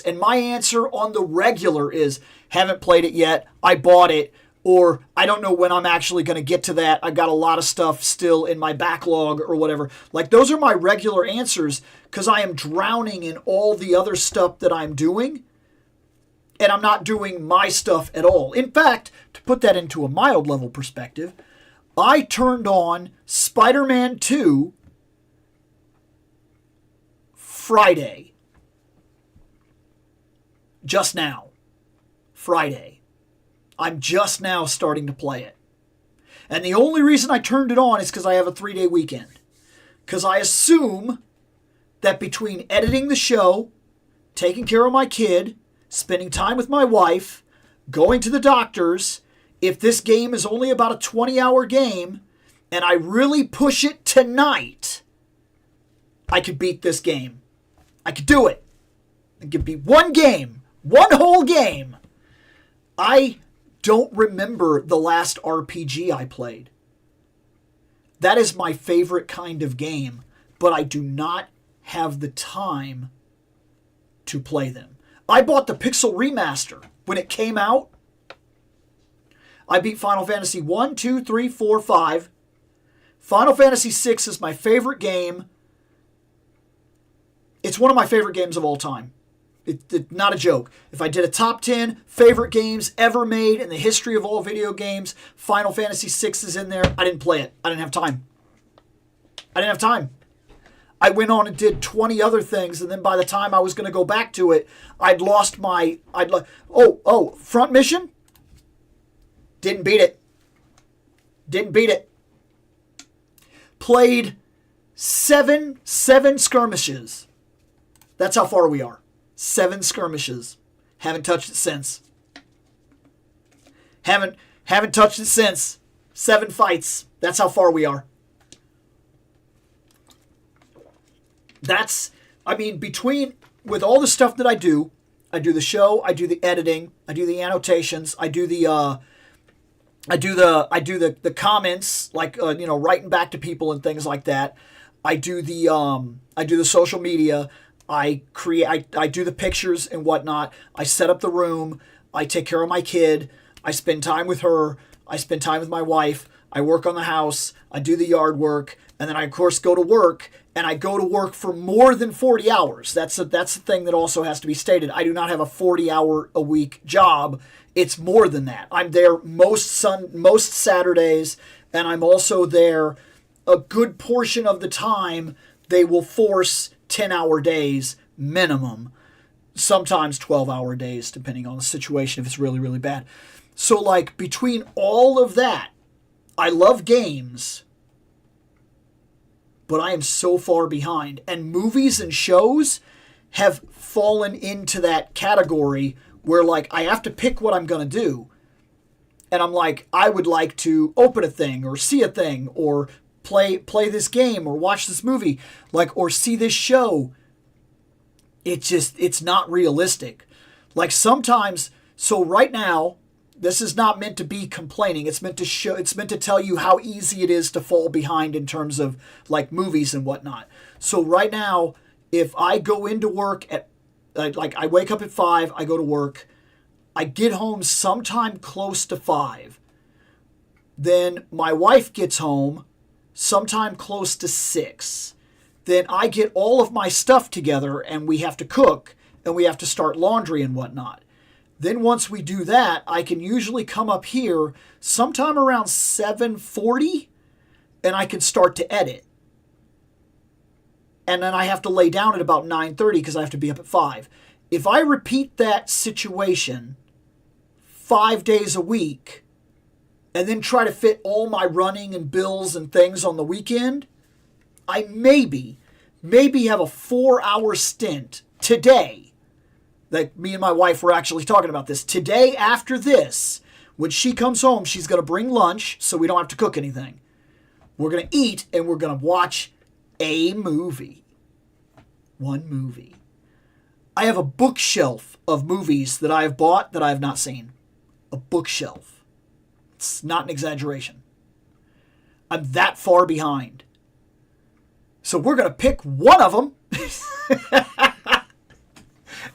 and my answer on the regular is, haven't played it yet, I bought it, or I don't know when I'm actually going to get to that. I've got a lot of stuff still in my backlog or whatever. Those are my regular answers because I am drowning in all the other stuff that I'm doing, and I'm not doing my stuff at all. In fact, to put that into a mild level perspective, I turned on Spider-Man 2 Friday. Just now. Friday. I'm just now starting to play it. And the only reason I turned it on is because I have a 3-day weekend. Because I assume that between editing the show, taking care of my kid, spending time with my wife, going to the doctors, if this game is only about a 20-hour game, and I really push it tonight, I could beat this game. I could do it. It could be one game. One whole game. I don't remember the last RPG I played. That is my favorite kind of game, but I do not have the time to play them. I bought the Pixel Remaster when it came out. I beat Final Fantasy 1, 2, 3, 4, 5. Final Fantasy 6 is my favorite game. It's one of my favorite games of all time. It's not a joke. If I did a top 10 favorite games ever made in the history of all video games, Final Fantasy 6 is in there. I didn't play it. I didn't have time. I went on and did 20 other things, and then by the time I was going to go back to it, I'd lost my... front mission? Didn't beat it. Played seven skirmishes. That's how far we are. 7 skirmishes. Haven't touched it since. Haven't touched it since. 7 fights. That's how far we are. With all the stuff that I do the show, I do the editing, I do the annotations, I do the comments, writing back to people and things like that. I do the social media. I do the pictures and whatnot. I set up the room. I take care of my kid. I spend time with her. I spend time with my wife. I work on the house. I do the yard work. And then I, of course, go to work. And I go to work for more than 40 hours. That's the thing that also has to be stated. I do not have a 40-hour-a-week job. It's more than that. I'm there most Saturdays. And I'm also there a good portion of the time they will force 10-hour days minimum, sometimes 12-hour days, depending on the situation if it's really, really bad. So, like, between all of that, I love games, but I am so far behind. And movies and shows have fallen into that category where, like, I have to pick what I'm going to do. And I'm like, I would like to open a thing or see a thing or play this game or watch this movie, like, or see this show. It's not realistic. Like, sometimes, so right now, this is not meant to be complaining. It's meant to tell you how easy it is to fall behind in terms of, like, movies and whatnot. So right now, if I go into work at, like, I wake up at 5, I go to work, I get home sometime close to 5. Then my wife gets home sometime close to 6. Then I get all of my stuff together and we have to cook and we have to start laundry and whatnot. Then once we do that, I can usually come up here sometime around 7:40 and I can start to edit. And then I have to lay down at about 9:30 because I have to be up at 5. If I repeat that situation 5 days a week and then try to fit all my running and bills and things on the weekend, I maybe have a 4-hour stint today. Like, me and my wife were actually talking about this. Today, after this, when she comes home, she's going to bring lunch so we don't have to cook anything. We're going to eat and we're going to watch a movie. One movie. I have a bookshelf of movies that I have bought that I have not seen. A bookshelf. It's not an exaggeration. I'm that far behind. So we're going to pick one of them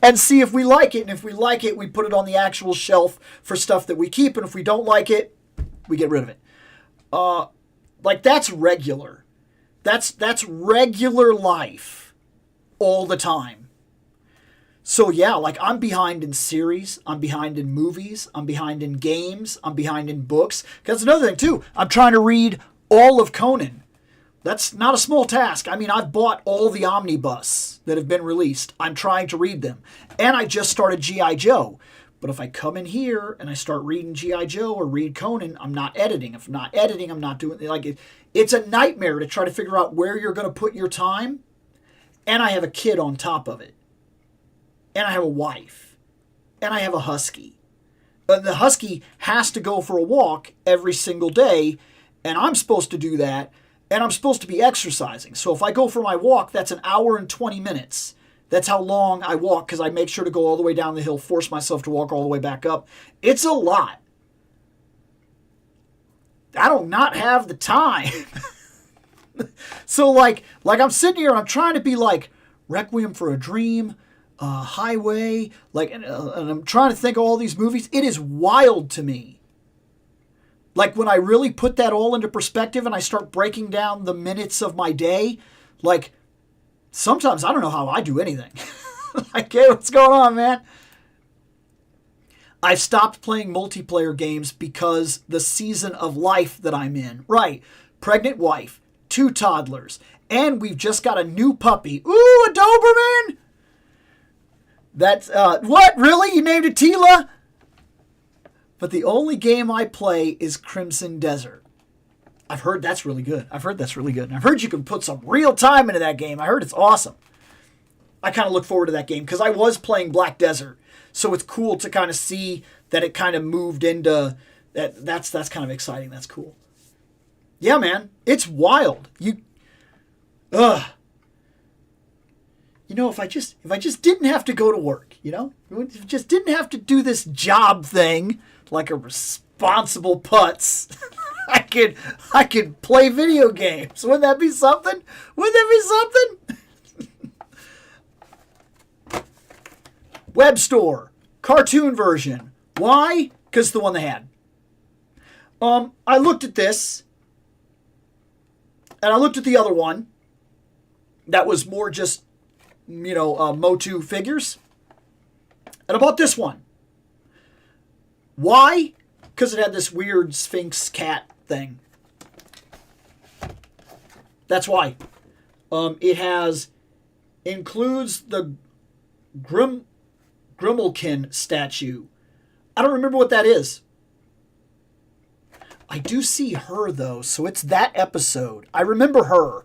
and see if we like it. And if we like it, we put it on the actual shelf for stuff that we keep. And if we don't like it, we get rid of it. Like, that's regular. That's regular life all the time. So yeah, like, I'm behind in series, I'm behind in movies, I'm behind in games, I'm behind in books. That's another thing too. I'm trying to read all of Conan. That's not a small task. I mean, I've bought all the omnibus that have been released. I'm trying to read them. And I just started G.I. Joe. But if I come in here and I start reading G.I. Joe or read Conan, I'm not editing. If I'm not editing, I'm not doing, like, it's a nightmare to try to figure out where you're going to put your time. And I have a kid on top of it. And I have a wife. And I have a husky. But the husky has to go for a walk every single day. And I'm supposed to do that. And I'm supposed to be exercising. So if I go for my walk, that's an hour and 20 minutes. That's how long I walk, because I make sure to go all the way down the hill, force myself to walk all the way back up. It's a lot. I don't not have the time. So like I'm sitting here and I'm trying to be like Requiem for a Dream, Highway, like, and I'm trying to think of all these movies. It is wild to me. Like, when I really put that all into perspective and I start breaking down the minutes of my day, like, sometimes I don't know how I do anything. Like, hey, what's going on, man? I've stopped playing multiplayer games because the season of life that I'm in. Right. Pregnant wife, 2 toddlers, and we've just got a new puppy. Ooh, a Doberman! That's, what? Really? You named it Tila? But the only game I play is Crimson Desert. I've heard that's really good. And I've heard you can put some real time into that game. I heard it's awesome. I kind of look forward to that game because I was playing Black Desert. So it's cool to kind of see that it kind of moved into that. That's kind of exciting. That's cool. Yeah, man. It's wild. You know, if I just didn't have to go to work, you know, if I just didn't have to do this job thing like a responsible putz, I could play video games. Wouldn't that be something? Web store, cartoon version. Why? Because the one they had. I looked at this, and I looked at the other one. That was more just, you know, Motu figures. And I bought this one. Why? Because it had this weird Sphinx cat thing. That's why. It includes the Grimalkin statue. I don't remember what that is. I do see her, though, so it's that episode. I remember her.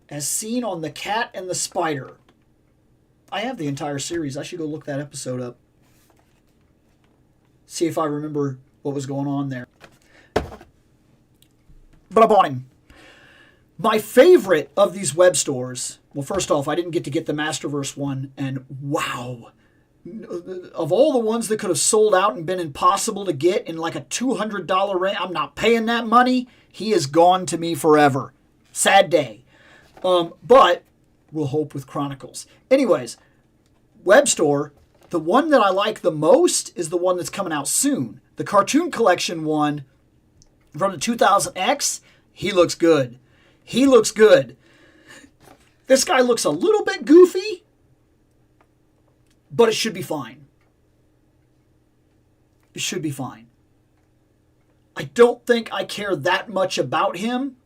As seen on The Cat and the Spider. I have the entire series. I should go look that episode up. See if I remember what was going on there. But I bought him. My favorite of these web stores, well, first off, I didn't get to get the Masterverse one, and wow. Of all the ones that could have sold out and been impossible to get in like a $200 range, I'm not paying that money. He is gone to me forever. Sad day. But we'll hope with Chronicles. Anyways, web store, the one that I like the most is the one that's coming out soon. The Cartoon Collection one from the 2000X, he looks good. He looks good. This guy looks a little bit goofy, but it should be fine. It should be fine. I don't think I care that much about him.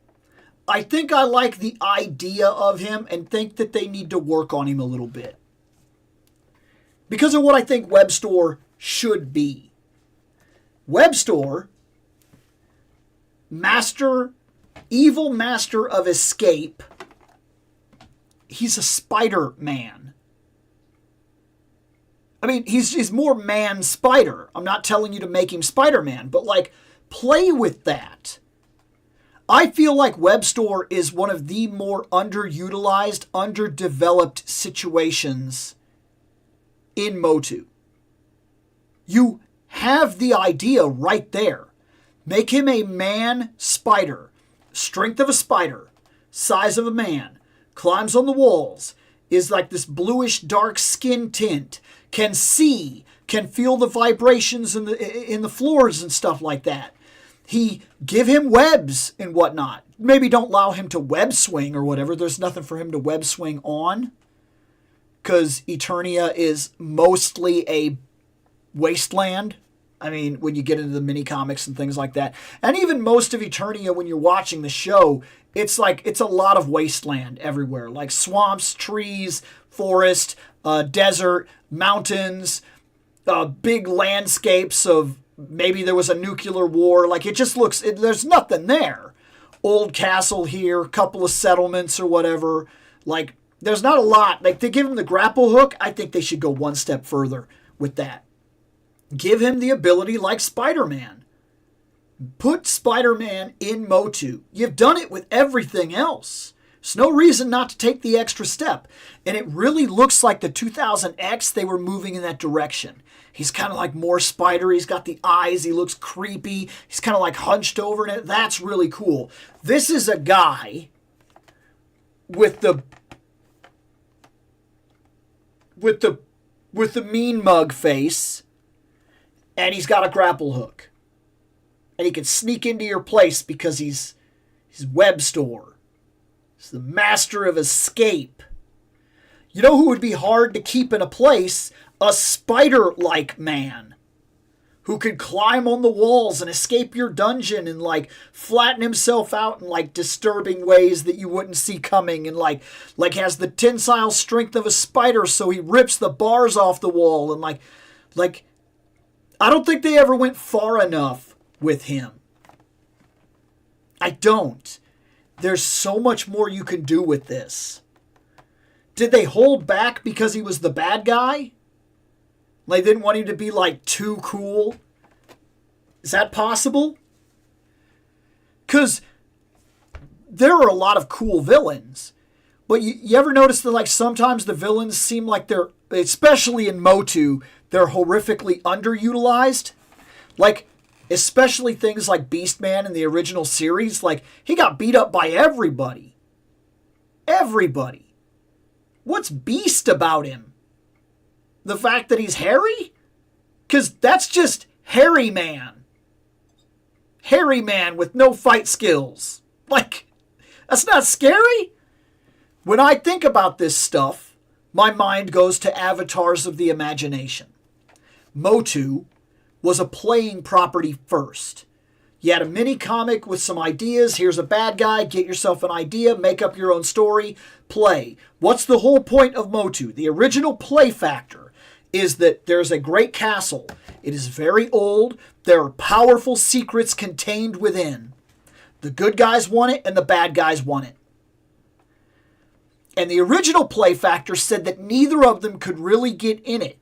I think I like the idea of him and think that they need to work on him a little bit. Because of what I think web store should be. Web store, evil master of escape. He's a Spider-Man. I mean, he's more man-spider. I'm not telling you to make him Spider-Man, but like, play with that. I feel like web store is one of the more underutilized, underdeveloped situations in Motu. You have the idea right there. Make him a man spider, strength of a spider, size of a man, climbs on the walls, is like this bluish dark skin tint, can see, can feel the vibrations in the floors and stuff like that. Give him webs and whatnot. Maybe don't allow him to web swing or whatever. There's nothing for him to web swing on, because Eternia is mostly a wasteland. I mean, when you get into the mini comics and things like that. And even most of Eternia, when you're watching the show, it's a lot of wasteland everywhere. Like swamps, trees, forest, desert, mountains, big landscapes of maybe there was a nuclear war. Like, it just looks, there's nothing there. Old castle here, couple of settlements or whatever. Like, there's not a lot. Like, they give him the grapple hook. I think they should go one step further with that. Give him the ability like Spider-Man. Put Spider-Man in Motu. You've done it with everything else. There's no reason not to take the extra step. And it really looks like the 2000X, they were moving in that direction. He's kind of like more spider. He's got the eyes. He looks creepy. He's kind of like hunched over in it. That's really cool. This is a guy with the mean mug face, and he's got a grapple hook. And he can sneak into your place because he's web store. He's the master of escape. You know who would be hard to keep in a place? A spider-like man who could climb on the walls and escape your dungeon and like flatten himself out in like disturbing ways that you wouldn't see coming, and like has the tensile strength of a spider, so he rips the bars off the wall, and like I don't think they ever went far enough with him. I don't. There's so much more you can do with this. Did they hold back because he was the bad guy? They didn't want him to be like too cool? Is that possible? Because there are a lot of cool villains. But you ever notice that like sometimes the villains seem like they're, especially in Motu, they're horrifically underutilized? Like, especially things like Beastman in the original series. Like, he got beat up by everybody. Everybody. What's Beast about him? The fact that he's hairy? Because that's just hairy man. Hairy man with no fight skills. Like, that's not scary? When I think about this stuff, my mind goes to avatars of the imagination. Motu was a playing property first. You had a mini comic with some ideas. Here's a bad guy. Get yourself an idea. Make up your own story. Play. What's the whole point of Motu? The original play factor is that there's a great castle. It is very old. There are powerful secrets contained within. The good guys want it and the bad guys want it. And the original play factor said that neither of them could really get in it.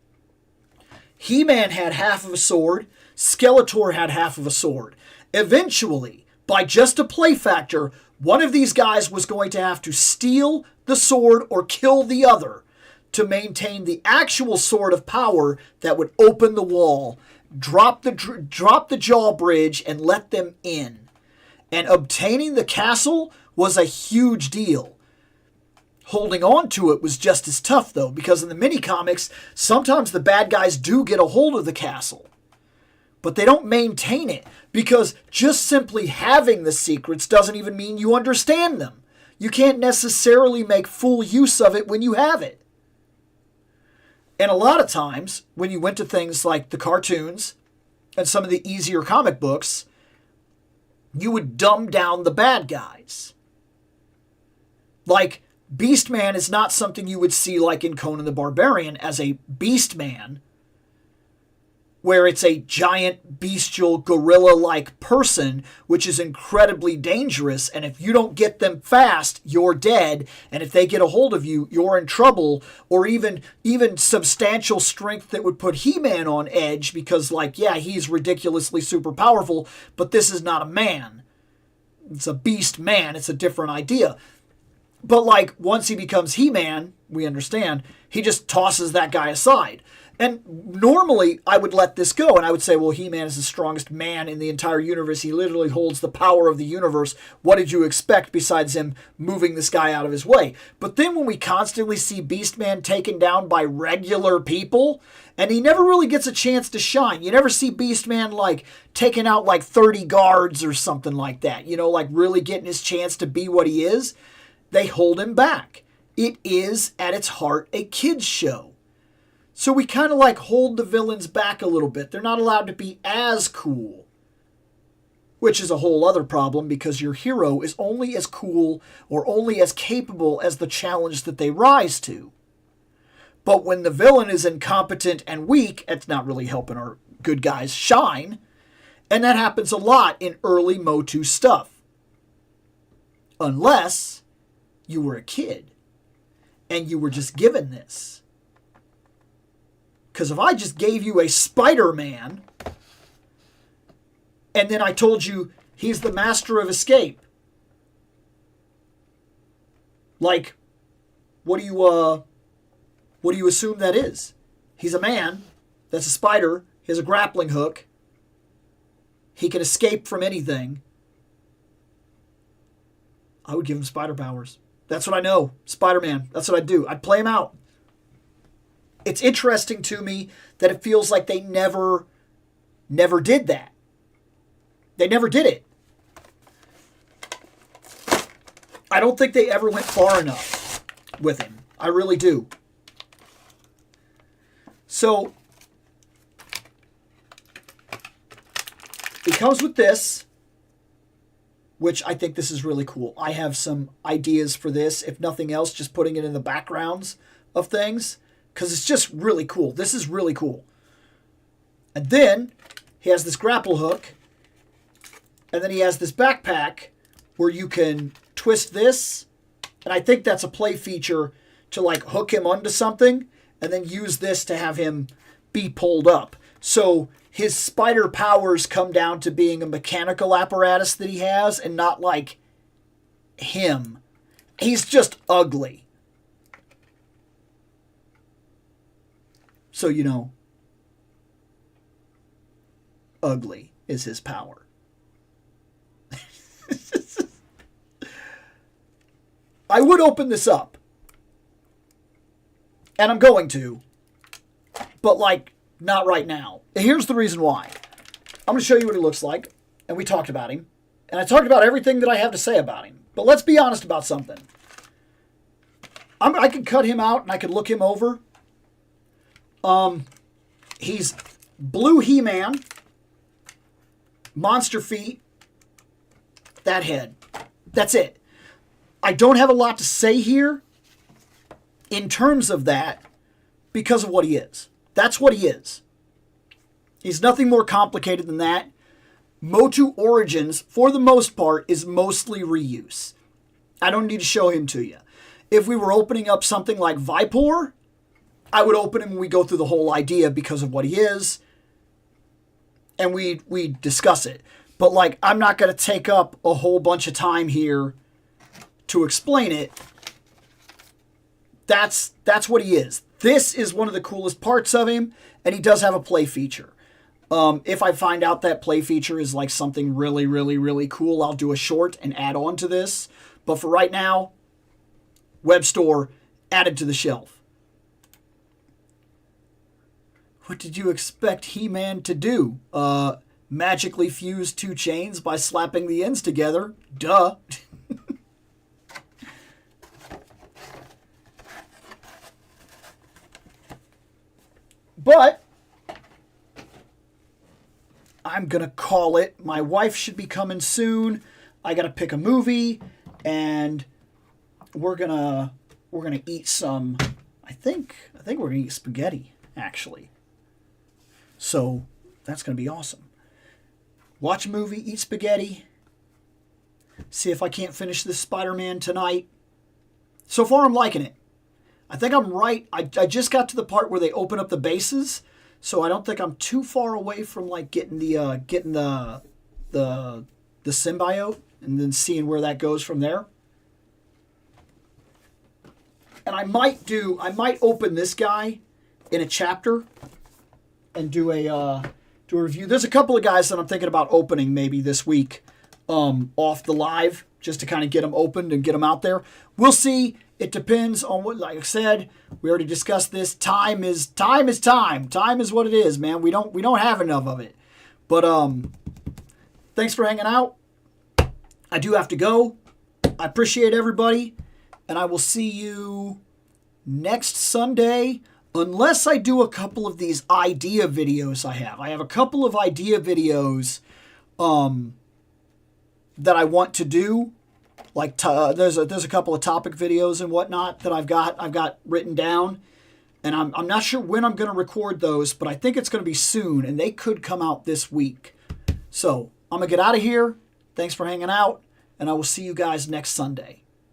He-Man had half of a sword. Skeletor had half of a sword. Eventually, by just a play factor, one of these guys was going to have to steal the sword or kill the other to maintain the actual sword of power that would open the wall, drop the drawbridge, and let them in. And obtaining the castle was a huge deal. Holding on to it was just as tough, though, because in the mini-comics, sometimes the bad guys do get a hold of the castle. But they don't maintain it, because just simply having the secrets doesn't even mean you understand them. You can't necessarily make full use of it when you have it. And a lot of times, when you went to things like the cartoons and some of the easier comic books, you would dumb down the bad guys. Like, Beastman is not something you would see like in Conan the Barbarian as a Beastman, where it's a giant bestial gorilla-like person, which is incredibly dangerous, and if you don't get them fast, you're dead, and if they get a hold of you, you're in trouble, or even substantial strength that would put He-Man on edge, because, like, yeah, he's ridiculously super powerful, but this is not a man. It's a beast man. It's a different idea. But, like, once he becomes He-Man, we understand, he just tosses that guy aside. And normally, I would let this go, and I would say, well, He-Man is the strongest man in the entire universe. He literally holds the power of the universe. What did you expect besides him moving this guy out of his way? But then when we constantly see Beastman taken down by regular people, and he never really gets a chance to shine. You never see Beastman, like, taking out, like, 30 guards or something like that. You know, like, really getting his chance to be what he is. They hold him back. It is, at its heart, a kid's show. So we kind of like hold the villains back a little bit. They're not allowed to be as cool. Which is a whole other problem, because your hero is only as cool or only as capable as the challenge that they rise to. But when the villain is incompetent and weak, it's not really helping our good guys shine. And that happens a lot in early Motu stuff. Unless you were a kid and you were just given this. Because if I just gave you a Spider-Man and then I told you he's the master of escape, like, what do you assume that is? He's a man that's a spider. He has a grappling hook. He can escape from anything. I would give him spider powers. That's what I know. Spider-Man. That's what I'd do. I'd play him out. It's interesting to me that it feels like they never did that. They never did it. I don't think they ever went far enough with him. I really do. So, he comes with this, which I think this is really cool. I have some ideas for this. If nothing else, just putting it in the backgrounds of things, because it's just really cool. This is really cool. And then he has this grapple hook, and then he has this backpack where you can twist this, and I think that's a play feature to like hook him onto something, and then use this to have him be pulled up. So his spider powers come down to being a mechanical apparatus that he has and not like him. He's just ugly. So, you know, ugly is his power. I would open this up. And I'm going to. But, like, not right now. Here's the reason why. I'm going to show you what he looks like. And we talked about him. And I talked about everything that I have to say about him. But let's be honest about something. I could cut him out and I could look him over. He's blue He-Man, monster feet, that head. That's it. I don't have a lot to say here in terms of that because of what he is. That's what he is. He's nothing more complicated than that. Motu Origins, for the most part, is mostly reuse. I don't need to show him to you. If we were opening up something like Vipor, I would open him and we go through the whole idea because of what he is, and we discuss it. But like, I'm not going to take up a whole bunch of time here to explain it. That's what he is. This is one of the coolest parts of him, and he does have a play feature. If I find out that play feature is like something really, really, really cool, I'll do a short and add on to this. But for right now, web store added to the shelf. What did you expect He-Man to do? Magically fuse two chains by slapping the ends together? Duh. But I'm going to call it. My wife should be coming soon. I got to pick a movie, and we're going to eat some, I think we're going to eat spaghetti, actually. So that's going to be awesome. Watch a movie, eat spaghetti. See if I can't finish this Spider-Man tonight. So far, I'm liking it. I think I'm right. I just got to the part where they open up the bases, so I don't think I'm too far away from like getting the symbiote and then seeing where that goes from there. And I might open this guy in a chapter and do a review. There's a couple of guys that I'm thinking about opening maybe this week off the live, just to kind of get them opened and get them out there. We'll see. It depends on what, like I said, we already discussed this. Time is time. Time is what it is, man. We don't have enough of it. But thanks for hanging out. I do have to go. I appreciate everybody, and I will see you next Sunday, unless I do a couple of these idea videos I have. I have a couple of idea videos that I want to do. Like there's a couple of topic videos and whatnot that I've got written down, and I'm not sure when I'm going to record those, but I think it's going to be soon, and they could come out this week. So I'm going to get out of here. Thanks for hanging out, and I will see you guys next Sunday.